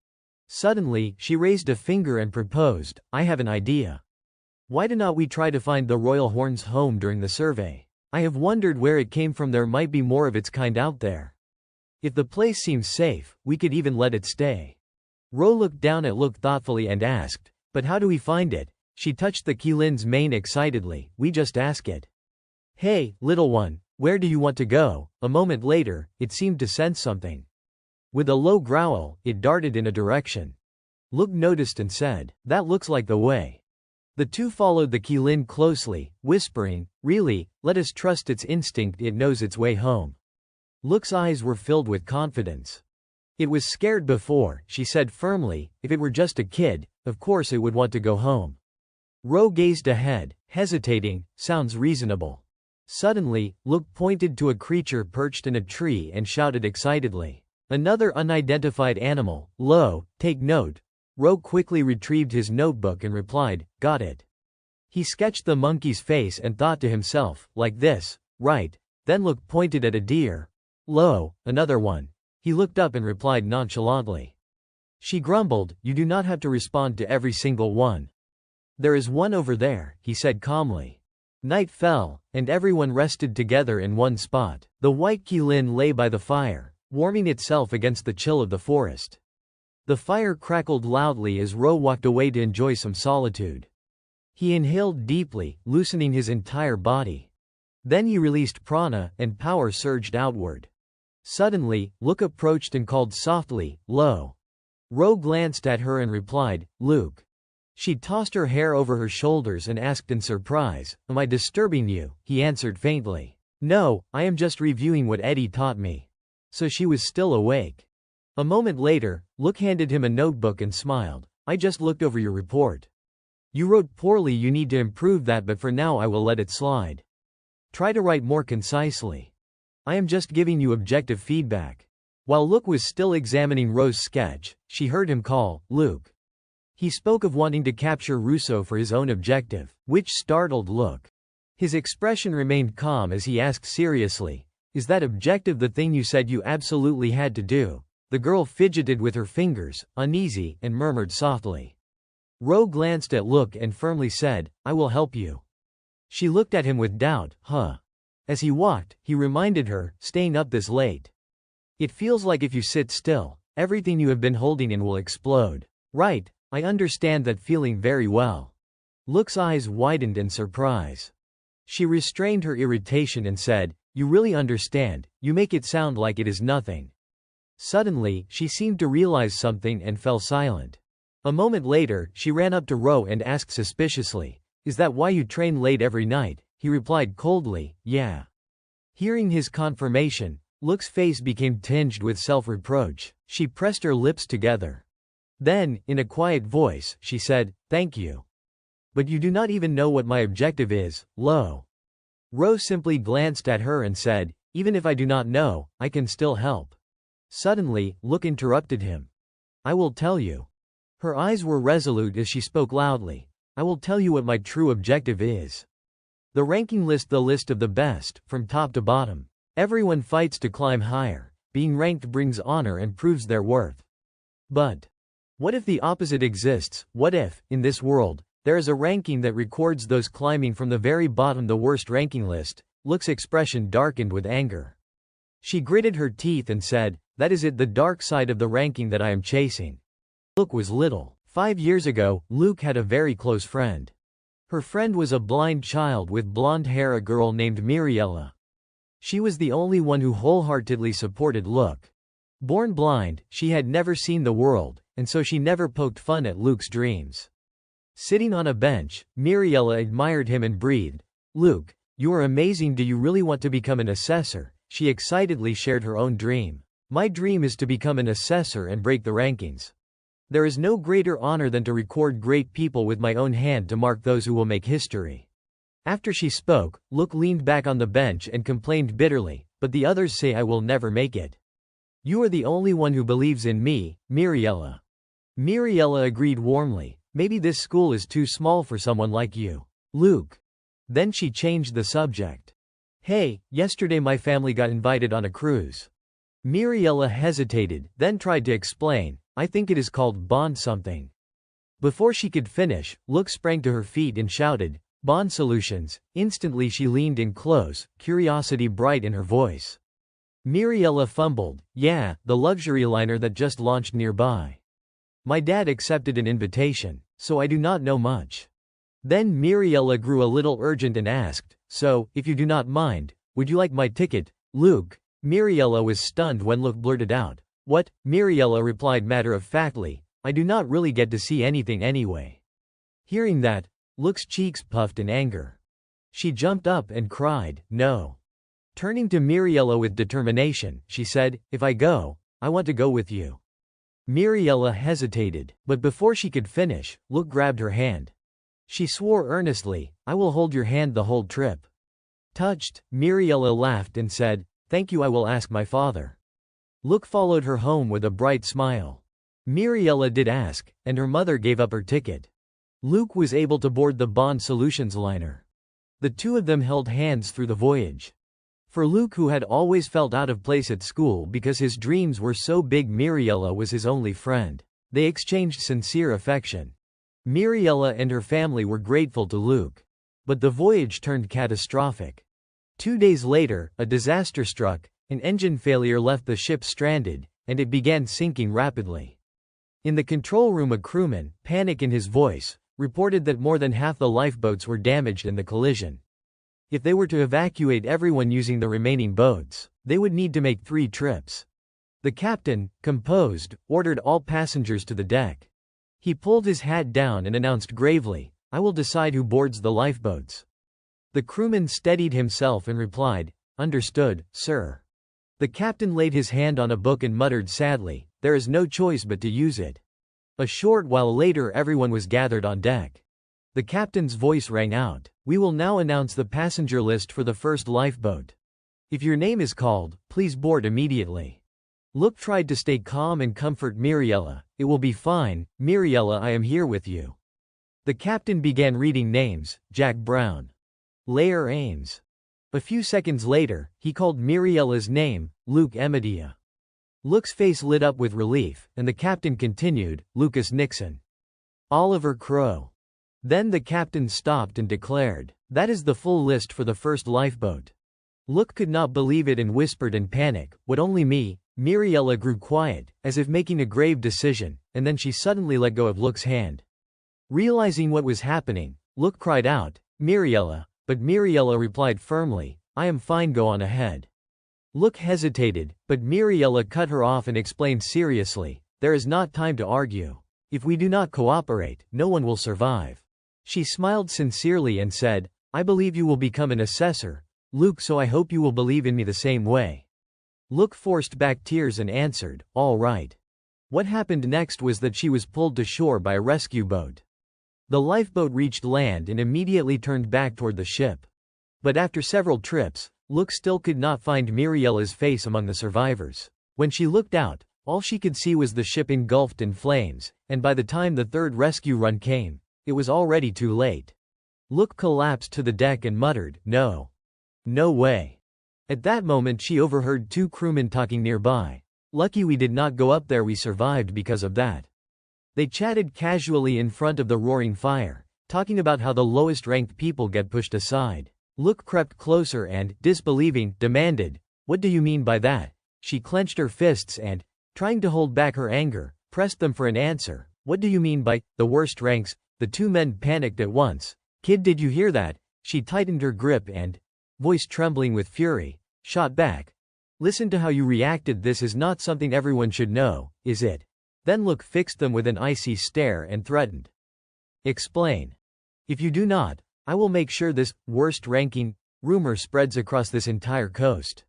Suddenly, she raised a finger and proposed, I have an idea. Why do not we try to find the royal horn's home during the survey? I have wondered where it came from. There might be more of its kind out there. If the place seems safe, we could even let it stay. Ro looked down at Look thoughtfully and asked, but how do we find it? She touched the Qilin's mane excitedly, we just ask it. Hey, little one, where do you want to go? A moment later, it seemed to sense something. With a low growl, it darted in a direction. Look noticed and said, that looks like the way. The two followed the Qilin closely, whispering, really, let us trust its instinct, it knows its way home. Look's eyes were filled with confidence. It was scared before, she said firmly, if it were just a kid, of course it would want to go home. Ro gazed ahead, hesitating, sounds reasonable. Suddenly, Look pointed to a creature perched in a tree and shouted excitedly. Another unidentified animal, Lo, take note. Ro quickly retrieved his notebook and replied, got it. He sketched the monkey's face and thought to himself, like this, right. Then Look pointed at a deer. Lo, another one. He looked up and replied nonchalantly. She grumbled, you do not have to respond to every single one. There is one over there, he said calmly. Night fell, and everyone rested together in one spot. The white Qilin lay by the fire, warming itself against the chill of the forest. The fire crackled loudly as Ro walked away to enjoy some solitude. He inhaled deeply, loosening his entire body. Then he released prana, and power surged outward. Suddenly, Luke approached and called softly, "Lo." Ro glanced at her and replied, "Luke." She tossed her hair over her shoulders and asked in surprise, "Am I disturbing you?" He answered faintly, "No, I am just reviewing what Eddie taught me." So she was still awake. A moment later, Luke handed him a notebook and smiled. "I just looked over your report. You wrote poorly, you need to improve that, but for now I will let it slide. Try to write more concisely. I am just giving you objective feedback." While Luke was still examining Ro's sketch, she heard him call, "Luke." He spoke of wanting to capture Russo for his own objective, which startled Luke. His expression remained calm as he asked seriously, "Is that objective the thing you said you absolutely had to do?" The girl fidgeted with her fingers, uneasy, and murmured softly. Ro glanced at Luke and firmly said, "I will help you." She looked at him with doubt, "Huh?" As he walked, he reminded her, "Staying up this late. It feels like if you sit still, everything you have been holding in will explode." "Right, I understand that feeling very well." Luke's eyes widened in surprise. She restrained her irritation and said, "You really understand, you make it sound like it is nothing." Suddenly, she seemed to realize something and fell silent. A moment later, she ran up to Ro and asked suspiciously, "Is that why you train late every night?" He replied coldly, "Yeah." Hearing his confirmation, Luke's face became tinged with self-reproach. She pressed her lips together. Then, in a quiet voice, she said, "Thank you. But you do not even know what my objective is, Lo." Ro simply glanced at her and said, "Even if I do not know, I can still help." Suddenly, Luke interrupted him. "I will tell you." Her eyes were resolute as she spoke loudly. "I will tell you what my true objective is. The ranking list, the list of the best, from top to bottom. Everyone fights to climb higher. Being ranked brings honor and proves their worth. But what if the opposite exists? What if, in this world, there is a ranking that records those climbing from the very bottom, the worst ranking list?" Luke's expression darkened with anger. She gritted her teeth and said, "That is it, the dark side of the ranking that I am chasing." Luke was little. 5 years ago, Luke had a very close friend. Her friend was a blind child with blonde hair, a girl named Miriella. She was the only one who wholeheartedly supported Luke. Born blind, she had never seen the world, and so she never poked fun at Luke's dreams. Sitting on a bench, Miriella admired him and breathed, "Luke, you are amazing. Do you really want to become an assessor?" She excitedly shared her own dream. "My dream is to become an assessor and break the rankings. There is no greater honor than to record great people with my own hand to mark those who will make history." After she spoke, Luke leaned back on the bench and complained bitterly, "But the others say I will never make it. You are the only one who believes in me, Miriella." Miriella agreed warmly, "Maybe this school is too small for someone like you, Luke." Then she changed the subject. "Hey, yesterday my family got invited on a cruise." Miriella hesitated, then tried to explain, "I think it is called Bond something." Before she could finish, Luke sprang to her feet and shouted, "Bond Solutions." Instantly she leaned in close, curiosity bright in her voice. Miriella fumbled, "Yeah, the luxury liner that just launched nearby. My dad accepted an invitation, so I do not know much." Then Miriella grew a little urgent and asked, "So, if you do not mind, would you like my ticket, Luke?" Miriella was stunned when Luke blurted out, "What?" Miriella replied matter-of-factly, "I do not really get to see anything anyway." Hearing that, Luke's cheeks puffed in anger. She jumped up and cried, "No." Turning to Miriella with determination, she said, "If I go, I want to go with you." Miriella hesitated, but before she could finish, Luke grabbed her hand. She swore earnestly, "I will hold your hand the whole trip." Touched, Miriella laughed and said, "Thank you, I will ask my father." Luke followed her home with a bright smile. Miriella did ask, and her mother gave up her ticket. Luke was able to board the Bond Solutions liner. The two of them held hands through the voyage. For Luke, who had always felt out of place at school because his dreams were so big, Miriella was his only friend. They exchanged sincere affection. Miriella and her family were grateful to Luke. But the voyage turned catastrophic. 2 days later, a disaster struck, an engine failure left the ship stranded, and it began sinking rapidly. In the control room, a crewman, panic in his voice, reported that more than half the lifeboats were damaged in the collision. If they were to evacuate everyone using the remaining boats, they would need to make 3 trips. The captain, composed, ordered all passengers to the deck. He pulled his hat down and announced gravely, "I will decide who boards the lifeboats." The crewman steadied himself and replied, "Understood, sir." The captain laid his hand on a book and muttered sadly, "There is no choice but to use it." A short while later, everyone was gathered on deck. The captain's voice rang out, "We will now announce the passenger list for the first lifeboat. If your name is called, please board immediately." Luke tried to stay calm and comfort Miriella. "It will be fine, Miriella, I am here with you." The captain began reading names: Jack Brown, Lair Ames. A few seconds later, he called Miriella's name, Luke Emidia. Luke's face lit up with relief, and the captain continued, "Lucas Nixon, Oliver Crow." Then the captain stopped and declared, "That is the full list for the first lifeboat." Luke could not believe it and whispered in panic, "What, only me?" Miriella grew quiet, as if making a grave decision, and then she suddenly let go of Luke's hand. Realizing what was happening, Luke cried out, "Miriella," but Miriella replied firmly, "I am fine, go on ahead." Luke hesitated, but Miriella cut her off and explained seriously, "There is not time to argue. If we do not cooperate, no one will survive." She smiled sincerely and said, "I believe you will become an assessor, Luke, so I hope you will believe in me the same way." Luke forced back tears and answered, "All right." What happened next was that she was pulled to shore by a rescue boat. The lifeboat reached land and immediately turned back toward the ship. But after several trips, Luke still could not find Miriella's face among the survivors. When she looked out, all she could see was the ship engulfed in flames, and by the time the third rescue run came, it was already too late. Luke collapsed to the deck and muttered, "No. No way." At that moment she overheard 2 crewmen talking nearby. "Lucky we did not go up there, we survived because of that." They chatted casually in front of the roaring fire, talking about how the lowest-ranked people get pushed aside. Luke crept closer and, disbelieving, demanded, "What do you mean by that?" She clenched her fists and, trying to hold back her anger, pressed them for an answer. "What do you mean by the worst ranks?" The 2 men panicked at once. "Kid, did you hear that?" She tightened her grip and, voice trembling with fury, shot back, "Listen to how you reacted. This is not something everyone should know, is it?" Then Luke fixed them with an icy stare and threatened, "Explain. If you do not, I will make sure this worst-ranking rumor spreads across this entire coast."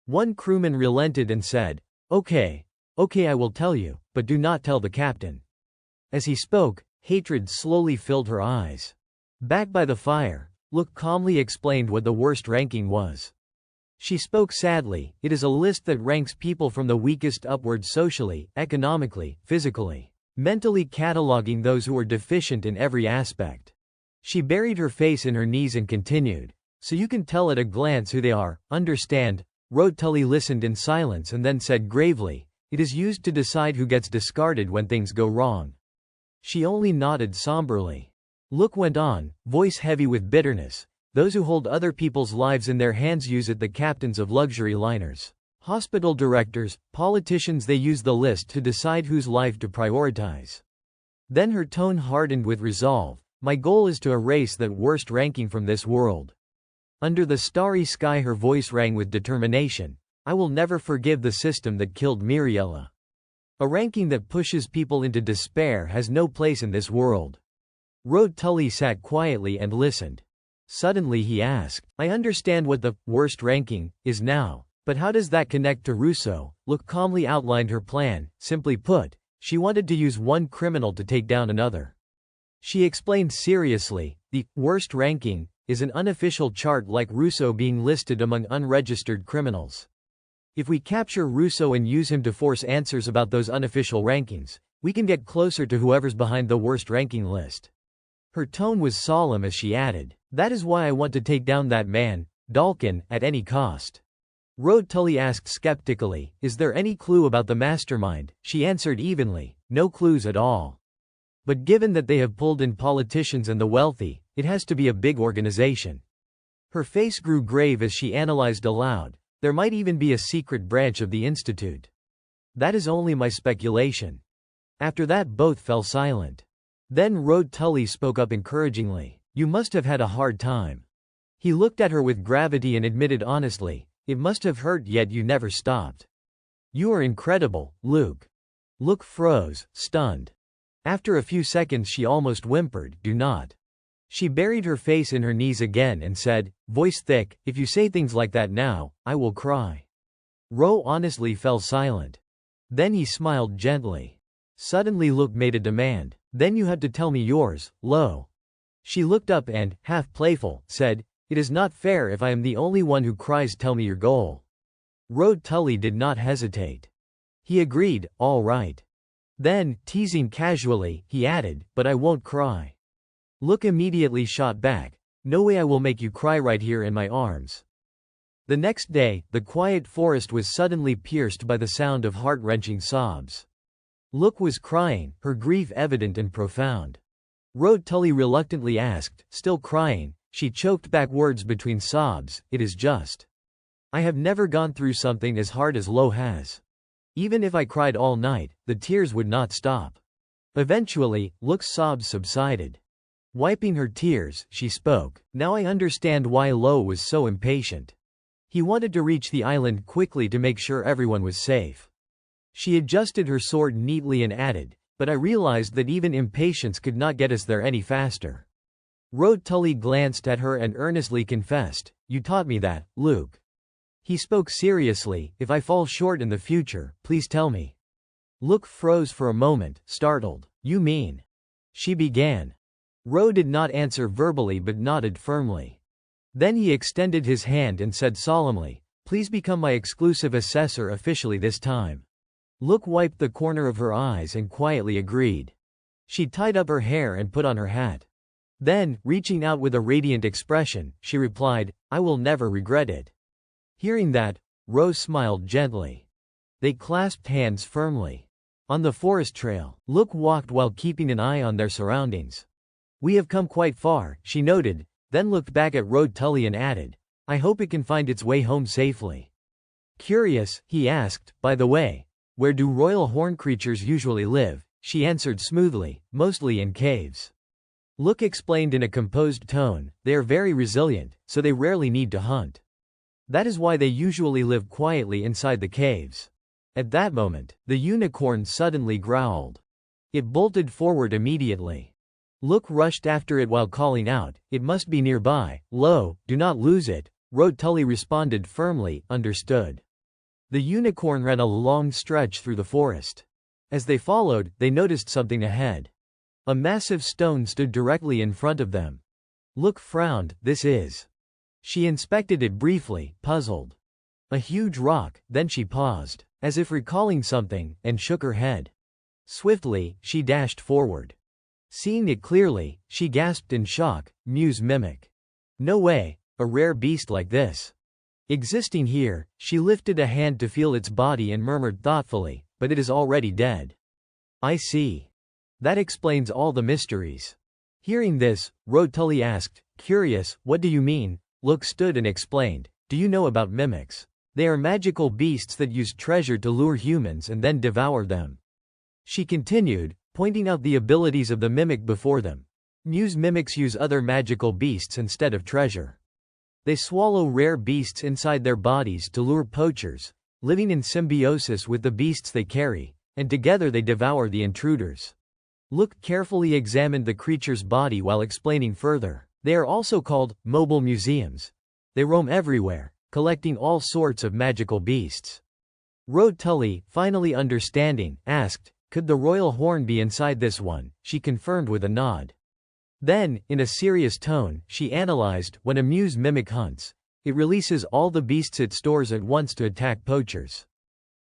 One crewman relented and said, Okay, I will tell you, but do not tell the captain." As he spoke, hatred slowly filled her eyes. Back by the fire, Luke calmly explained what the worst ranking was. She spoke sadly, "It is a list that ranks people from the weakest upward socially, economically, physically, mentally, cataloging those who are deficient in every aspect." She buried her face in her knees and continued, "So you can tell at a glance who they are, understand?" Tully listened in silence and then said gravely, "It is used to decide who gets discarded when things go wrong." She only nodded somberly. Luke went on, voice heavy with bitterness, "Those who hold other people's lives in their hands use it. The captains of luxury liners, hospital directors, politicians, they use the list to decide whose life to prioritize." Then her tone hardened with resolve, "My goal is to erase that worst ranking from this world." Under the starry sky her voice rang with determination, "I will never forgive the system that killed Miriella. A ranking that pushes people into despair has no place in this world." Tully sat quietly and listened. Suddenly he asked, "I understand what the worst ranking is now, but how does that connect to Russo?" Luke calmly outlined her plan. Simply put, she wanted to use one criminal to take down another. She explained seriously, "The worst ranking is an unofficial chart like Russo being listed among unregistered criminals. If we capture Russo and use him to force answers about those unofficial rankings, we can get closer to whoever's behind the worst ranking list." Her tone was solemn as she added, "That is why I want to take down that man, Dalkin, at any cost." Tully asked skeptically, "Is there any clue about the mastermind?" She answered evenly, "No clues at all. But given that they have pulled in politicians and the wealthy, it has to be a big organization." Her face grew grave as she analyzed aloud, "There might even be a secret branch of the Institute. That is only my speculation." After that both fell silent. Then Rode Tully spoke up encouragingly. You must have had a hard time. He looked at her with gravity and admitted honestly, it must have hurt yet you never stopped. You are incredible, Luke. Luke froze, stunned. After a few seconds she almost whimpered, do not. She buried her face in her knees again and said, voice thick, if you say things like that now, I will cry. Ro honestly fell silent. Then he smiled gently. Suddenly Luke made a demand. Then you have to tell me yours, Lo. She looked up and, half playful, said, it is not fair if I am the only one who cries. Tell me your goal. Rode Tully did not hesitate. He agreed, all right. Then, teasing casually, he added, but I won't cry. Luke immediately shot back, no way, I will make you cry right here in my arms. The next day, the quiet forest was suddenly pierced by the sound of heart-wrenching sobs. Luke was crying, her grief evident and profound. Rode Tully reluctantly asked, still crying. She choked back words between sobs, it is just. I have never gone through something as hard as Lo has. Even if I cried all night, the tears would not stop. Eventually, Luke's sobs subsided. Wiping her tears, she spoke, now I understand why Lo was so impatient. He wanted to reach the island quickly to make sure everyone was safe. She adjusted her sword neatly and added, but I realized that even impatience could not get us there any faster. Rode Tully glanced at her and earnestly confessed, you taught me that, Luke. He spoke seriously, if I fall short in the future, please tell me. Luke froze for a moment, startled. You mean? She began. Ro did not answer verbally but nodded firmly. Then he extended his hand and said solemnly, please become my exclusive assessor officially this time. Luke wiped the corner of her eyes and quietly agreed. She tied up her hair and put on her hat. Then, reaching out with a radiant expression, she replied, I will never regret it. Hearing that, Rose smiled gently. They clasped hands firmly. On the forest trail, Luke walked while keeping an eye on their surroundings. We have come quite far, she noted, then looked back at Rode Tully and added, I hope it can find its way home safely. Curious, he asked, by the way, where do royal horn creatures usually live? She answered smoothly, mostly in caves. Luke explained in a composed tone, they are very resilient, so they rarely need to hunt. That is why they usually live quietly inside the caves. At that moment, the unicorn suddenly growled. It bolted forward immediately. Luke rushed after it while calling out, it must be nearby, Lo, do not lose it. Rode Tully responded firmly, understood. The unicorn ran a long stretch through the forest. As they followed, they noticed something ahead. A massive stone stood directly in front of them. Luke frowned, this is. She inspected it briefly, puzzled. A huge rock, then she paused, as if recalling something, and shook her head. Swiftly, she dashed forward. Seeing it clearly, she gasped in shock, Muse mimic. No way, a rare beast like this. Existing here, she lifted a hand to feel its body and murmured thoughtfully, but it is already dead. I see. That explains all the mysteries. Hearing this, Rode Tully asked, curious, what do you mean? Luke stood and explained, do you know about mimics? They are magical beasts that use treasure to lure humans and then devour them. She continued, pointing out the abilities of the mimic before them. Muse mimics use other magical beasts instead of treasure. They swallow rare beasts inside their bodies to lure poachers, living in symbiosis with the beasts they carry, and together they devour the intruders. Luke carefully examined the creature's body while explaining further. They are also called mobile museums. They roam everywhere, collecting all sorts of magical beasts. Rode Tully, finally understanding, asked, could the royal horn be inside this one? She confirmed with a nod. Then, in a serious tone, she analyzed, when a muse mimic hunts, it releases all the beasts it stores at once to attack poachers.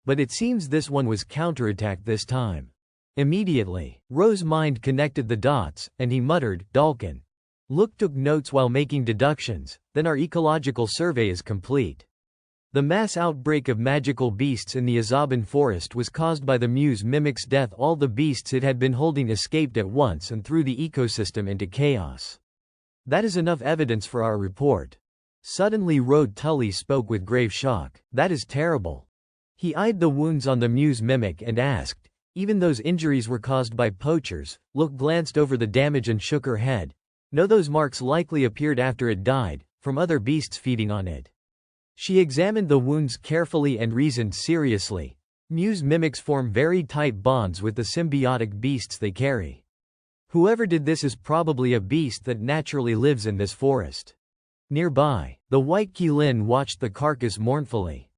But it seems this one was counterattacked this time. Immediately, Rose's mind connected the dots, and he muttered, Dalkin. Luke took notes while making deductions, then our ecological survey is complete. The mass outbreak of magical beasts in the Azaban forest was caused by the muse mimic's death. All the beasts it had been holding escaped at once and threw the ecosystem into chaos. That is enough evidence for our report. Suddenly Rode Tully spoke with grave shock. That is terrible. He eyed the wounds on the muse mimic and asked, Even those injuries were caused by poachers. Look glanced over the damage and shook her head. No, those marks likely appeared after it died, from other beasts feeding on it. She examined the wounds carefully and reasoned seriously. Muse mimics form very tight bonds with the symbiotic beasts they carry. Whoever did this is probably a beast that naturally lives in this forest. Nearby, the white Qilin watched the carcass mournfully.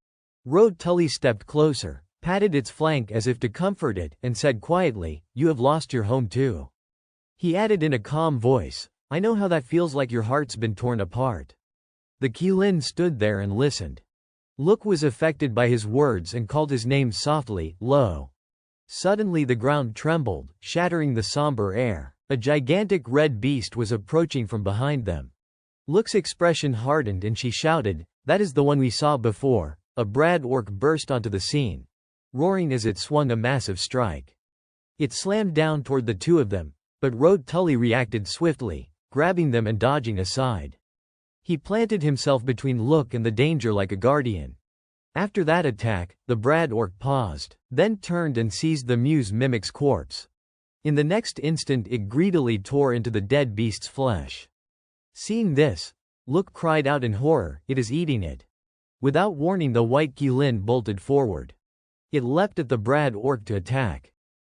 Road Tully stepped closer, patted its flank as if to comfort it, and said quietly, "You have lost your home too." He added in a calm voice, "I know how that feels, like your heart's been torn apart." The Qilin stood there and listened. Look was affected by his words and called his name softly, low. Suddenly the ground trembled, shattering the somber air. A gigantic red beast was approaching from behind them. Look's expression hardened and she shouted, "That is the one we saw before." A brad orc burst onto the scene, roaring as it swung a massive strike. It slammed down toward the two of them, but Road Tully reacted swiftly, grabbing them and dodging aside. He planted himself between Look and the danger like a guardian. After that attack, the brad orc paused, then turned and seized the Muse mimic's corpse. In the next instant it greedily tore into the dead beast's flesh. Seeing this, Look cried out in horror, "It is eating it." Without warning, the white Qilin bolted forward. It leapt at the brad orc to attack.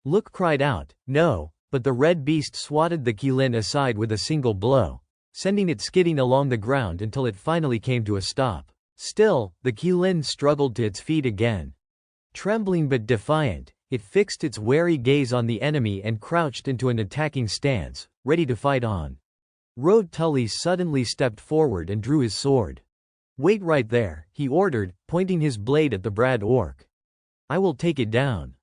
Look cried out, "No," but the red beast swatted the Qilin aside with a single blow, sending it skidding along the ground until it finally came to a stop. Still, the Qilin struggled to its feet again. Trembling but defiant, it fixed its wary gaze on the enemy and crouched into an attacking stance, ready to fight on. Road Tully suddenly stepped forward and drew his sword. "Wait right there," he ordered, pointing his blade at the brad orc. "I will take it down."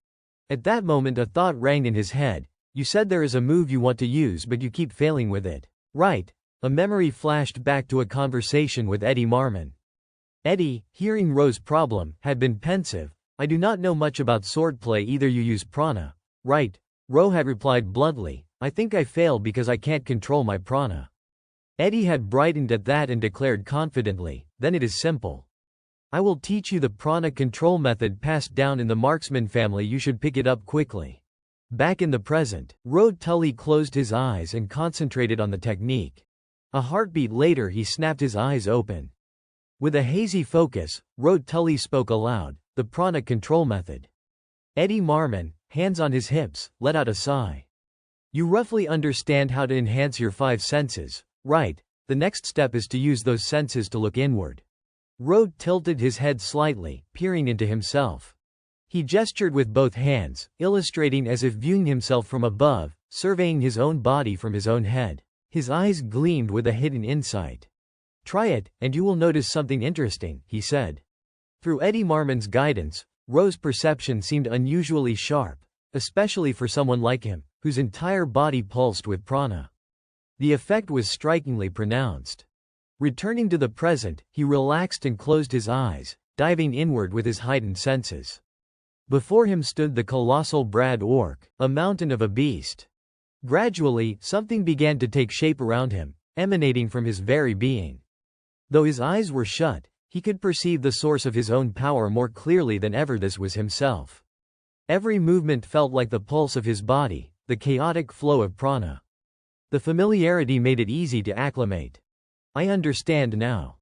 At that moment a thought rang in his head. "You said there is a move you want to use but you keep failing with it. Right?" A memory flashed back to a conversation with Eddie Marmon. Eddie, hearing Ro's problem, had been pensive. "I do not know much about swordplay either. You use prana, right?" Ro had replied bluntly, "I think I fail because I can't control my prana." Eddie had brightened at that and declared confidently, "Then it is simple. I will teach you the prana control method passed down in the marksman family. You should pick it up quickly." Back in the present, Road Tully closed his eyes and concentrated on the technique. A heartbeat later he snapped his eyes open. With a hazy focus, Road Tully spoke aloud, "The prana control method." Eddie Marmon, hands on his hips, let out a sigh. "You roughly understand how to enhance your 5 senses, right? The next step is to use those senses to look inward." Road tilted his head slightly, peering into himself. He gestured with both hands, illustrating as if viewing himself from above, surveying his own body from his own head. His eyes gleamed with a hidden insight. "Try it, and you will notice something interesting," he said. Through Eddie Marmon's guidance, Ro's perception seemed unusually sharp, especially for someone like him, whose entire body pulsed with prana. The effect was strikingly pronounced. Returning to the present, he relaxed and closed his eyes, diving inward with his heightened senses. Before him stood the colossal brad orc, a mountain of a beast. Gradually, something began to take shape around him, emanating from his very being. Though his eyes were shut, he could perceive the source of his own power more clearly than ever. This was himself. Every movement felt like the pulse of his body, the chaotic flow of prana. The familiarity made it easy to acclimate. "I understand now.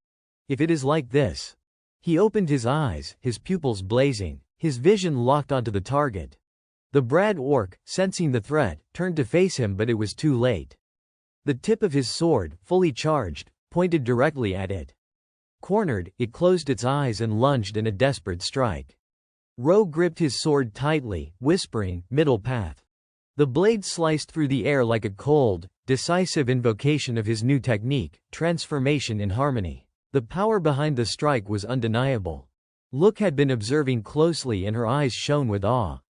If it is like this." He opened his eyes, his pupils blazing, his vision locked onto the target. The brad orc, sensing the threat, turned to face him, but it was too late. The tip of his sword, fully charged, pointed directly at it. Cornered, it closed its eyes and lunged in a desperate strike. Ro gripped his sword tightly, whispering, "Middle path." The blade sliced through the air like a cold, decisive invocation of his new technique, transformation in harmony. The power behind the strike was undeniable. Look had been observing closely and her eyes shone with awe.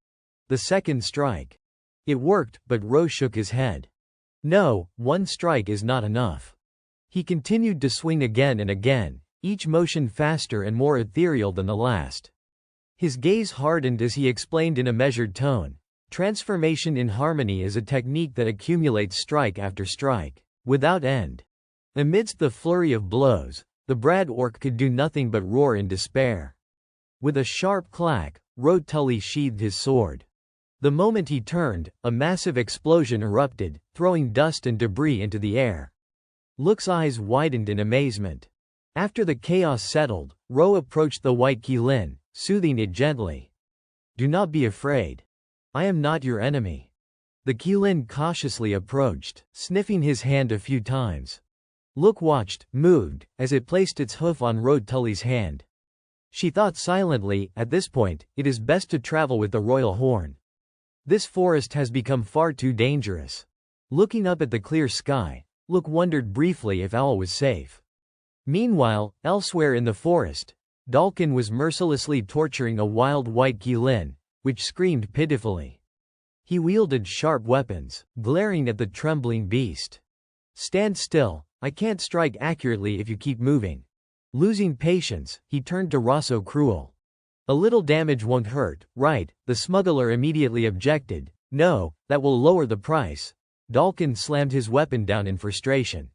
The second strike. It worked, but Ro shook his head. "No, one strike is not enough." He continued to swing again and again, each motion faster and more ethereal than the last. His gaze hardened as he explained in a measured tone, "Transformation in harmony is a technique that accumulates strike after strike, without end." Amidst the flurry of blows, the brad orc could do nothing but roar in despair. With a sharp clack, Road Tully sheathed his sword. The moment he turned, a massive explosion erupted, throwing dust and debris into the air. Luke's eyes widened in amazement. After the chaos settled, Ro approached the white Qilin, soothing it gently. "Do not be afraid. I am not your enemy." The Qilin cautiously approached, sniffing his hand a few times. Luke watched, moved, as it placed its hoof on Ro Tully's hand. She thought silently, at this point, it is best to travel with the royal horn. This forest has become far too dangerous. Looking up at the clear sky, Luke wondered briefly if Owl was safe. Meanwhile, elsewhere in the forest, Dalkin was mercilessly torturing a wild white Qilin, which screamed pitifully. He wielded sharp weapons, glaring at the trembling beast. "Stand still, I can't strike accurately if you keep moving." Losing patience, he turned to Rosso Cruel. "A little damage won't hurt, right?" The smuggler immediately objected. "No, that will lower the price." Dalkin slammed his weapon down in frustration.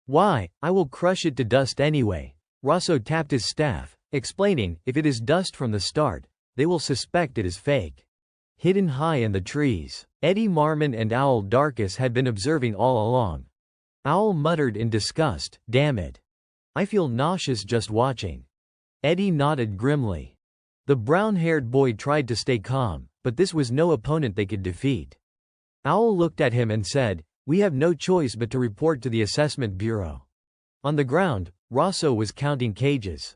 "Why, I will crush it to dust anyway." Rosso tapped his staff, explaining, "If it is dust from the start, they will suspect it is fake." Hidden high in the trees, Eddie Marmon and Owl Darkus had been observing all along. Owl muttered in disgust, "Damn it. I feel nauseous just watching." Eddie nodded grimly. The brown-haired boy tried to stay calm, but this was no opponent they could defeat. Owl looked at him and said, "We have no choice but to report to the Assessment Bureau." On the ground, Rosso was counting cages.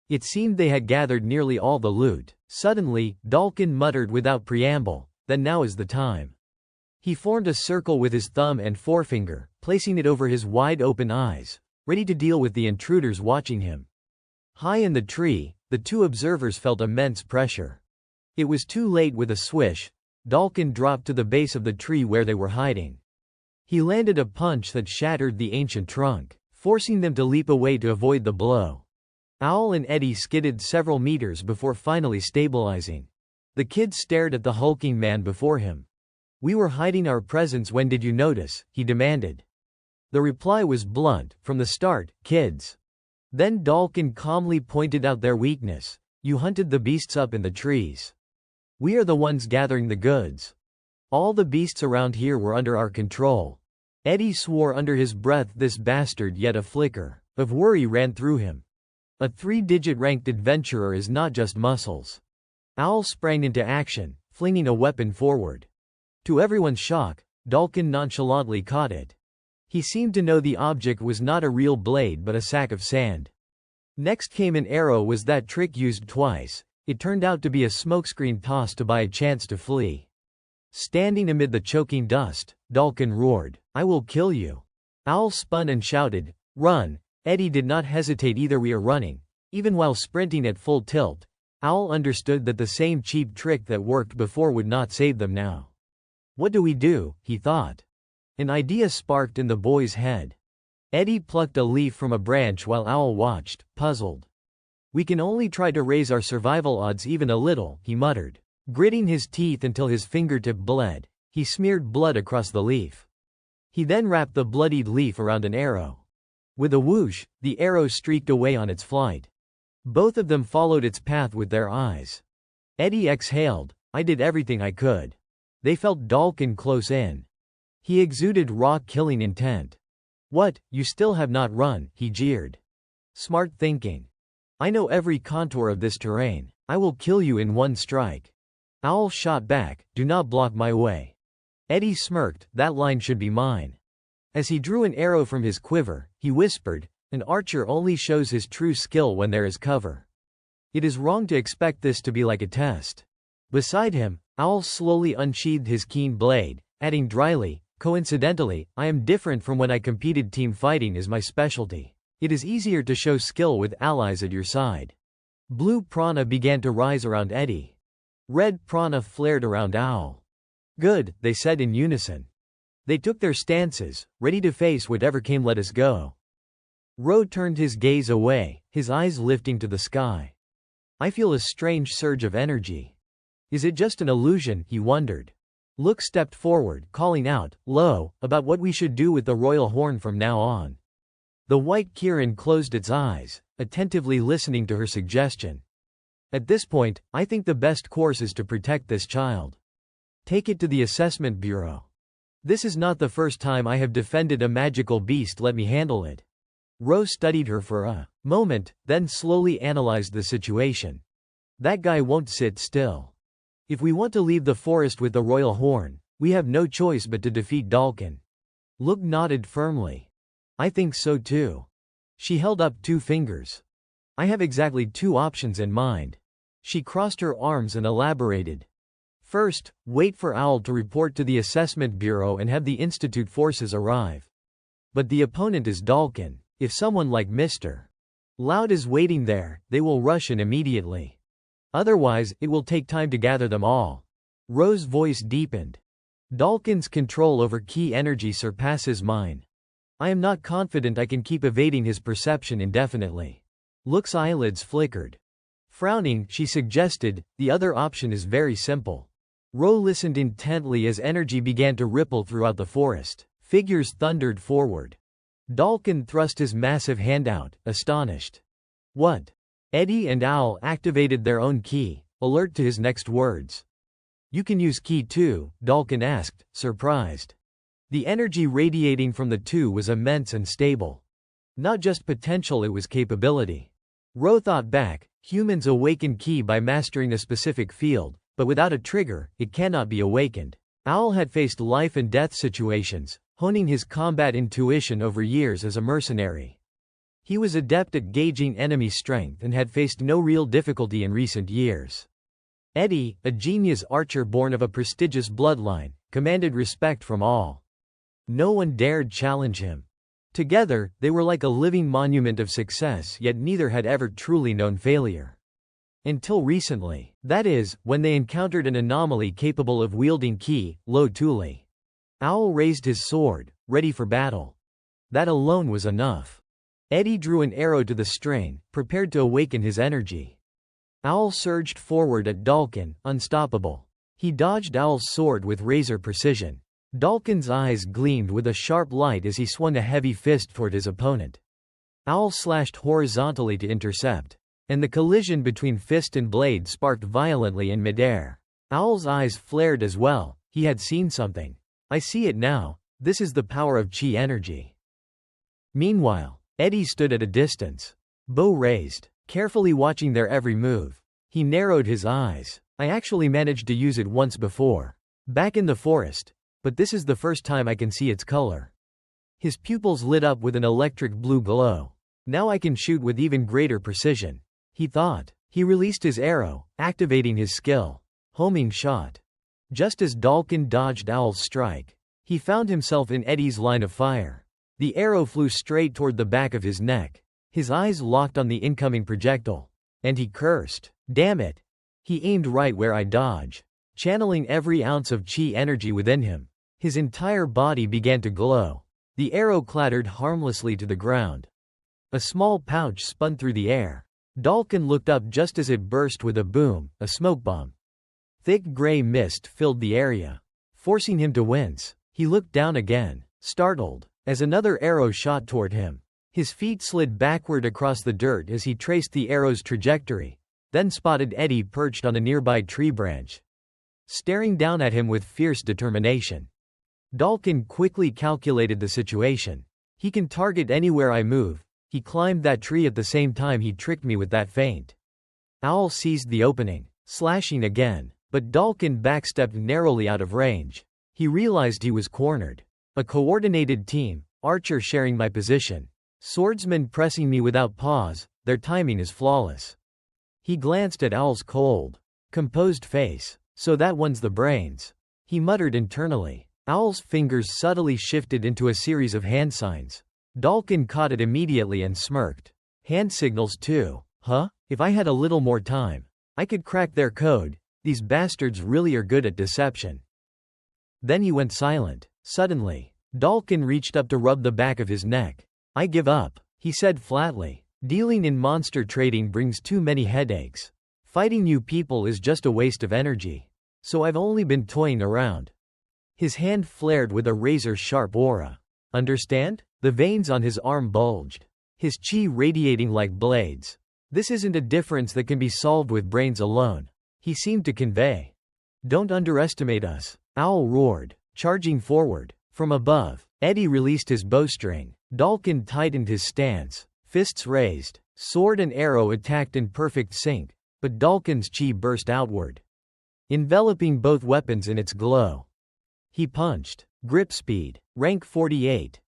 It seemed they had gathered nearly all the loot. Suddenly, Dalkin muttered without preamble, "Then now is the time." He formed a circle with his thumb and forefinger, placing it over his wide-open eyes, ready to deal with the intruders watching him. High in the tree, the two observers felt immense pressure. It was too late. With a swish, Dalkin dropped to the base of the tree where they were hiding. He landed a punch that shattered the ancient trunk, forcing them to leap away to avoid the blow. Owl and Eddie skidded several meters before finally stabilizing. The kid stared at the hulking man before him. "We were hiding our presence. When did you notice?" he demanded. The reply was blunt, "From the start, kids." Then Dalkin calmly pointed out their weakness. "You hunted the beasts up in the trees. We are the ones gathering the goods. All the beasts around here were under our control." Eddie swore under his breath, this bastard, yet a flicker of worry ran through him. A 3-digit ranked adventurer is not just muscles. Owl sprang into action, flinging a weapon forward. To everyone's shock, Dalkin nonchalantly caught it. He seemed to know the object was not a real blade but a sack of sand. Next came an arrow. Was that trick used twice? It turned out to be a smokescreen tossed to buy a chance to flee. Standing amid the choking dust, Dalkin roared, "I will kill you." Owl spun and shouted, "Run!" Eddie did not hesitate either. "We are running." Even while sprinting at full tilt, Owl understood that the same cheap trick that worked before would not save them now. "What do we do?" he thought. An idea sparked in the boy's head. Eddie plucked a leaf from a branch while Owl watched, puzzled. "We can only try to raise our survival odds even a little," he muttered. Gritting his teeth until his fingertip bled, he smeared blood across the leaf. He then wrapped the bloodied leaf around an arrow. With a whoosh, the arrow streaked away on its flight. Both of them followed its path with their eyes. Eddie exhaled, "I did everything I could." They felt Dalkin close in. He exuded raw killing intent. "What, you still have not run?" he jeered. "Smart thinking. I know every contour of this terrain. I will kill you in one strike." Owl shot back, "Do not block my way." Eddie smirked, "That line should be mine." As he drew an arrow from his quiver, he whispered, "An archer only shows his true skill when there is cover. It is wrong to expect this to be like a test." Beside him, Owl slowly unsheathed his keen blade, adding dryly, "Coincidentally, I am different from when I competed. Team fighting is my specialty. It is easier to show skill with allies at your side." Blue prana began to rise around Eddie. Red prana flared around Owl. "Good," they said in unison. They took their stances, ready to face whatever came. "Let us go." Ro turned his gaze away, his eyes lifting to the sky. "I feel a strange surge of energy. Is it just an illusion?" he wondered. Luke stepped forward, calling out, "Lo, about what we should do with the royal horn from now on." The white Kirin closed its eyes, attentively listening to her suggestion. "At this point, I think the best course is to protect this child." Take it to the assessment bureau. This is not the first time I have defended a magical beast, let me handle it. Rose studied her for a moment, then slowly analyzed the situation. That guy won't sit still. If we want to leave the forest with the royal horn, we have no choice but to defeat Dalkin. Look nodded firmly. I think so too. She held up 2 fingers. I have exactly 2 options in mind. She crossed her arms and elaborated. First, wait for Owl to report to the assessment bureau and have the Institute forces arrive. But the opponent is Dalkin. If someone like Mr. Loud is waiting there, they will rush in immediately. Otherwise, it will take time to gather them all. Rose's voice deepened. Dalkin's control over key energy surpasses mine. I am not confident I can keep evading his perception indefinitely. Look's eyelids flickered. Frowning, she suggested, the other option is very simple. Ro listened intently as energy began to ripple throughout the forest. Figures thundered forward. Dalkin thrust his massive hand out, astonished. What? Eddie and Owl activated their own ki, alert to his next words. You can use ki too, Dalkin asked, surprised. The energy radiating from the two was immense and stable. Not just potential, it was capability. Ro thought back, humans awaken ki by mastering a specific field, but without a trigger, it cannot be awakened. Owl had faced life and death situations, honing his combat intuition over years as a mercenary. He was adept at gauging enemy strength and had faced no real difficulty in recent years. Eddie, a genius archer born of a prestigious bloodline, commanded respect from all. No one dared challenge him. Together, they were like a living monument of success, yet neither had ever truly known failure. Until recently, that is, when they encountered an anomaly capable of wielding ki, Lo Tuli. Owl raised his sword, ready for battle. That alone was enough. Eddie drew an arrow to the string, prepared to awaken his energy. Owl surged forward at Dalkin, unstoppable. He dodged Owl's sword with razor precision. Dalkin's eyes gleamed with a sharp light as he swung a heavy fist toward his opponent. Owl slashed horizontally to intercept, and the collision between fist and blade sparked violently in midair. Owl's eyes flared as well. He had seen something. I see it now. This is the power of chi energy. Meanwhile, Eddie stood at a distance, bow raised, carefully watching their every move. He narrowed his eyes. I actually managed to use it once before, back in the forest, but this is the first time I can see its color. His pupils lit up with an electric blue glow. Now I can shoot with even greater precision, he thought. He released his arrow, activating his skill. Homing shot. Just as Dalkin dodged Owl's strike, he found himself in Eddie's line of fire. The arrow flew straight toward the back of his neck. His eyes locked on the incoming projectile. And he cursed. Damn it. He aimed right where I dodge. Channeling every ounce of chi energy within him, his entire body began to glow. The arrow clattered harmlessly to the ground. A small pouch spun through the air. Dalkin looked up just as it burst with a boom, a smoke bomb. Thick gray mist filled the area, forcing him to wince. He looked down again, startled, as another arrow shot toward him. His feet slid backward across the dirt as he traced the arrow's trajectory, then spotted Eddie perched on a nearby tree branch, staring down at him with fierce determination. Dalkin quickly calculated the situation. He can target anywhere I move. He climbed that tree at the same time he tricked me with that feint. Owl seized the opening, slashing again, but Dalkin backstepped narrowly out of range. He realized he was cornered. A coordinated team, archer sharing my position, swordsman pressing me without pause, their timing is flawless. He glanced at Owl's cold, composed face. So that one's the brains, he muttered internally. Owl's fingers subtly shifted into a series of hand signs. Dalkin caught it immediately and smirked. Hand signals too, huh? If I had a little more time, I could crack their code. These bastards really are good at deception. Then he went silent. Suddenly, Dalkin reached up to rub the back of his neck. I give up, he said flatly. Dealing in monster trading brings too many headaches. Fighting new people is just a waste of energy. So I've only been toying around. His hand flared with a razor-sharp aura. Understand? The veins on his arm bulged, his chi radiating like blades. This isn't a difference that can be solved with brains alone, he seemed to convey. Don't underestimate us, Owl roared, charging forward. From above, Eddie released his bowstring. Dalkin tightened his stance, fists raised. Sword and arrow attacked in perfect sync, but Dalkin's chi burst outward, enveloping both weapons in its glow. He punched. Grip speed, rank 48.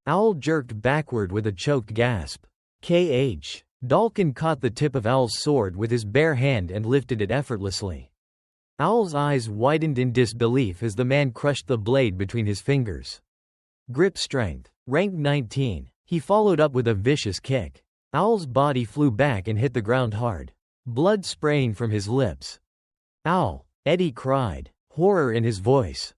Owl jerked backward with a choked gasp. KH. Dalkin caught the tip of Owl's sword with his bare hand and lifted it effortlessly. Owl's eyes widened in disbelief as the man crushed the blade between his fingers. Grip strength, rank 19. He followed up with a vicious kick. Owl's body flew back and hit the ground hard, blood spraying from his lips. Owl, Eddie cried, horror in his voice.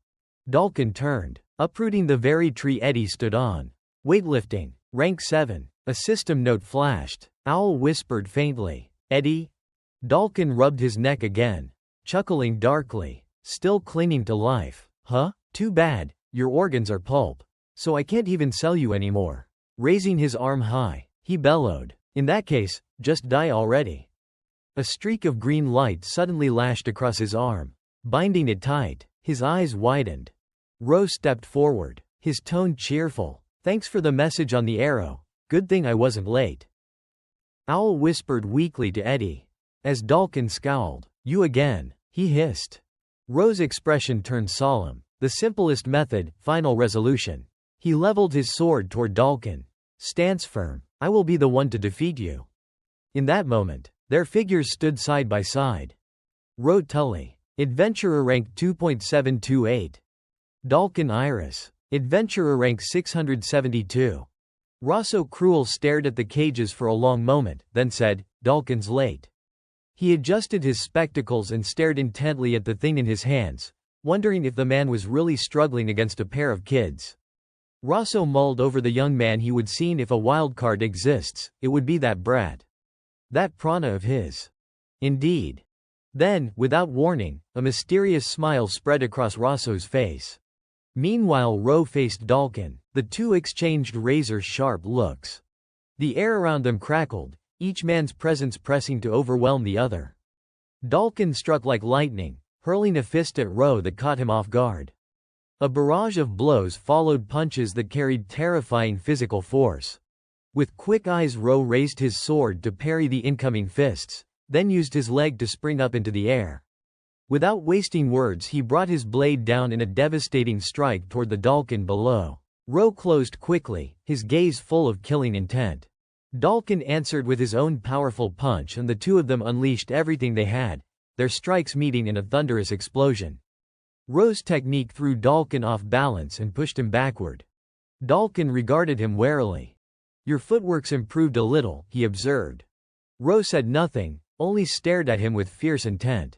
Dalkin turned, uprooting the very tree Eddie stood on. Weightlifting, rank 7. A system note flashed. Owl whispered faintly, Eddie? Dalkin rubbed his neck again, chuckling darkly, still clinging to life. Huh? Too bad, your organs are pulp, so I can't even sell you anymore. Raising his arm high, he bellowed, in that case, just die already. A streak of green light suddenly lashed across his arm, binding it tight. His eyes widened. Ro stepped forward, his tone cheerful. Thanks for the message on the arrow. Good thing I wasn't late. Owl whispered weakly to Eddie. As Dalkin scowled, you again, he hissed. Ro's expression turned solemn. The simplest method, final resolution. He leveled his sword toward Dalkin. Stance firm. I will be the one to defeat you. In that moment, their figures stood side by side. Ro Tully. Adventurer rank 2.728. Dalkin Iris. Adventurer rank 672. Rosso Cruel stared at the cages for a long moment, then said, Dalkin's late. He adjusted his spectacles and stared intently at the thing in his hands, wondering if the man was really struggling against a pair of kids. Rosso mulled over the young man he would seen. If a wildcard exists, it would be that brat. That prana of his. Indeed. Then, without warning, a mysterious smile spread across Rosso's face. Meanwhile, Ro faced Dalkin. The two exchanged razor-sharp looks. The air around them crackled, each man's presence pressing to overwhelm the other. Dalkin struck like lightning, hurling a fist at Ro that caught him off guard. A barrage of blows followed punches that carried terrifying physical force. With quick eyes, Ro raised his sword to parry the incoming fists, then used his leg to spring up into the air. Without wasting words, he brought his blade down in a devastating strike toward the Dalkin below. Ro closed quickly, his gaze full of killing intent. Dalkin answered with his own powerful punch, and the two of them unleashed everything they had, their strikes meeting in a thunderous explosion. Ro's technique threw Dalkin off balance and pushed him backward. Dalkin regarded him warily. Your footwork's improved a little, he observed. Ro said nothing, only stared at him with fierce intent.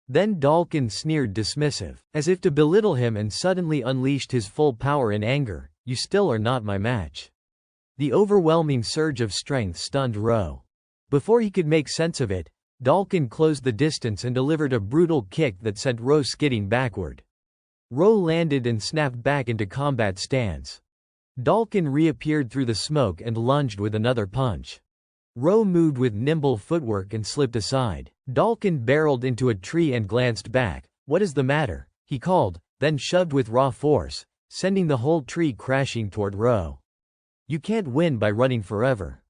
Then Dalkin sneered dismissive, as if to belittle him, and suddenly unleashed his full power in anger. You still are not my match. The overwhelming surge of strength stunned Ro. Before he could make sense of it, Dalkin closed the distance and delivered a brutal kick that sent Ro skidding backward. Ro landed and snapped back into combat stance. Dalkin reappeared through the smoke and lunged with another punch. Ro moved with nimble footwork and slipped aside. Dalkin barreled into a tree and glanced back. What is the matter? He called, then shoved with raw force, sending the whole tree crashing toward Ro. You can't win by running forever.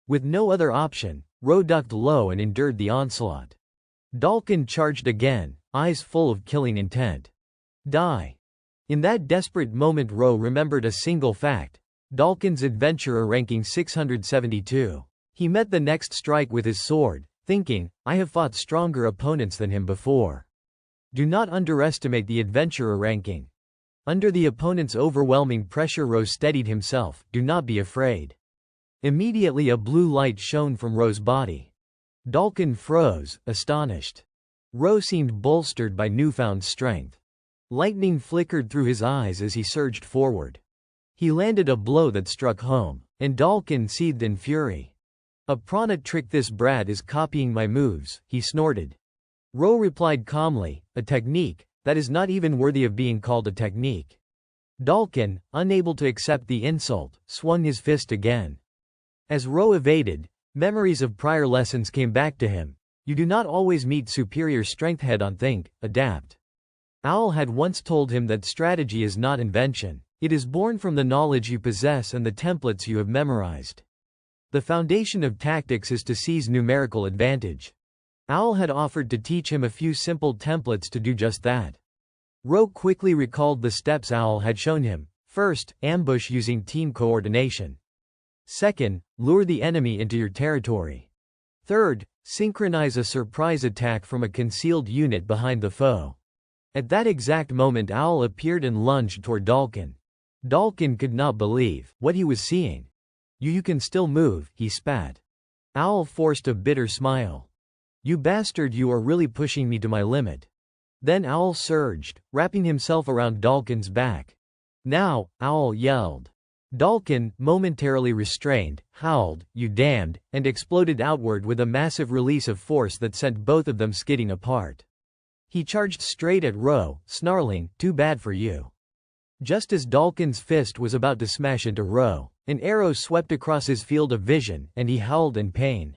With no other option, Ro ducked low and endured the onslaught. Dalkin charged again, eyes full of killing intent. Die. In that desperate moment, Ro remembered a single fact. Dalkin's adventurer ranking 672. He met the next strike with his sword, thinking, I have fought stronger opponents than him before. Do not underestimate the adventurer ranking. Under the opponent's overwhelming pressure, Ro steadied himself. Do not be afraid. Immediately a blue light shone from Ro's body. Dalkin froze, astonished. Ro seemed bolstered by newfound strength. Lightning flickered through his eyes as he surged forward. He landed a blow that struck home, and Dalkin seethed in fury. A prana trick. This brat is copying my moves, he snorted. Ro replied calmly, a technique? That is not even worthy of being called a technique. Dalkin, unable to accept the insult, swung his fist again. As Ro evaded, memories of prior lessons came back to him. You do not always meet superior strength head on. Think, adapt. Owl had once told him that strategy is not invention. It is born from the knowledge you possess and the templates you have memorized. The foundation of tactics is to seize numerical advantage. Owl had offered to teach him a few simple templates to do just that. Ro quickly recalled the steps Owl had shown him. First, ambush using team coordination. Second, lure the enemy into your territory. Third, synchronize a surprise attack from a concealed unit behind the foe. At that exact moment, Owl appeared and lunged toward Dalkin. Dalkin could not believe what he was seeing. You can still move, he spat. Owl forced a bitter smile. You bastard, you are really pushing me to my limit. Then Owl surged, wrapping himself around Dalkin's back. Now, Owl yelled. Dalkin, momentarily restrained, howled, you damned, and exploded outward with a massive release of force that sent both of them skidding apart. He charged straight at Ro, snarling, too bad for you. Just as Dalkin's fist was about to smash into Ro, an arrow swept across his field of vision, and he howled in pain.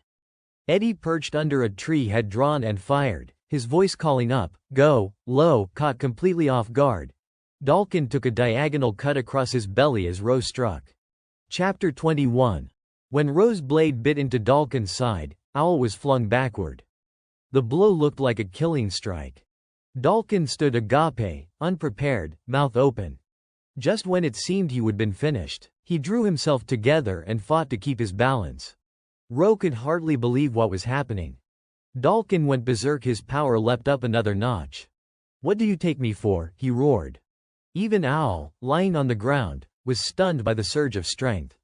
Eddie, perched under a tree, had drawn and fired, his voice calling up, go, low. Caught completely off guard, Dalkin took a diagonal cut across his belly as Ro struck. Chapter 21. When Ro's blade bit into Dalkin's side, Owl was flung backward. The blow looked like a killing strike. Dalkin stood agape, unprepared, mouth open. Just when it seemed he would been finished, he drew himself together and fought to keep his balance. Ro could hardly believe what was happening. Dalkin went berserk, his power leapt up another notch. What do you take me for? He roared. Even Owl, lying on the ground, was stunned by the surge of strength.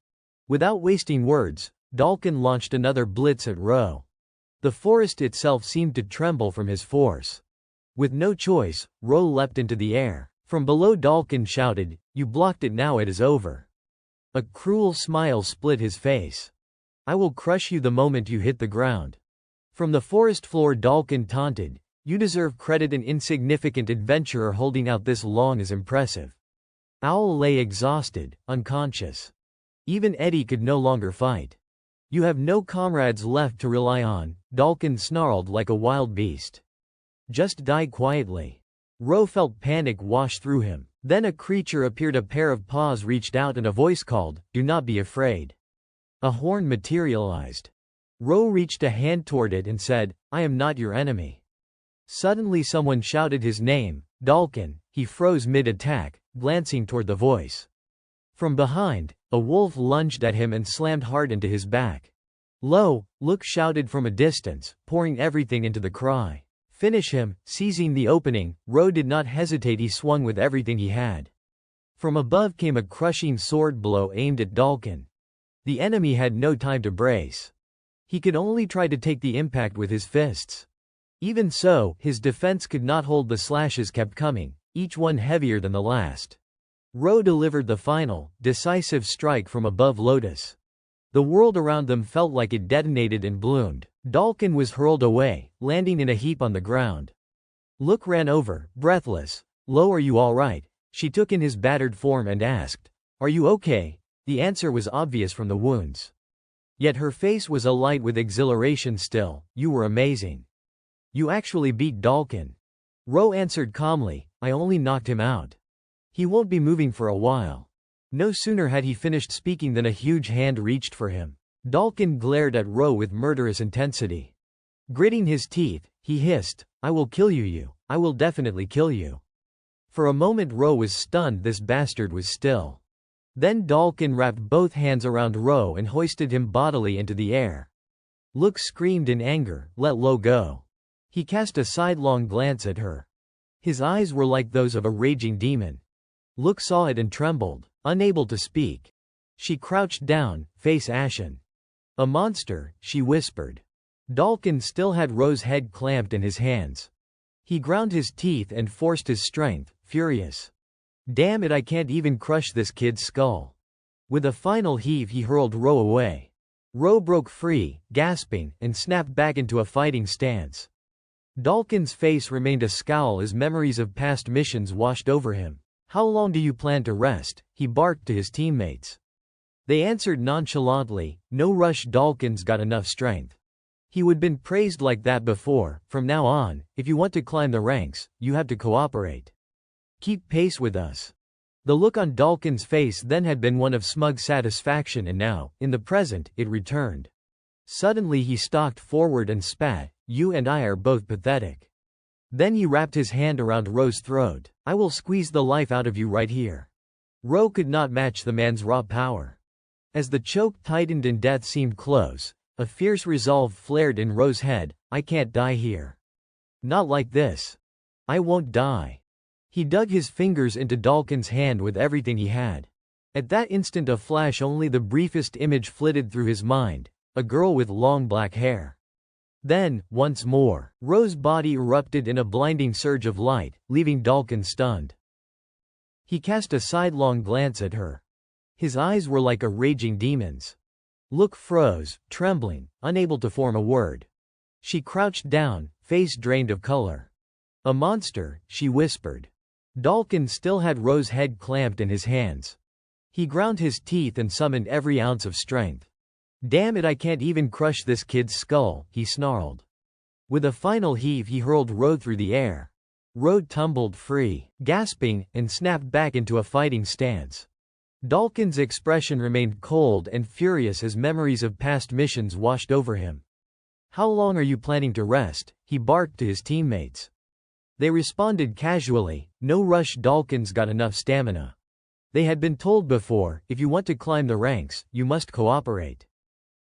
Without wasting words, Dalkin launched another blitz at Ro. The forest itself seemed to tremble from his force. With no choice, Ro leapt into the air. From below, Dalkin shouted, you blocked it, now it is over. A cruel smile split his face. I will crush you the moment you hit the ground. From the forest floor, Dalkin taunted, you deserve credit, an insignificant adventurer holding out this long is impressive. Owl lay exhausted, unconscious. Even Eddie could no longer fight. You have no comrades left to rely on, Dalkin snarled like a wild beast. Just die quietly. Ro felt panic wash through him. Then a creature appeared, a pair of paws reached out and a voice called, do not be afraid. A horn materialized. Ro reached a hand toward it and said, I am not your enemy. Suddenly someone shouted his name, Dalkin. He froze mid-attack, glancing toward the voice. From behind, a wolf lunged at him and slammed hard into his back. Lo, look, shouted from a distance, pouring everything into the cry. Finish him. Seizing the opening, Ro did not hesitate, he swung with everything he had. From above came a crushing sword blow aimed at Dalkin. The enemy had no time to brace. He could only try to take the impact with his fists. Even so, his defense could not hold, the slashes kept coming, each one heavier than the last. Ro delivered the final, decisive strike from above Lotus. The world around them felt like it detonated and bloomed. Dalkin was hurled away, landing in a heap on the ground. Look ran over, breathless. Lo, are you all right? She took in his battered form and asked, are you okay? The answer was obvious from the wounds. Yet her face was alight with exhilaration still. You were amazing. You actually beat Dalkin. Ro answered calmly, I only knocked him out. He won't be moving for a while. No sooner had he finished speaking than a huge hand reached for him. Dalkin glared at Ro with murderous intensity. Gritting his teeth, he hissed, I will kill you. I will definitely kill you. For a moment Ro was stunned, this bastard was still. Then Dalkin wrapped both hands around Ro and hoisted him bodily into the air. Look screamed in anger, let Lo go. He cast a sidelong glance at her. His eyes were like those of a raging demon. Look saw it and trembled, unable to speak. She crouched down, face ashen. A monster, she whispered. Dalkin still had Ro's head clamped in his hands. He ground his teeth and forced his strength, furious. Damn it, I can't even crush this kid's skull. With a final heave he hurled Ro away. Ro broke free, gasping, and snapped back into a fighting stance. Dalkin's face remained a scowl as memories of past missions washed over him. How long do you plan to rest? He barked to his teammates. They answered nonchalantly, no rush, Dalkin's got enough strength. He would been praised like that before. From now on, if you want to climb the ranks, you have to cooperate. Keep pace with us. The look on Dalkin's face then had been one of smug satisfaction, and now, in the present, it returned. Suddenly he stalked forward and spat, "You and I are both pathetic." Then he wrapped his hand around Ro's throat. "I will squeeze the life out of you right here." Ro could not match the man's raw power. As the choke tightened and death seemed close, a fierce resolve flared in Ro's head. "I can't die here. Not like this. I won't die." He dug his fingers into Dalkin's hand with everything he had. At that instant a flash, only the briefest image flitted through his mind, a girl with long black hair. Then, once more, Ro's body erupted in a blinding surge of light, leaving Dalkin stunned. He cast a sidelong glance at her. His eyes were like a raging demon's. Look froze, trembling, unable to form a word. She crouched down, face drained of color. "A monster," she whispered. Dalkin still had Ro's head clamped in his hands. He ground his teeth and summoned every ounce of strength. "Damn it, I can't even crush this kid's skull," he snarled. With a final heave he hurled Ro through the air. Ro tumbled free, gasping, and snapped back into a fighting stance. Dalkin's expression remained cold and furious as memories of past missions washed over him. "How long are you planning to rest?" he barked to his teammates. They responded casually, "No rush, Dalkin's got enough stamina." They had been told before, "If you want to climb the ranks, you must cooperate.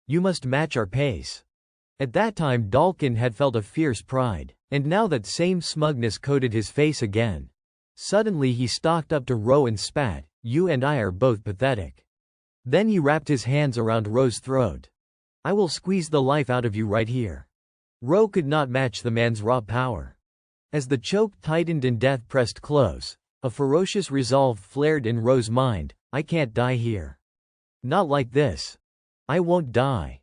You must match our pace." At that time Dalkin had felt a fierce pride, and now that same smugness coated his face again. Suddenly he stalked up to Ro and spat, "You and I are both pathetic." Then he wrapped his hands around Ro's throat. "I will squeeze the life out of you right here." Ro could not match the man's raw power. As the choke tightened and death pressed close, a ferocious resolve flared in Ro's mind. "I can't die here. Not like this. I won't die."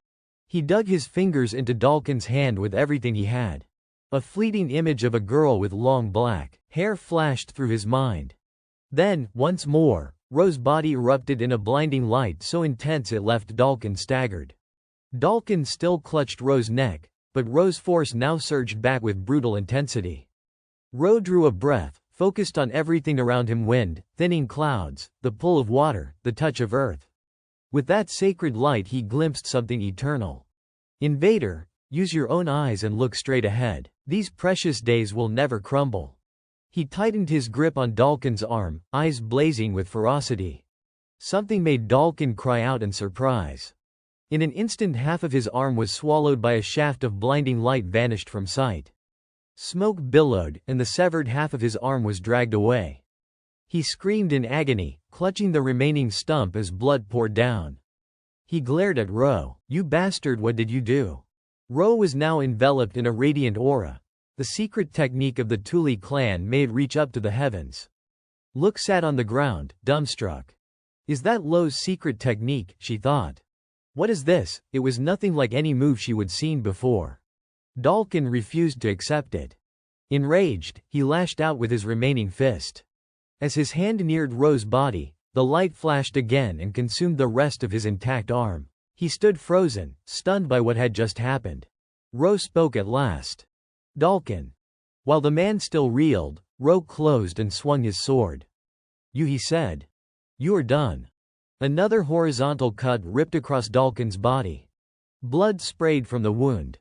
He dug his fingers into Dalkin's hand with everything he had. A fleeting image of a girl with long black hair flashed through his mind. Then, once more, Ro's body erupted in a blinding light so intense it left Dalkin staggered. Dalkin still clutched Ro's neck, but Ro's force now surged back with brutal intensity. Ro drew a breath, focused on everything around him: wind, thinning clouds, the pull of water, the touch of earth. With that sacred light he glimpsed something eternal. "Invader, use your own eyes and look straight ahead. These precious days will never crumble." He tightened his grip on Dalkin's arm, eyes blazing with ferocity. Something made Dalkin cry out in surprise. In an instant half of his arm was swallowed by a shaft of blinding light, vanished from sight. Smoke billowed, and the severed half of his arm was dragged away. He screamed in agony, clutching the remaining stump as blood poured down. He glared at Ro. "You bastard, what did you do?" Ro was now enveloped in a radiant aura. The secret technique of the Thule clan made reach up to the heavens. Look sat on the ground, dumbstruck. "Is that Lo's secret technique?" she thought. "What is this?" It was nothing like any move she would seen before. Dalkin refused to accept it. Enraged, he lashed out with his remaining fist. As his hand neared Ro's body, the light flashed again and consumed the rest of his intact arm. He stood frozen, stunned by what had just happened. Ro spoke at last. "Dalkin." While the man still reeled, Ro closed and swung his sword. "You," he said. "You are done." Another horizontal cut ripped across Dalkin's body. Blood sprayed from the wound.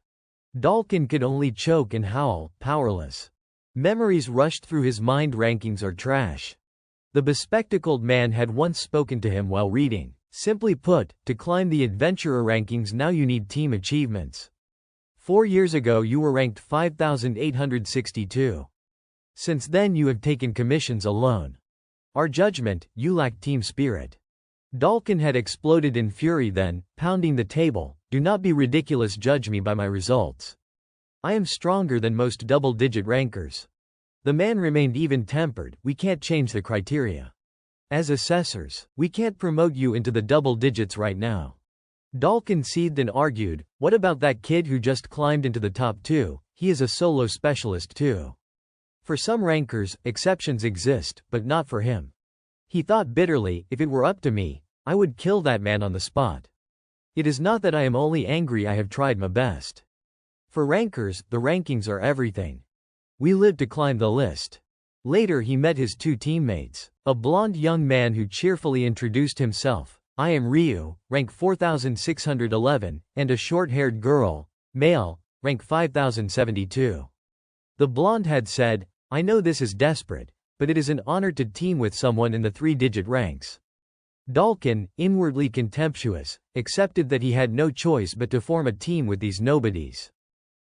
Dalkin could only choke and howl, powerless. Memories rushed through his mind. Rankings are trash. The bespectacled man had once spoken to him while reading. Simply put, to climb the adventurer rankings now you need team achievements. 4 years ago you were ranked 5,862. Since then you have taken commissions alone. Our judgment, you lack team spirit. Dalkin had exploded in fury then, pounding the table. "Do not be ridiculous, judge me by my results. I am stronger than most double-digit rankers." The man remained even-tempered. "We can't change the criteria. As assessors, we can't promote you into the double digits right now." Dalkin seethed and argued, "What about that kid who just climbed into the top 2? He is a solo specialist too. For some rankers, exceptions exist, but not for him." He thought bitterly, "If it were up to me, I would kill that man on the spot. It is not that I am only angry, I have tried my best." For rankers, the rankings are everything. We live to climb the list. Later he met his two teammates, a blonde young man who cheerfully introduced himself. I am Ryu, rank 4611, and a short-haired girl, male, rank 5072. The blonde had said, I know this is desperate, but it is an honor to team with someone in the 3-digit ranks. Dalkin, inwardly contemptuous, accepted that he had no choice but to form a team with these nobodies.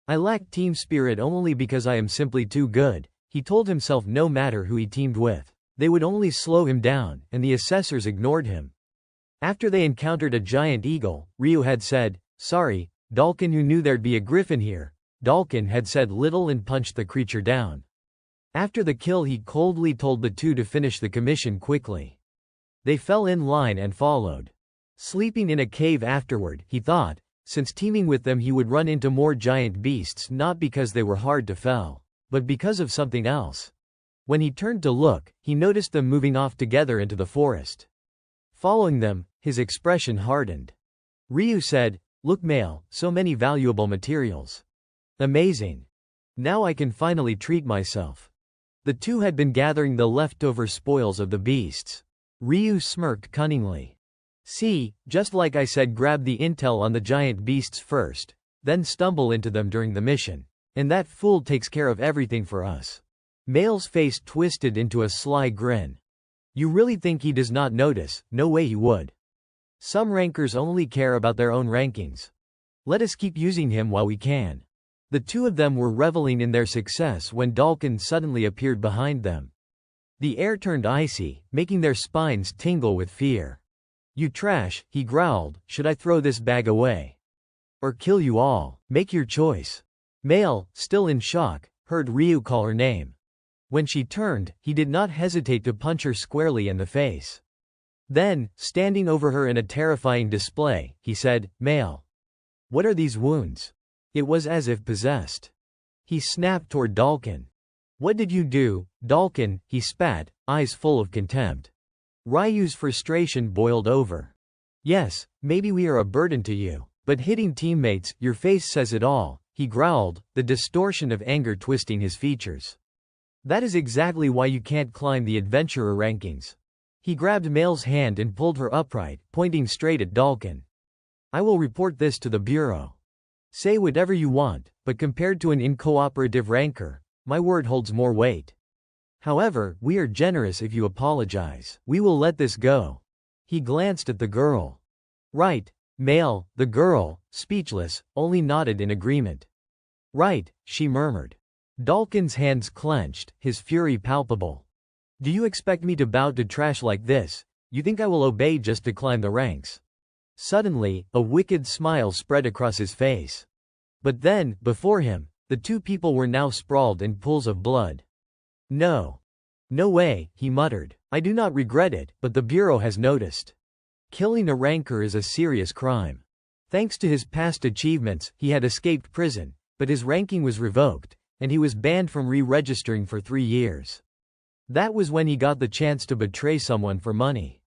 I lack team spirit only because I am simply too good, he told himself. No matter who he teamed with, they would only slow him down, and the assessors ignored him. After they encountered a giant eagle, Ryu had said, sorry, Dalkin, who knew there'd be a griffin here. Dalkin had said little and punched the creature down. After the kill he coldly told the two to finish the commission quickly. They fell in line and followed. Sleeping in a cave afterward, he thought, since teaming with them he would run into more giant beasts, not because they were hard to fell, but because of something else. When he turned to look, he noticed them moving off together into the forest. Following them, his expression hardened. Ryu said, look male, so many valuable materials. Amazing. Now I can finally treat myself. The two had been gathering the leftover spoils of the beasts. Ryu smirked cunningly. See, just like I said, grab the intel on the giant beasts first, then stumble into them during the mission. And that fool takes care of everything for us. Male's face twisted into a sly grin. You really think he does not notice? No way he would. Some rankers only care about their own rankings. Let us keep using him while we can. The two of them were reveling in their success when Dalkin suddenly appeared behind them. The air turned icy, making their spines tingle with fear. You trash, he growled, should I throw this bag away? Or kill you all? Make your choice. Male, still in shock, heard Ryu call her name. When she turned, he did not hesitate to punch her squarely in the face. Then, standing over her in a terrifying display, he said, Male. What are these wounds? It was as if possessed. He snapped toward Dalkin. What did you do, Dalkin? He spat, eyes full of contempt. Ryu's frustration boiled over. Yes, maybe we are a burden to you, but hitting teammates, your face says it all, he growled, the distortion of anger twisting his features. That is exactly why you can't climb the adventurer rankings. He grabbed Male's hand and pulled her upright, pointing straight at Dalkin. I will report this to the bureau. Say whatever you want, but compared to an incooperative ranker, my word holds more weight. However, we are generous if you apologize. We will let this go. He glanced at the girl. Right, Male, the girl, speechless, only nodded in agreement. Right, she murmured. Dalkin's hands clenched, his fury palpable. Do you expect me to bow to trash like this? You think I will obey just to climb the ranks? Suddenly, a wicked smile spread across his face. But then, before him, the two people were now sprawled in pools of blood. No. No way, he muttered. I do not regret it, but the Bureau has noticed. Killing a ranker is a serious crime. Thanks to his past achievements, he had escaped prison, but his ranking was revoked, and he was banned from re-registering for 3 years. That was when he got the chance to betray someone for money.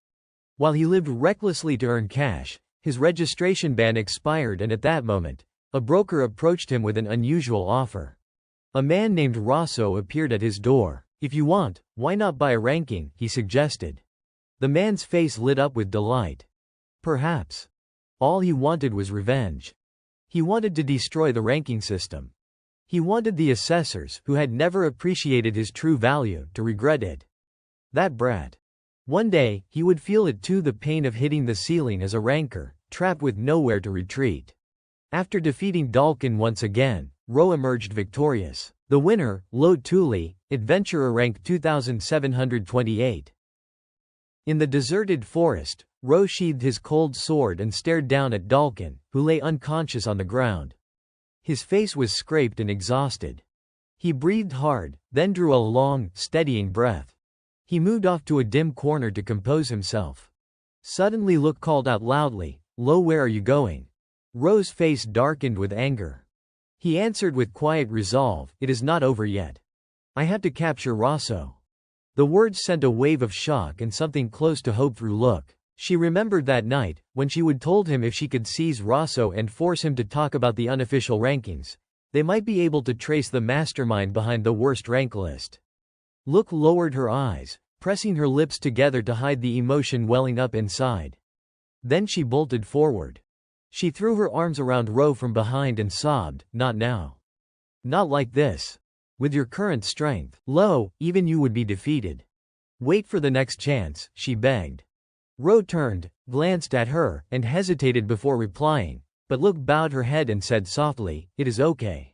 While he lived recklessly to earn cash, his registration ban expired, and at that moment, a broker approached him with an unusual offer. A man named Rosso appeared at his door. If you want, why not buy a ranking, he suggested. The man's face lit up with delight. Perhaps. All he wanted was revenge. He wanted to destroy the ranking system. He wanted the assessors, who had never appreciated his true value, to regret it. That brat. One day, he would feel it too, the pain of hitting the ceiling as a ranker, trapped with nowhere to retreat. After defeating Dalkin once again, Ro emerged victorious. The winner, Lo Tuli, adventurer rank 2728. In the deserted forest, Ro sheathed his cold sword and stared down at Dalkin, who lay unconscious on the ground. His face was scraped and exhausted. He breathed hard, then drew a long, steadying breath. He moved off to a dim corner to compose himself. Suddenly Look called out loudly, Lo, where are you going? Ro's face darkened with anger. He answered with quiet resolve, it is not over yet. I have to capture Rosso. The words sent a wave of shock and something close to hope through Look. She remembered that night, when she would told him if she could seize Rosso and force him to talk about the unofficial rankings, They might be able to trace the mastermind behind the worst rank list. Look lowered her eyes, pressing her lips together to hide the emotion welling up inside. Then she bolted forward. She threw her arms around Ro from behind and sobbed, "Not now. Not like this. With your current strength, Lo, even you would be defeated. Wait for the next chance," she begged. Ro turned, glanced at her, and hesitated before replying, but Look bowed her head and said softly, "It is okay.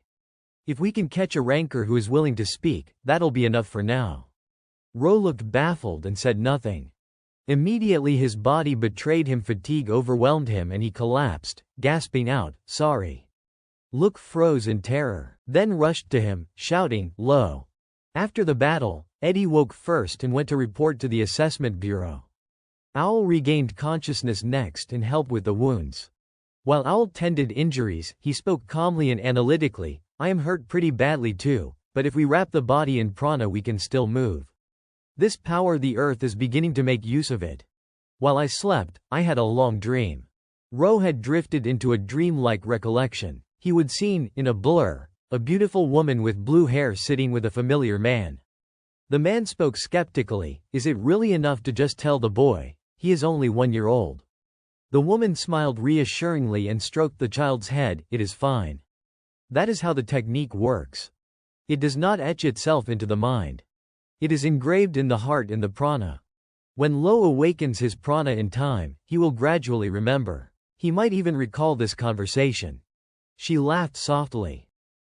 If we can catch a ranker who is willing to speak, that'll be enough for now." Ro looked baffled and said nothing. Immediately his body betrayed him. Fatigue overwhelmed him and he collapsed, gasping out, "Sorry." Look froze in terror, then rushed to him, shouting, "Lo." After the battle, Eddie woke first and went to report to the assessment bureau. Owl regained consciousness next and helped with the wounds. While Owl tended injuries, he spoke calmly and analytically, "I am hurt pretty badly too, but if we wrap the body in prana we can still move. This power the earth is beginning to make use of it. While I slept, I had a long dream." Ro had drifted into a dream-like recollection. He would seen, in a blur, a beautiful woman with blue hair sitting with a familiar man. The man spoke skeptically, "Is it really enough to just tell the boy? He is only 1 year old." The woman smiled reassuringly and stroked the child's head, "It is fine. That is how the technique works. It does not etch itself into the mind. It is engraved in the heart in the prana. When Lo awakens his prana in time, he will gradually remember. He might even recall this conversation." She laughed softly.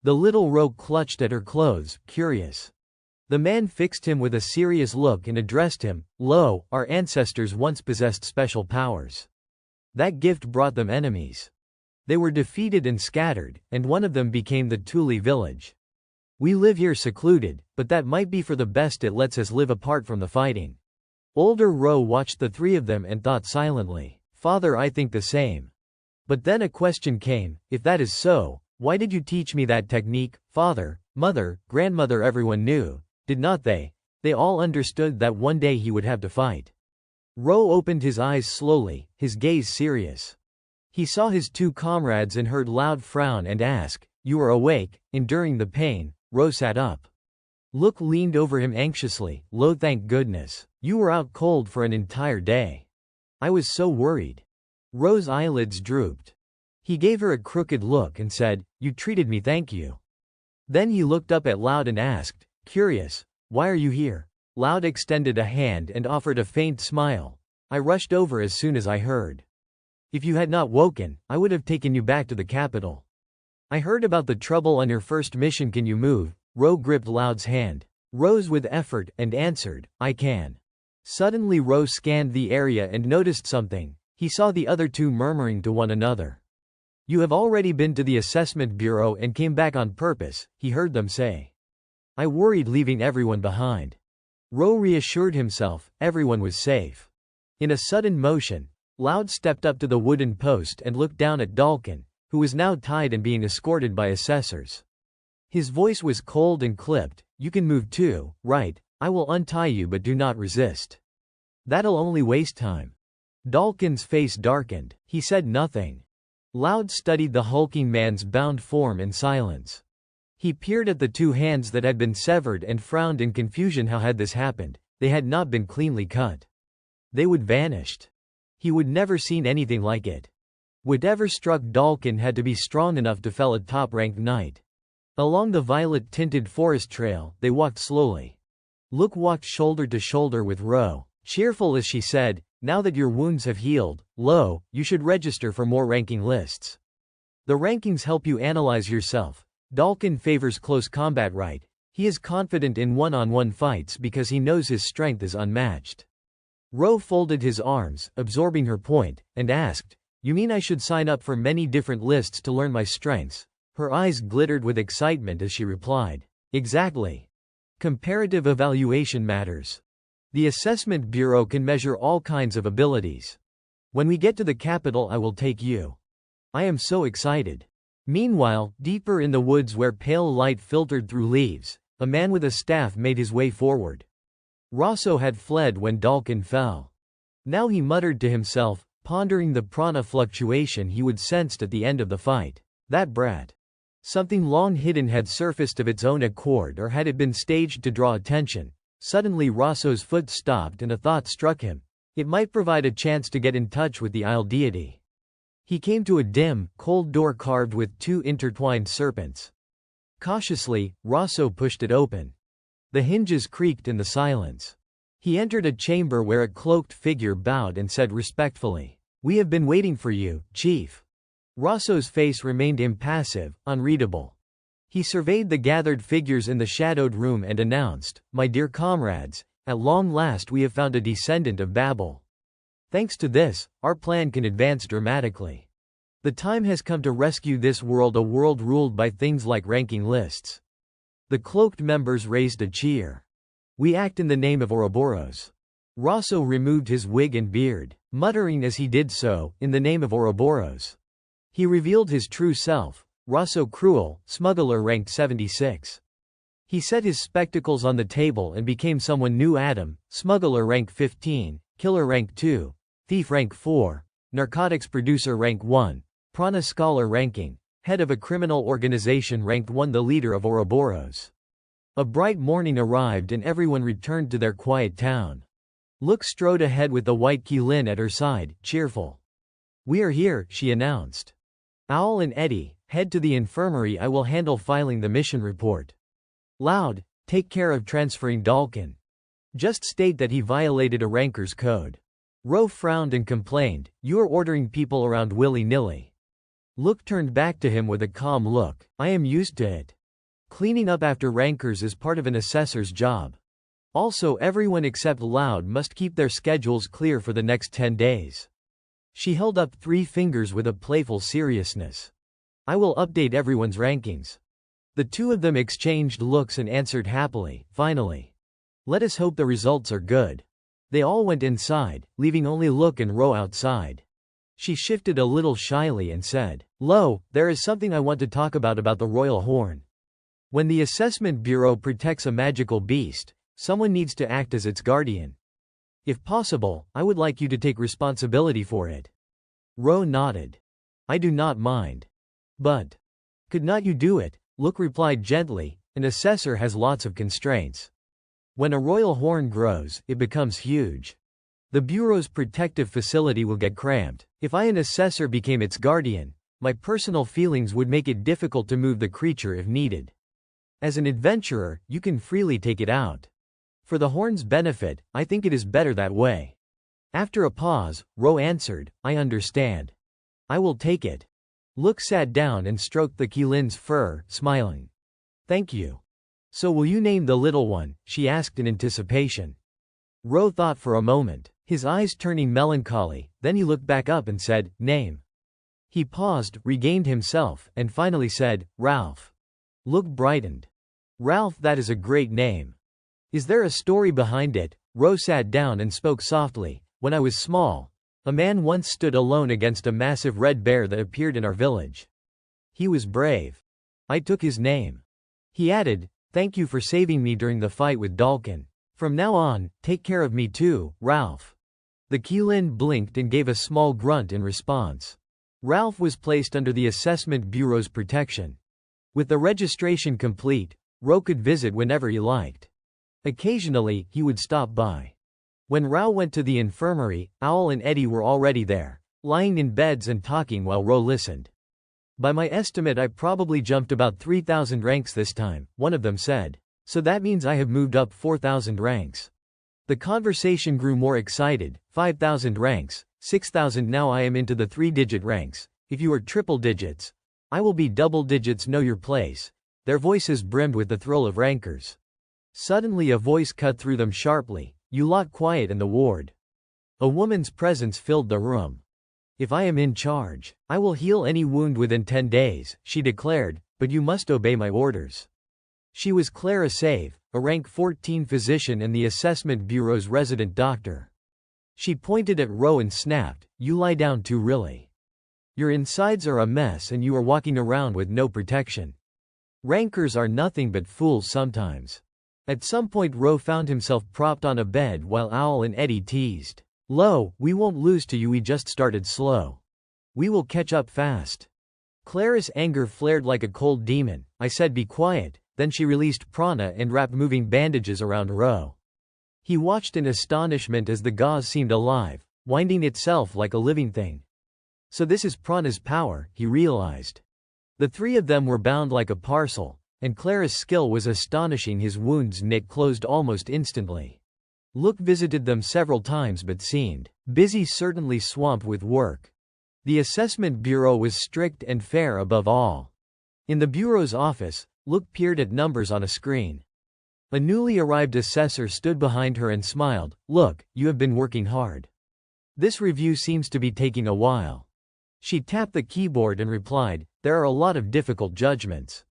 The little Ro clutched at her clothes, curious. The man fixed him with a serious look and addressed him, "Lo, our ancestors once possessed special powers. That gift brought them enemies. They were defeated and scattered, and one of them became the Tuli village. We live here secluded, but that might be for the best. It lets us live apart from the fighting." Older Ro watched the three of them and thought silently, "Father, I think the same." But then a question came, "If that is so, why did you teach me that technique?" Father, mother, grandmother, everyone knew, did not they? They all understood that one day he would have to fight. Ro opened his eyes slowly, his gaze serious. He saw his two comrades and heard loud frown and ask, "You are awake, enduring the pain." Ro sat up. Look leaned over him anxiously, "Lo, thank goodness. You were out cold for an entire day. I was so worried." Ro's eyelids drooped. He gave her a crooked look and said, "You treated me, thank you." Then he looked up at Loud and asked, curious, "Why are you here?" Loud extended a hand and offered a faint smile. "I rushed over as soon as I heard. If you had not woken, I would have taken you back to the capital. I heard about the trouble on your first mission. Can you move?" Ro gripped Loud's hand, rose with effort, and answered, "I can." Suddenly Ro scanned the area and noticed something. He saw the other two murmuring to one another. "You have already been to the assessment bureau and came back on purpose," he heard them say. "I worried leaving everyone behind." Ro reassured himself, everyone was safe. In a sudden motion, Loud stepped up to the wooden post and looked down at Dalkin, who was now tied and being escorted by assessors. His voice was cold and clipped, "You can move too, right? I will untie you, but do not resist. That'll only waste time." Dalkin's face darkened. He said nothing. Loud studied the hulking man's bound form in silence. He peered at the two hands that had been severed and frowned in confusion. How had this happened? They had not been cleanly cut. They would vanished. He would never seen anything like it. Whatever struck Dalkin had to be strong enough to fell a top-ranked knight. Along the violet-tinted forest trail, they walked slowly. Look walked shoulder to shoulder with Ro, cheerful as she said, "Now that your wounds have healed, Lo, you should register for more ranking lists. The rankings help you analyze yourself. Dalkin favors close combat, right? He is confident in one-on-one fights because he knows his strength is unmatched." Ro folded his arms, absorbing her point, and asked, "You mean I should sign up for many different lists to learn my strengths?" Her eyes glittered with excitement as she replied, "Exactly. Comparative evaluation matters. The assessment bureau can measure all kinds of abilities. When we get to the capital, I will take you. I am so excited." Meanwhile, deeper in the woods where pale light filtered through leaves, a man with a staff made his way forward. Rosso had fled when Dalkin fell. Now he muttered to himself, pondering the prana fluctuation he would sensed at the end of the fight. That brat. Something long hidden had surfaced of its own accord, or had it been staged to draw attention? Suddenly Rosso's foot stopped and a thought struck him. It might provide a chance to get in touch with the Isle deity. He came to a dim, cold door carved with 2 intertwined serpents. Cautiously, Rosso pushed it open. The hinges creaked in the silence. He entered a chamber where a cloaked figure bowed and said respectfully, "We have been waiting for you, Chief." Rosso's face remained impassive, unreadable. He surveyed the gathered figures in the shadowed room and announced, "My dear comrades, at long last we have found a descendant of Babel. Thanks to this, our plan can advance dramatically. The time has come to rescue this world, a world ruled by things like ranking lists." The cloaked members raised a cheer. "We act in the name of Ouroboros." Rosso removed his wig and beard, muttering as he did so, "In the name of Ouroboros." He revealed his true self, Rosso Cruel, smuggler ranked 76. He set his spectacles on the table and became someone new: Adam, smuggler rank 15, killer rank 2, thief rank 4, narcotics producer rank 1, prana scholar ranking, head of a criminal organization ranked 1, the leader of Ouroboros. A bright morning arrived and everyone returned to their quiet town. Look strode ahead with the white Keelin at her side, cheerful. "We are here," she announced. "Owl and Eddie, head to the infirmary. I will handle filing the mission report." Loud, "Take care of transferring Dalkin. Just state that he violated a ranker's code." Ro frowned and complained, "You are ordering people around willy-nilly." Look turned back to him with a calm look, "I am used to it. Cleaning up after rankers is part of an assessor's job. Also, everyone except Loud must keep their schedules clear for the next 10 days. She held up 3 fingers with a playful seriousness. "I will update everyone's rankings." The 2 of them exchanged looks and answered happily, "Finally. Let us hope the results are good." They all went inside, leaving only Look and Ro outside. She shifted a little shyly and said, "Lo, there is something I want to talk about the Royal Horn. When the Assessment Bureau protects a magical beast, someone needs to act as its guardian. If possible, I would like you to take responsibility for it." Ro nodded. "I do not mind. But could not you do it?" Look replied gently, "An assessor has lots of constraints. When a royal horn grows, it becomes huge. The Bureau's protective facility will get cramped. If I, an assessor, became its guardian, my personal feelings would make it difficult to move the creature if needed. As an adventurer, you can freely take it out. For the horn's benefit, I think it is better that way." After a pause, Ro answered, "I understand. I will take it." Look sat down and stroked the Keelin's fur, smiling. "Thank you. So will you name the little one?" she asked in anticipation. Ro thought for a moment, his eyes turning melancholy, then he looked back up and said, "Name." He paused, regained himself, and finally said, "Ralph." Look brightened. "Ralph, that is a great name. Is there a story behind it?" Ro sat down and spoke softly. "When I was small, a man once stood alone against a massive red bear that appeared in our village. He was brave. I took his name." He added, "Thank you for saving me during the fight with Dalkin. From now on, take care of me too, Ralph." The Keelin blinked and gave a small grunt in response. Ralph was placed under the Assessment Bureau's protection. With the registration complete, Ro could visit whenever he liked. Occasionally, he would stop by. When Rao went to the infirmary, Owl and Eddie were already there, lying in beds and talking while Ro listened. "By my estimate, I probably jumped about 3,000 ranks this time," one of them said. "So that means I have moved up 4,000 ranks." The conversation grew more excited. 5,000 ranks, 6,000, now I am into the 3-digit ranks. If you are triple digits, I will be double digits. Know your place. Their voices brimmed with the thrill of rankers. Suddenly a voice cut through them sharply, "You lot quiet in the ward." A woman's presence filled the room. "If I am in charge, I will heal any wound within 10 days, she declared, "but you must obey my orders." She was Clara Save, a rank 14 physician and the Assessment Bureau's resident doctor. She pointed at Ro and snapped, "You lie down too, really. Your insides are a mess and you are walking around with no protection. Rankers are nothing but fools sometimes." At some point Ro found himself propped on a bed while Owl and Eddie teased, "Lo, we won't lose to you, we just started slow. We will catch up fast." Clara's anger flared like a cold demon. I said be quiet, then she released prana and wrapped moving bandages around Ro. He watched in astonishment as the gauze seemed alive, winding itself like a living thing. So this is prana's power, he realized. The three of them were bound like a parcel, and Clara's skill was astonishing. His wounds knit closed almost instantly. Luke visited them several times but seemed busy, certainly swamped with work. The assessment bureau was strict and fair above all. In the bureau's office, Luke peered at numbers on a screen. A newly arrived assessor stood behind her and smiled. Look, you have been working hard. This review seems to be taking a while. She tapped the keyboard and replied, there are a lot of difficult judgments.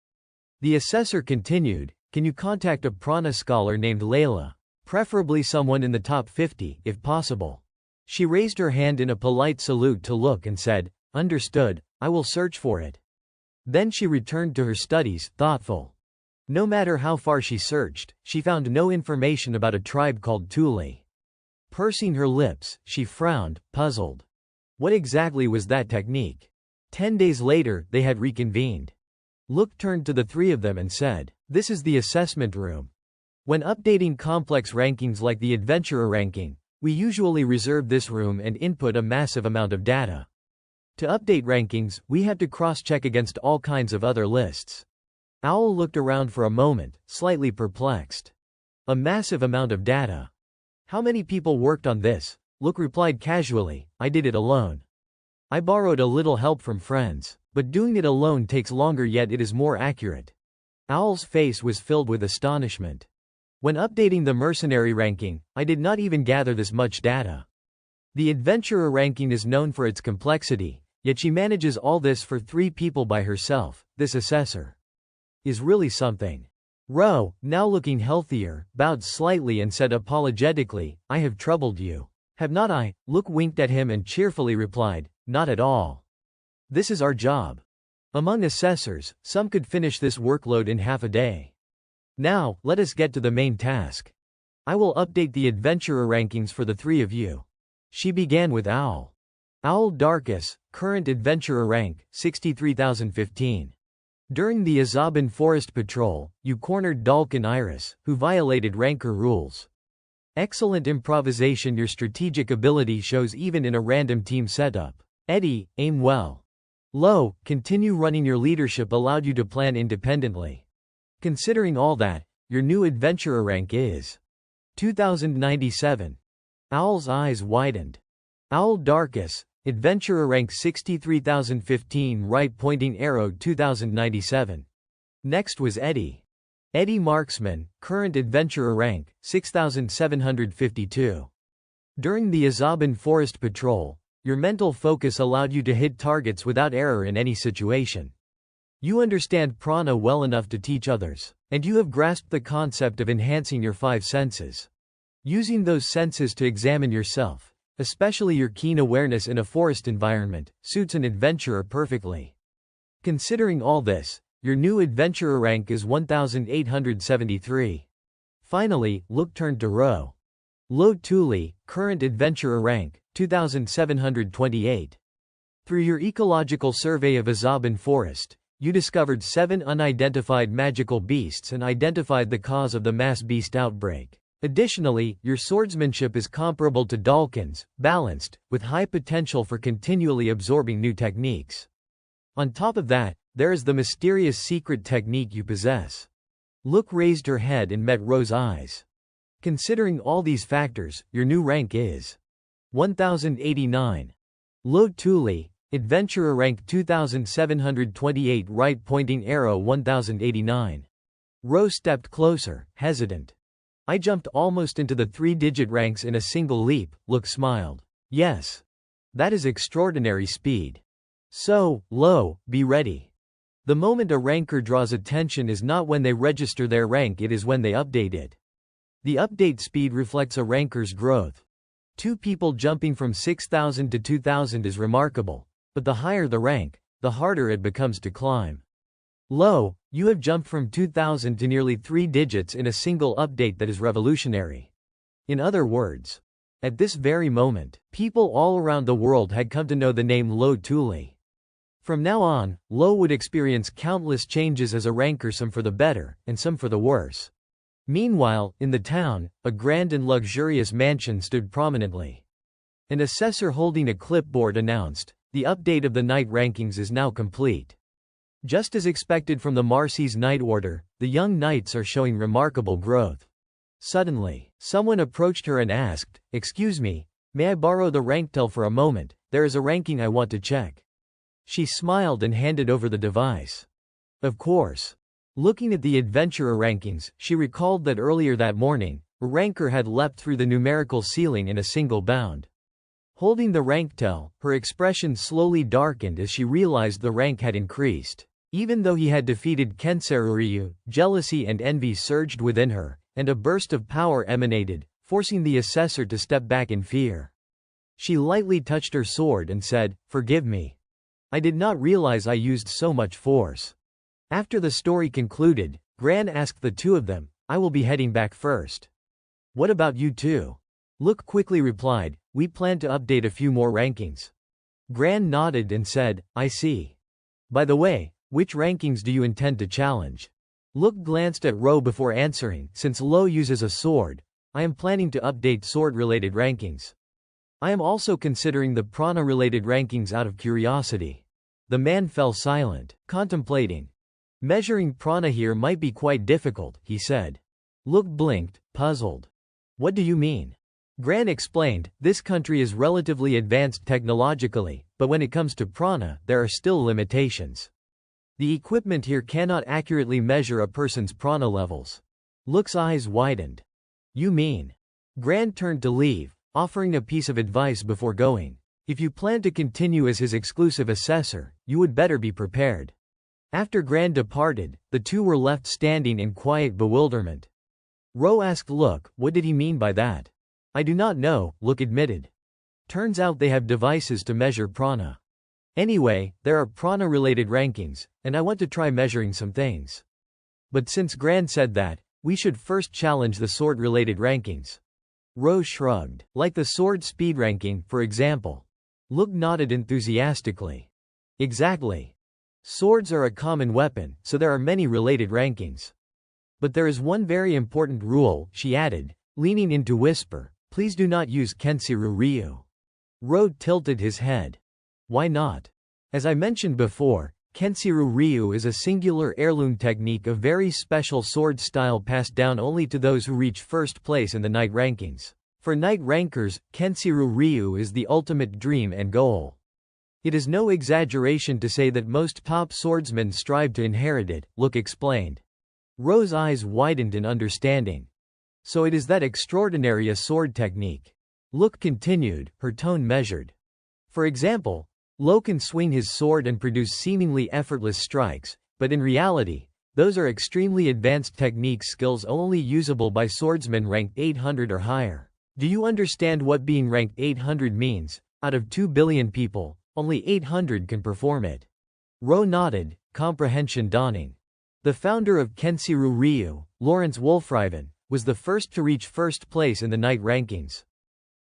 The assessor continued, can you contact a prana scholar named Layla? Preferably someone in the top 50, if possible. She raised her hand in a polite salute to Luke and said, understood, I will search for it. Then she returned to her studies, thoughtful. No matter how far she searched, she found no information about a tribe called Thule. Pursing her lips, she frowned, puzzled. What exactly was that technique? 10 days later, they had reconvened. Luke turned to the three of them and said, this is the assessment room. When updating complex rankings like the adventurer ranking, we usually reserve this room and input a massive amount of data. To update rankings, we have to cross-check against all kinds of other lists. Owl looked around for a moment, slightly perplexed. A massive amount of data. How many people worked on this? Luke replied casually, I did it alone. I borrowed a little help from friends, but doing it alone takes longer, yet it is more accurate. Owl's face was filled with astonishment. When updating the mercenary ranking, I did not even gather this much data. The adventurer ranking is known for its complexity, yet she manages all this for 3 people by herself. This assessor is really something. Ro, now looking healthier, bowed slightly and said apologetically, I have troubled you. Have not I? Luke winked at him and cheerfully replied, not at all. This is our job. Among assessors, some could finish this workload in half a day. Now, let us get to the main task. I will update the adventurer rankings for the 3 of you. She began with Owl. Owl Darkus, current adventurer rank, 63,015. During the Azaban Forest Patrol, you cornered Dalkin Iris, who violated Ranker rules. Excellent improvisation. Your strategic ability shows even in a random team setup. Eddie, aim well. Low, continue running. Your leadership allowed you to plan independently. Considering all that, your new adventurer rank is 2097. Owl's eyes widened. Owl Darkus, adventurer rank 63,015, right pointing arrow 2097. Next was Eddie. Eddie Marksman, current adventurer rank 6,752. During the Azaban Forest Patrol, your mental focus allowed you to hit targets without error in any situation. You understand prana well enough to teach others, and you have grasped the concept of enhancing your 5 senses. Using those senses to examine yourself, especially your keen awareness in a forest environment, suits an adventurer perfectly. Considering all this, your new adventurer rank is 1,873. Finally, Luke turned to Ro. Lo Thule, current adventurer rank, 2,728. Through your ecological survey of Azaban Forest, you discovered 7 unidentified magical beasts and identified the cause of the mass beast outbreak. Additionally, your swordsmanship is comparable to Dalkin's, balanced, with high potential for continually absorbing new techniques. On top of that, there is the mysterious secret technique you possess. Luke raised her head and met Ro's eyes. Considering all these factors, your new rank is 1089. Lo Thule, adventurer rank 2728, right pointing arrow 1089. Ro stepped closer, hesitant. I jumped almost into the 3-digit ranks in a single leap. Luke smiled. Yes. That is extraordinary speed. So, Lo, be ready. The moment a ranker draws attention is not when they register their rank, it is when they update it. The update speed reflects a ranker's growth. 2 people jumping from 6,000 to 2,000 is remarkable, but the higher the rank, the harder it becomes to climb. Lo, you have jumped from 2,000 to nearly 3 digits in a single update that is revolutionary. In other words, at this very moment, people all around the world had come to know the name Lo Thule. From now on, Lo would experience countless changes as a ranker, some for the better, and some for the worse. Meanwhile, in the town, a grand and luxurious mansion stood prominently. An assessor holding a clipboard announced, "The update of the night rankings is now complete." Just as expected from the Marcy's night order, the young knights are showing remarkable growth. Suddenly, someone approached her and asked, "Excuse me, may I borrow the ranktel for a moment? There is a ranking I want to check." She smiled and handed over the device. Of course. Looking at the adventurer rankings, she recalled that earlier that morning, a ranker had leapt through the numerical ceiling in a single bound. Holding the ranktel, her expression slowly darkened as she realized the rank had increased. Even though he had defeated Kenseruryu, jealousy and envy surged within her, and a burst of power emanated, forcing the assessor to step back in fear. She lightly touched her sword and said, "Forgive me. I did not realize I used so much force." After the story concluded, Gran asked the two of them, "I will be heading back first. What about you two?" Look quickly replied, "We plan to update a few more rankings." Gran nodded and said, "I see. By the way, which rankings do you intend to challenge?" Look glanced at Ro before answering, "Since Lo uses a sword, I am planning to update sword-related rankings. I am also considering the prana-related rankings out of curiosity." The man fell silent, contemplating. "Measuring prana here might be quite difficult," he said. Look blinked, puzzled. "What do you mean?" Gran explained, "This country is relatively advanced technologically, but when it comes to prana, there are still limitations. The equipment here cannot accurately measure a person's prana levels." Look's eyes widened. "You mean?" Gran turned to leave, offering a piece of advice before going. "If you plan to continue as his exclusive assessor, you would better be prepared." After Gran departed, the two were left standing in quiet bewilderment. Ro asked Look, "What did he mean by that?" "I do not know," Look admitted. "Turns out they have devices to measure prana. Anyway, there are prana-related rankings, and I want to try measuring some things. But since Gran said that, we should first challenge the sword-related rankings." Ro shrugged. "Like the sword speed ranking, for example." Look nodded enthusiastically. "Exactly. Swords are a common weapon, so there are many related rankings. But there is one very important rule," she added, leaning in to whisper, "Please do not use Kensiru Ryu." Ro tilted his head. "Why not?" "As I mentioned before, Kensiru Ryu is a singular heirloom technique of very special sword style passed down only to those who reach first place in the night rankings. For night rankers, Kensiru Ryu is the ultimate dream and goal. It is no exaggeration to say that most top swordsmen strive to inherit it," Look explained. Ro's eyes widened in understanding. "So it is that extraordinary a sword technique." Look continued, her tone measured. "For example, Lo can swing his sword and produce seemingly effortless strikes, but in reality, those are extremely advanced techniques, skills only usable by swordsmen ranked 800 or higher. Do you understand what being ranked 800 means? Out of 2 billion people, only 800 can perform it." Ro nodded, comprehension dawning. The founder of Kensiru Ryu, Lawrence Wolfriven, was the first to reach first place in the night rankings.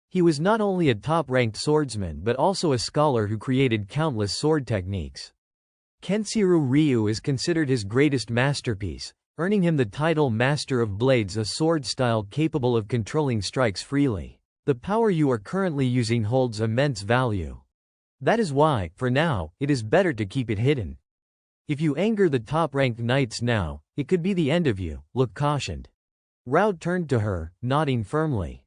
He was not only a top-ranked swordsman but also a scholar who created countless sword techniques. Kensiru Ryu is considered his greatest masterpiece, earning him the title Master of Blades, a sword style capable of controlling strikes freely. The power you are currently using holds immense value. That is why, for now, it is better to keep it hidden. If you anger the top-ranked knights now, it could be the end of you, Look cautioned. Rao turned to her, nodding firmly.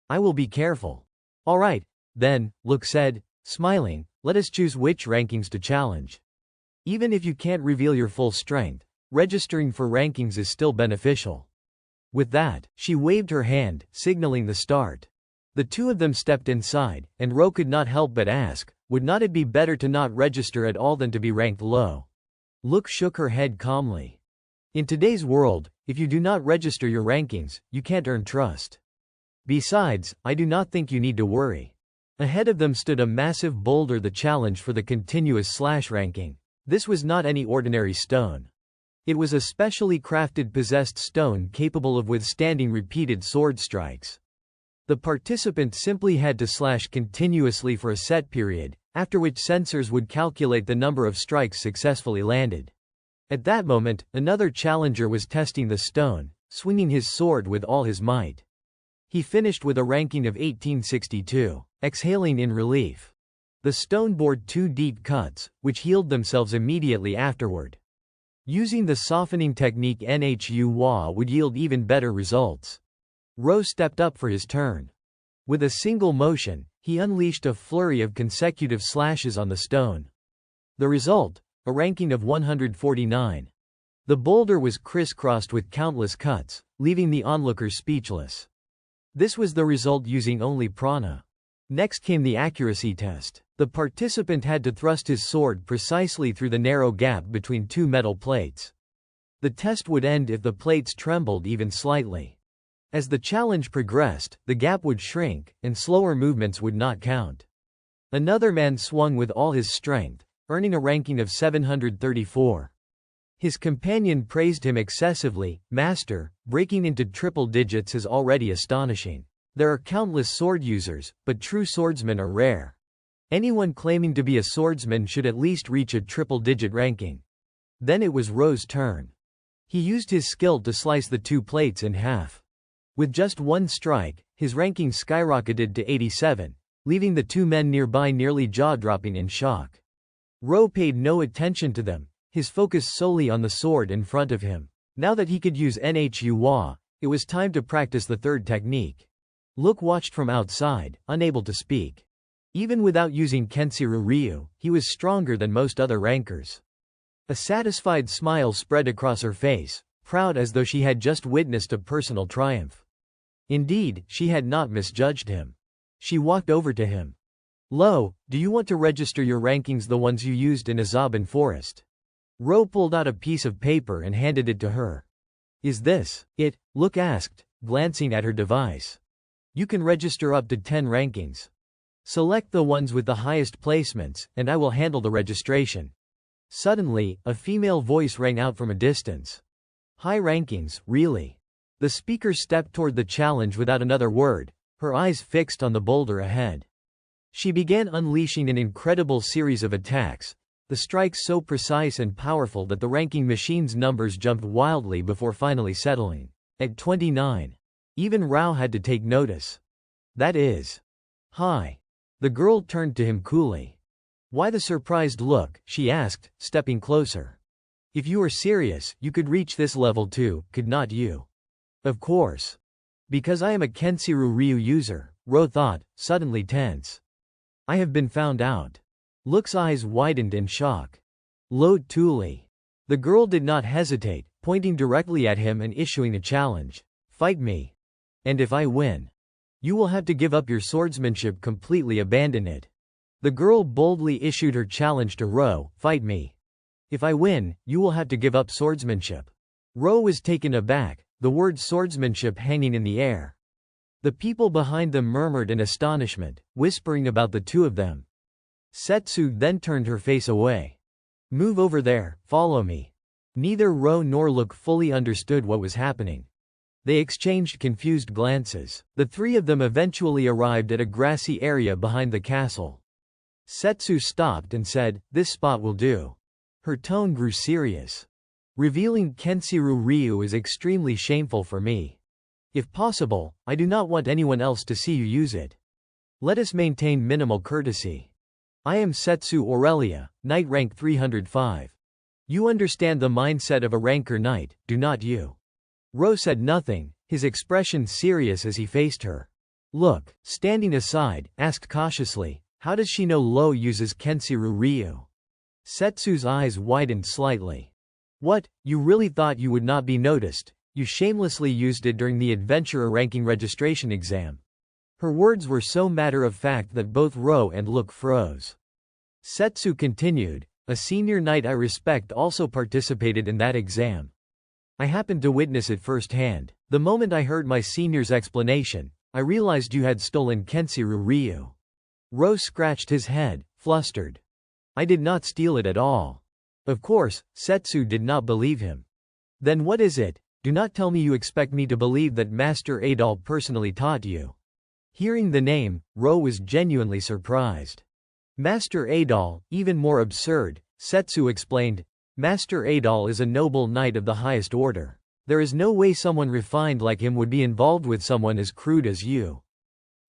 "I will be careful." "All right, then," Look said, smiling, "let us choose which rankings to challenge. Even if you can't reveal your full strength, registering for rankings is still beneficial." With that, she waved her hand, signaling the start. The two of them stepped inside, and Ro could not help but ask, would not it be better to not register at all than to be ranked low? Look shook her head calmly. "In today's world, if you do not register your rankings, you can't earn trust. Besides, I do not think you need to worry." Ahead of them stood a massive boulder, the challenge for the continuous slash ranking. This was not any ordinary stone. It was a specially crafted possessed stone capable of withstanding repeated sword strikes. The participant simply had to slash continuously for a set period, after which sensors would calculate the number of strikes successfully landed. At that moment, another challenger was testing the stone, swinging his sword with all his might. He finished with a ranking of 1862, exhaling in relief. The stone bored 2 deep cuts, which healed themselves immediately afterward. Using the softening technique MANHWA would yield even better results. Ro stepped up for his turn. With a single motion, he unleashed a flurry of consecutive slashes on the stone. The result? A ranking of 149. The boulder was crisscrossed with countless cuts, leaving the onlookers speechless. This was the result using only prana. Next came the accuracy test. The participant had to thrust his sword precisely through the narrow gap between 2 metal plates. The test would end if the plates trembled even slightly. As the challenge progressed, the gap would shrink, and slower movements would not count. Another man swung with all his strength, earning a ranking of 734. His companion praised him excessively. "Master, breaking into triple digits is already astonishing. There are countless sword users, but true swordsmen are rare. Anyone claiming to be a swordsman should at least reach a triple-digit ranking." Then it was Ro's turn. He used his skill to slice the 2 plates in half. With just 1 strike, his ranking skyrocketed to 87, leaving the 2 men nearby nearly jaw-dropping in shock. Ro paid no attention to them, his focus solely on the sword in front of him. Now that he could use MANHWA, it was time to practice the third technique. Luke watched from outside, unable to speak. Even without using Kensiru Ryu, he was stronger than most other rankers. A satisfied smile spread across her face, proud as though she had just witnessed a personal triumph. Indeed, she had not misjudged him. She walked over to him. "Lo, do you want to register your rankings, the ones you used in Azaban Forest?" Ro pulled out a piece of paper and handed it to her. "Is this it?" Luke asked, glancing at her device. "You can register up to 10 rankings. Select the ones with the highest placements, and I will handle the registration." Suddenly, a female voice rang out from a distance. "High rankings, really?" The speaker stepped toward the challenge without another word, her eyes fixed on the boulder ahead. She began unleashing an incredible series of attacks, the strikes so precise and powerful that the ranking machine's numbers jumped wildly before finally settling at 29. Even Rao had to take notice. "That is high." The girl turned to him coolly. "Why the surprised look?" she asked, stepping closer. "If you were serious, you could reach this level too, could not you?" "Of course. Because I am a Kensiru Ryu user," Ro thought, suddenly tense. "I have been found out." Luke's eyes widened in shock. "Lo Tuli." The girl did not hesitate, pointing directly at him and issuing a challenge. "Fight me. And if I win, you will have to give up your swordsmanship, completely abandon it." The girl boldly issued her challenge to Ro, "Fight me. If I win, you will have to give up swordsmanship." Ro was taken aback, the word swordsmanship hanging in the air. The people behind them murmured in astonishment, whispering about the 2 of them. Setsu then turned her face away. "Move over there, follow me." Neither Ro nor Luke fully understood what was happening. They exchanged confused glances. The 3 of them eventually arrived at a grassy area behind the castle. Setsu stopped and said, "This spot will do." Her tone grew serious. "Revealing Kensiru Ryu is extremely shameful for me. If possible, I do not want anyone else to see you use it. Let us maintain minimal courtesy. I am Setsu Aurelia, Knight rank 305. You understand the mindset of a ranker knight, do not you?" Ro said nothing, his expression serious as he faced her. Luke, standing aside, asked cautiously, "How does she know Lo uses Kensiru Ryu?" Setsu's eyes widened slightly. "What, you really thought you would not be noticed? You shamelessly used it during the adventurer ranking registration exam." Her words were so matter-of-fact that both Ro and Luke froze. Setsu continued, "A senior knight I respect also participated in that exam. I happened to witness it firsthand. The moment I heard my senior's explanation, I realized you had stolen Kensiru Ryu." Ro scratched his head, flustered. "I did not steal it at all." Of course, Setsu did not believe him. "Then what is it? Do not tell me you expect me to believe that Master Adol personally taught you." Hearing the name, Ro was genuinely surprised. Master Adol, even more absurd, Setsu explained. Master Adol is a noble knight of the highest order. There is no way someone refined like him would be involved with someone as crude as you.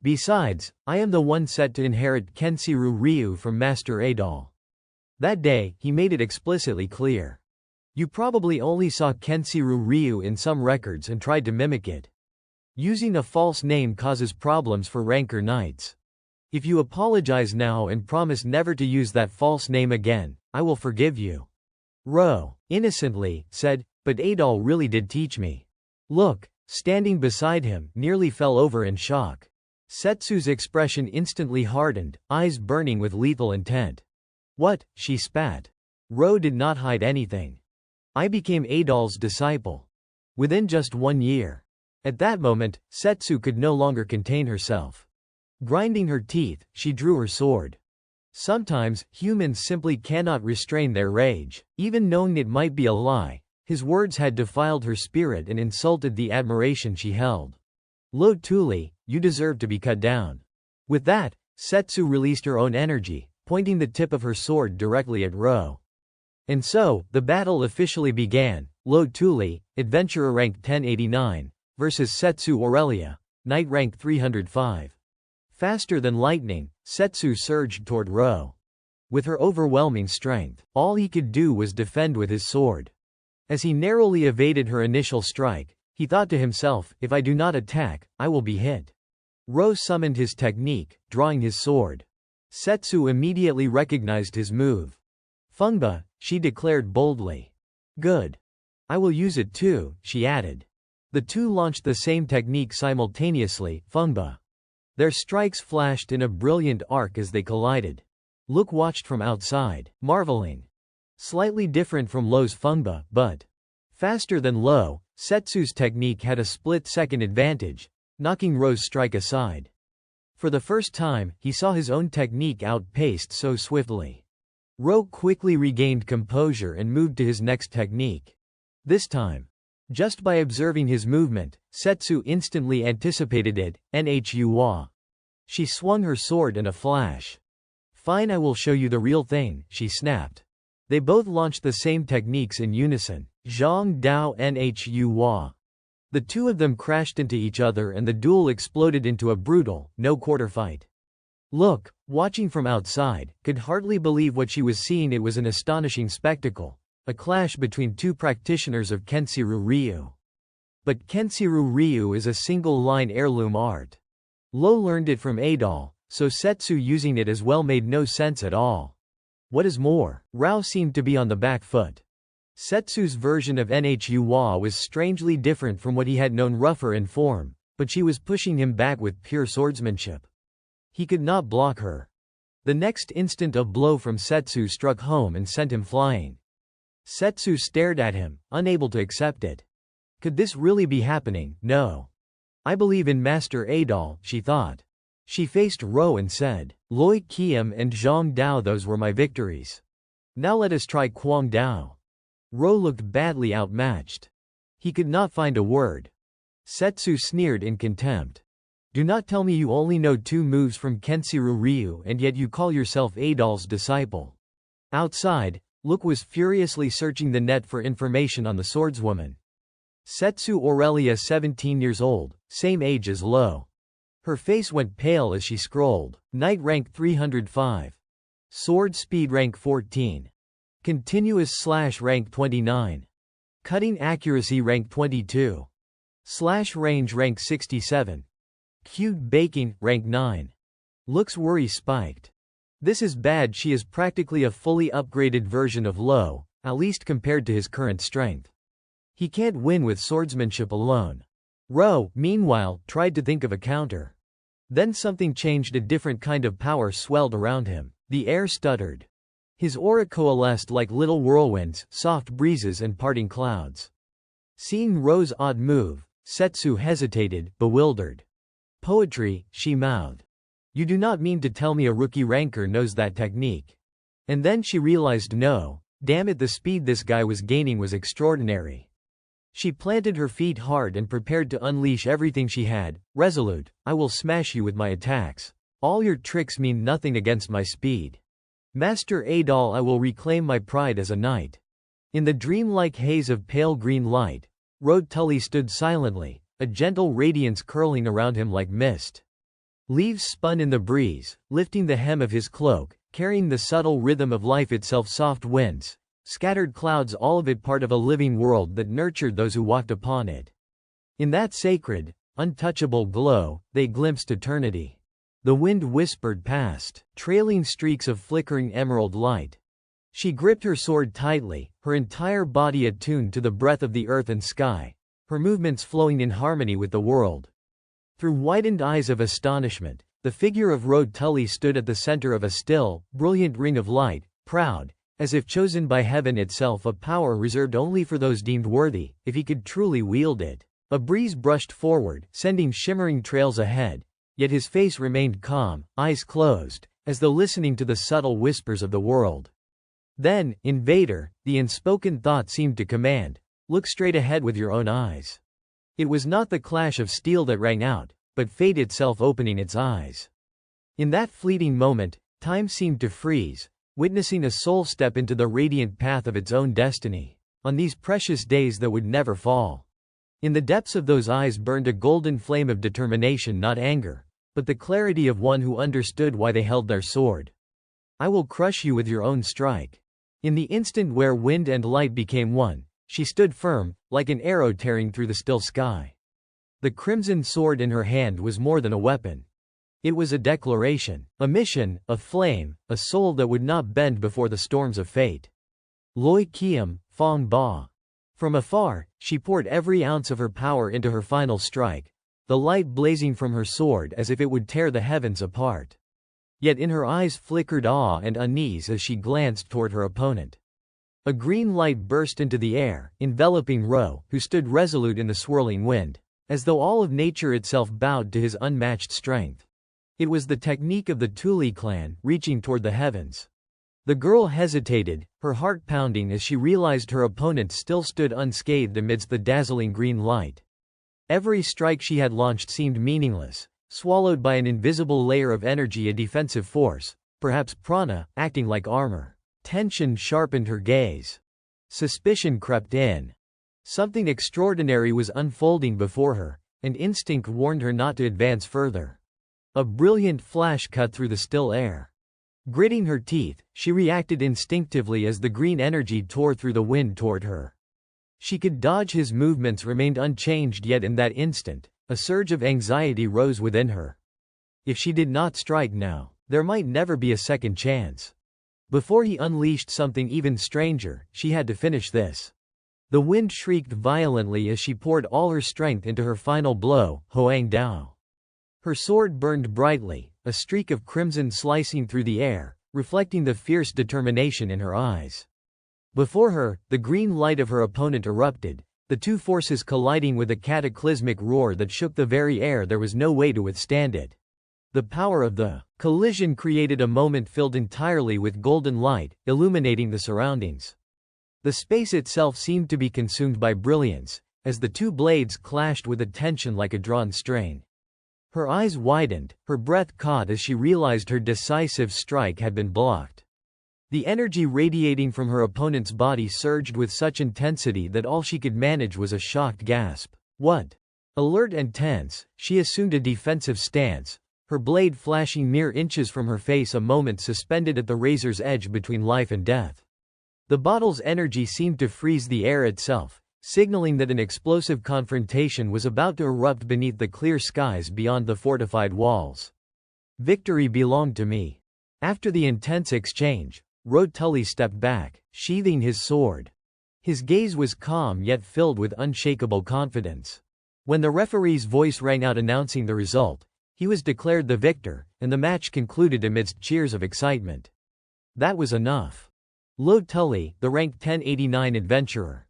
Besides, I am the one set to inherit Kenshiro Ryu from Master Adol. That day, he made it explicitly clear. You probably only saw Kenshiro Ryu in some records and tried to mimic it. Using a false name causes problems for Ranker Knights. If you apologize now and promise never to use that false name again, I will forgive you. Ro, innocently, said, but Adol really did teach me. Look, standing beside him, nearly fell over in shock. Setsu's expression instantly hardened, eyes burning with lethal intent. What? She spat. Ro did not hide anything. I became Adol's disciple. Within just 1 year. At that moment, Setsu could no longer contain herself. Grinding her teeth, she drew her sword. Sometimes, humans simply cannot restrain their rage. Even knowing it might be a lie, his words had defiled her spirit and insulted the admiration she held. Lo Tuli, you deserve to be cut down. With that, Setsu released her own energy, pointing the tip of her sword directly at Ro. And so, the battle officially began. Lo Tuli, Adventurer rank 1089, versus Setsu Aurelia, Knight rank 305. Faster than lightning, Setsu surged toward Ro. With her overwhelming strength, all he could do was defend with his sword. As he narrowly evaded her initial strike, he thought to himself, if I do not attack, I will be hit. Ro summoned his technique, drawing his sword. Setsu immediately recognized his move. Fungba, she declared boldly. Good. I will use it too, she added. The two launched the same technique simultaneously, Fungba. Their strikes flashed in a brilliant arc as they collided. Luke watched from outside, marveling. Slightly different from Lo's Fungba, but faster than Lo, Setsu's technique had a split-second advantage, knocking Ro's strike aside. For the first time, he saw his own technique outpaced so swiftly. Ro quickly regained composure and moved to his next technique. This time, just by observing his movement, Setsu instantly anticipated it, MANHWA. She swung her sword in a flash. Fine, I will show you the real thing, she snapped. They both launched the same techniques in unison, Zhang Dao MANHWA. The two of them crashed into each other and the duel exploded into a brutal, no-quarter fight. Look, watching from outside, could hardly believe what she was seeing. It was an astonishing spectacle. A clash between two practitioners of Kenshiro Ryu. But Kenshiro Ryu is a single-line heirloom art. Lo learned it from Adol, so Setsu using it as well made no sense at all. What is more, Rao seemed to be on the back foot. Setsu's version of MANHWA was strangely different from what he had known, rougher in form, but she was pushing him back with pure swordsmanship. He could not block her. The next instant a blow from Setsu struck home and sent him flying. Setsu stared at him, unable to accept it. Could this really be happening? No. I believe in Master Adol, she thought. She faced Ro and said, Loi Qiam and Zhang Dao, those were my victories. Now let us try Quang Dao. Ro looked badly outmatched. He could not find a word. Setsu sneered in contempt. Do not tell me you only know 2 moves from Kenshiro Ryu and yet you call yourself Adol's disciple. Outside, Luke was furiously searching the net for information on the swordswoman. Setsu Aurelia, 17 years old, same age as Lo. Her face went pale as she scrolled. Knight rank 305. Sword speed rank 14. Continuous slash rank 29. Cutting accuracy rank 22. Slash range rank 67. Cute baking rank 9. Luke's worry spiked. This is bad. She is practically a fully upgraded version of Lo, at least compared to his current strength. He can't win with swordsmanship alone. Ro, meanwhile, tried to think of a counter. Then something changed. A different kind of power swelled around him. The air stuttered. His aura coalesced like little whirlwinds, soft breezes and parting clouds. Seeing Ro's odd move, Setsu hesitated, bewildered. Poetry, she mouthed. You do not mean to tell me a rookie ranker knows that technique? And then she realized, no, damn it, the speed this guy was gaining was extraordinary. She planted her feet hard and prepared to unleash everything she had, resolute. I will smash you with my attacks. All your tricks mean nothing against my speed. Master Adal, I will reclaim my pride as a knight. In the dreamlike haze of pale green light, Road Tully stood silently, a gentle radiance curling around him like mist. Leaves spun in the breeze, lifting the hem of his cloak, carrying the subtle rhythm of life itself. Soft winds, scattered clouds, all of it part of a living world that nurtured those who walked upon it. In that sacred, untouchable glow, they glimpsed eternity. The wind whispered past, trailing streaks of flickering emerald light. She gripped her sword tightly, her entire body attuned to the breath of the earth and sky, her movements flowing in harmony with the world. Through widened eyes of astonishment, the figure of Road Tully stood at the center of a still, brilliant ring of light, proud, as if chosen by heaven itself, a power reserved only for those deemed worthy, if he could truly wield it. A breeze brushed forward, sending shimmering trails ahead, yet his face remained calm, eyes closed, as though listening to the subtle whispers of the world. Then, invader, the unspoken thought seemed to command, look straight ahead with your own eyes. It was not the clash of steel that rang out, but fate itself opening its eyes. In that fleeting moment, time seemed to freeze, witnessing a soul step into the radiant path of its own destiny, on these precious days that would never fall. In the depths of those eyes burned a golden flame of determination, not anger, but the clarity of one who understood why they held their sword. I will crush you with your own strike. In the instant where wind and light became one, she stood firm, like an arrow tearing through the still sky. The crimson sword in her hand was more than a weapon. It was a declaration, a mission, a flame, a soul that would not bend before the storms of fate. Loi Kiem, Fong Ba. From afar, she poured every ounce of her power into her final strike, the light blazing from her sword as if it would tear the heavens apart. Yet in her eyes flickered awe and unease as she glanced toward her opponent. A green light burst into the air, enveloping Ro, who stood resolute in the swirling wind, as though all of nature itself bowed to his unmatched strength. It was the technique of the Tuli clan, reaching toward the heavens. The girl hesitated, her heart pounding as she realized her opponent still stood unscathed amidst the dazzling green light. Every strike she had launched seemed meaningless, swallowed by an invisible layer of energy, a defensive force, perhaps prana, acting like armor. Tension sharpened her gaze. Suspicion crept in. Something extraordinary was unfolding before her, and instinct warned her not to advance further. A brilliant flash cut through the still air. Gritting her teeth, she reacted instinctively as the green energy tore through the wind toward her. She could dodge his movements, remained unchanged, yet in that instant, a surge of anxiety rose within her. If she did not strike now, there might never be a second chance. Before he unleashed something even stranger, she had to finish this. The wind shrieked violently as she poured all her strength into her final blow, Hoang Dao. Her sword burned brightly, a streak of crimson slicing through the air, reflecting the fierce determination in her eyes. Before her, the green light of her opponent erupted, the two forces colliding with a cataclysmic roar that shook the very air. There was no way to withstand it. The power of the collision created a moment filled entirely with golden light, illuminating the surroundings. The space itself seemed to be consumed by brilliance, as the two blades clashed with a tension like a drawn strain. Her eyes widened, her breath caught as she realized her decisive strike had been blocked. The energy radiating from her opponent's body surged with such intensity that all she could manage was a shocked gasp. What? Alert and tense, she assumed a defensive stance, her blade flashing mere inches from her face, a moment suspended at the razor's edge between life and death. The bottle's energy seemed to freeze the air itself, signaling that an explosive confrontation was about to erupt beneath the clear skies beyond the fortified walls. Victory belonged to me. After the intense exchange, Road Tully stepped back, sheathing his sword. His gaze was calm yet filled with unshakable confidence. When the referee's voice rang out announcing the result, he was declared the victor, and the match concluded amidst cheers of excitement. That was enough. Road Tully, the rank 1089 adventurer.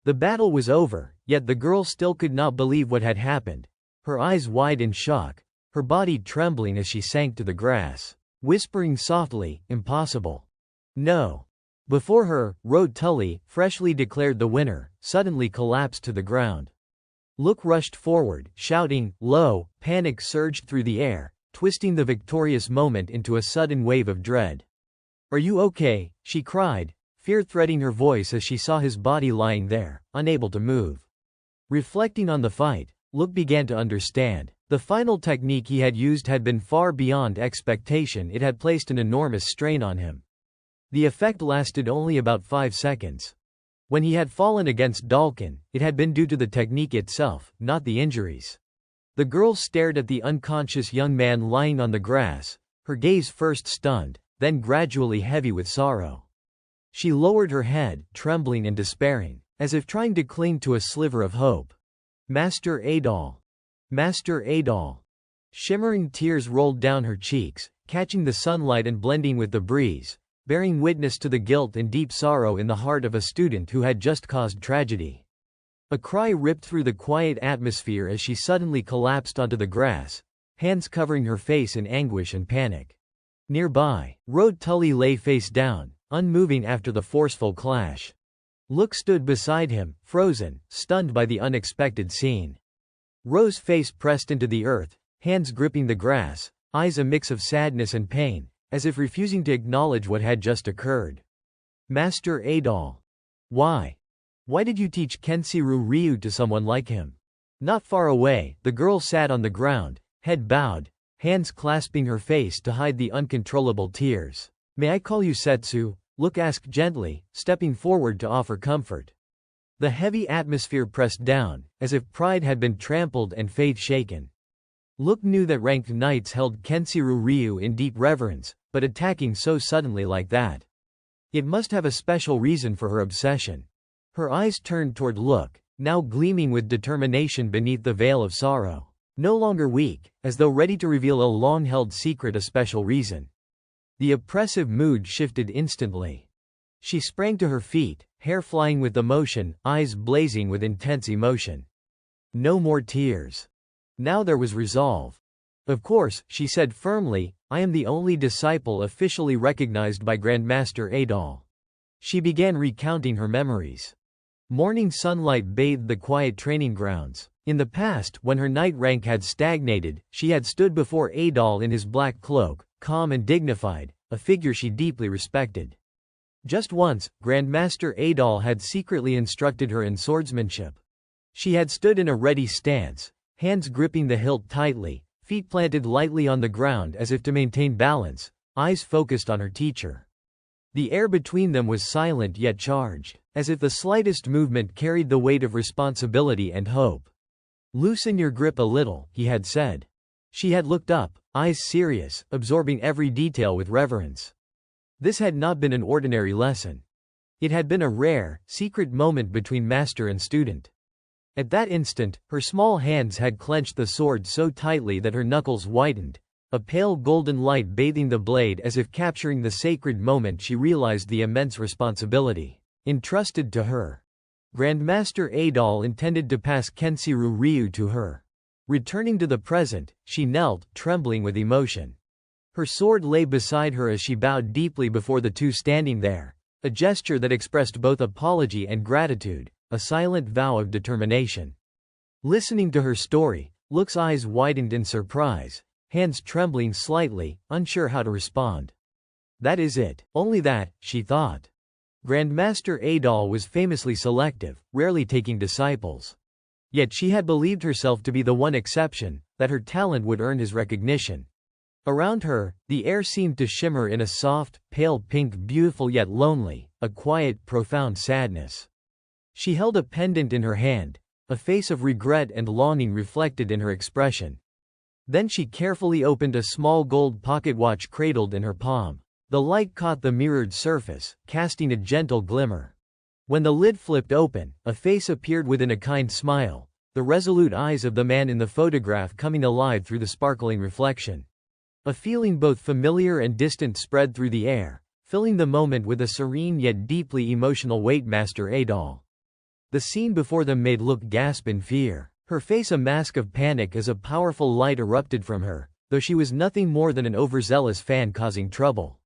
The battle was over, yet the girl still could not believe what had happened, her eyes wide in shock, her body trembling as she sank to the grass, whispering softly, "Impossible. No." Before her, Road Tully, freshly declared the winner, suddenly collapsed to the ground. Luke rushed forward, shouting, "Lo!" Panic surged through the air, twisting the victorious moment into a sudden wave of dread. "Are you okay?" she cried, fear threading her voice as she saw his body lying there, unable to move. Reflecting on the fight, Luke began to understand. The final technique he had used had been far beyond expectation. It had placed an enormous strain on him. The effect lasted only about 5 seconds. When he had fallen against Dalkin, it had been due to the technique itself, not the injuries. The girl stared at the unconscious young man lying on the grass, her gaze first stunned, then gradually heavy with sorrow. She lowered her head, trembling and despairing, as if trying to cling to a sliver of hope. "Master Adol. Master Adol." Shimmering tears rolled down her cheeks, catching the sunlight and blending with the breeze, bearing witness to the guilt and deep sorrow in the heart of a student who had just caused tragedy. A cry ripped through the quiet atmosphere as she suddenly collapsed onto the grass, hands covering her face in anguish and panic. Nearby, Rode Tully lay face down, unmoving after the forceful clash. Luke stood beside him, frozen, stunned by the unexpected scene. Rose's face pressed into the earth, hands gripping the grass, eyes a mix of sadness and pain, as if refusing to acknowledge what had just occurred. "Master Adol. Why? Why did you teach Kenshiro Ryu to someone like him?" Not far away, the girl sat on the ground, head bowed, hands clasping her face to hide the uncontrollable tears. "May I call you Setsu?" Luke asked gently, stepping forward to offer comfort. The heavy atmosphere pressed down, as if pride had been trampled and faith shaken. Luke knew that ranked knights held Kenshiro Ryu in deep reverence, but attacking so suddenly like that. It must have a special reason for her obsession. Her eyes turned toward Luke, now gleaming with determination beneath the veil of sorrow. No longer weak, as though ready to reveal a long-held secret, a special reason. The oppressive mood shifted instantly. She sprang to her feet, hair flying with emotion, eyes blazing with intense emotion. No more tears. Now there was resolve. "Of course," she said firmly, "I am the only disciple officially recognized by Grandmaster Adol." She began recounting her memories. Morning sunlight bathed the quiet training grounds. In the past, when her knight rank had stagnated, she had stood before Adol in his black cloak, calm and dignified, a figure she deeply respected. Just once, Grandmaster Adol had secretly instructed her in swordsmanship. She had stood in a ready stance, hands gripping the hilt tightly, feet planted lightly on the ground as if to maintain balance, eyes focused on her teacher. The air between them was silent yet charged, as if the slightest movement carried the weight of responsibility and hope. "Loosen your grip a little," he had said. She had looked up, eyes serious, absorbing every detail with reverence. This had not been an ordinary lesson. It had been a rare, secret moment between master and student. At that instant, her small hands had clenched the sword so tightly that her knuckles whitened, a pale golden light bathing the blade as if capturing the sacred moment. She realized the immense responsibility entrusted to her. Grandmaster Adol intended to pass Kenshiro Ryu to her. Returning to the present, she knelt, trembling with emotion. Her sword lay beside her as she bowed deeply before the two standing there, a gesture that expressed both apology and gratitude, a silent vow of determination. Listening to her story, Luke's eyes widened in surprise, hands trembling slightly, unsure how to respond. That is it, only that, she thought. Grandmaster Adol was famously selective, rarely taking disciples. Yet she had believed herself to be the one exception, that her talent would earn his recognition. Around her, the air seemed to shimmer in a soft, pale pink, beautiful yet lonely, a quiet, profound sadness. She held a pendant in her hand, a face of regret and longing reflected in her expression. Then she carefully opened a small gold pocket watch cradled in her palm. The light caught the mirrored surface, casting a gentle glimmer. When the lid flipped open, a face appeared within, a kind smile, the resolute eyes of the man in the photograph coming alive through the sparkling reflection. A feeling both familiar and distant spread through the air, filling the moment with a serene yet deeply emotional weight. Master Adol. The scene before them made Luke gasp in fear, her face a mask of panic as a powerful light erupted from her, though she was nothing more than an overzealous fan causing trouble.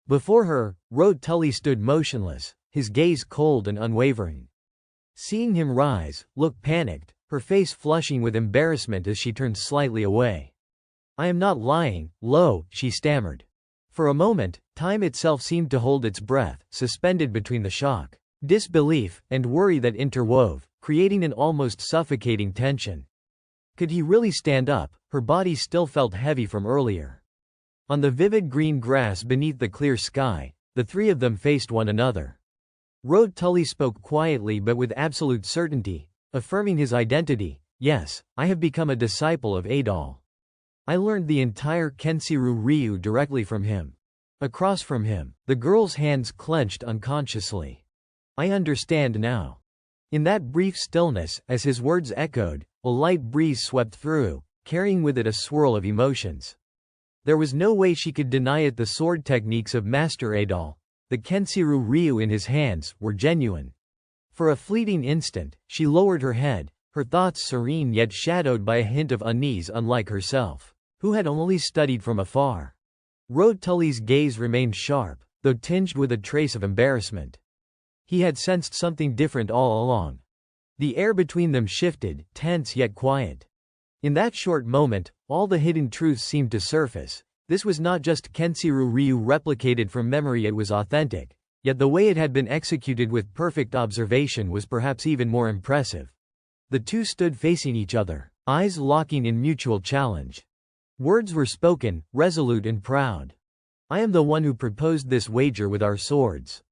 Before her, Rode Tully stood motionless, his gaze cold and unwavering. Seeing him rise, Luke panicked, her face flushing with embarrassment as she turned slightly away. "I am not lying, Lo," she stammered. For a moment, Time itself seemed to hold its breath, suspended between the shock, disbelief, and worry that interwove, creating an almost suffocating tension. Could he really stand up? Her body still felt heavy from earlier. On the vivid green grass beneath the clear sky, the three of them faced one another. Rode Tully spoke quietly but with absolute certainty, affirming his identity. Yes, I have become a disciple of Adol. I learned the entire Kensiru Ryu directly from him. Across from him, the girl's hands clenched unconsciously. I understand now. In that brief stillness, as his words echoed, a light breeze swept through, carrying with it a swirl of emotions. There was no way she could deny it. The sword techniques of Master Adol, the Kensiru Ryu in his hands, were genuine. For a fleeting instant, she lowered her head, her thoughts serene yet shadowed by a hint of unease, unlike herself, who had only studied from afar. Rode Tully's gaze remained sharp, though tinged with a trace of embarrassment. He had sensed something different all along. The air between them shifted, tense yet quiet. In that short moment, all the hidden truths seemed to surface. This was not just Kensiru Ryu replicated from memory, it was authentic, yet the way it had been executed with perfect observation was perhaps even more impressive. The two stood facing each other, eyes locking in mutual challenge. Words were spoken, resolute and proud. I am the one who proposed this wager with our swords.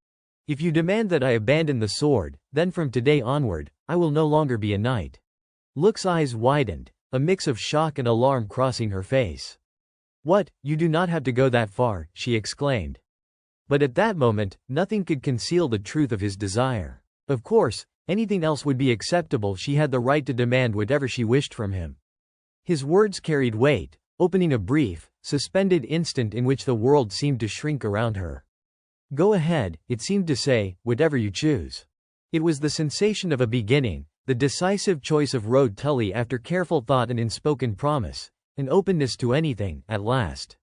If you demand that I abandon the sword, then from today onward, I will no longer be a knight. Look's eyes widened, a mix of shock and alarm crossing her face. What, you do not have to go that far, she exclaimed. But at that moment, nothing could conceal the truth of his desire. Of course, anything else would be acceptable. She had the right to demand whatever she wished from him. His words carried weight, opening a brief, suspended instant in which the world seemed to shrink around her. Go ahead, it seemed to say, whatever you choose. It was the sensation of a beginning, the decisive choice of Rode Tully after careful thought and unspoken promise, an openness to anything, at last.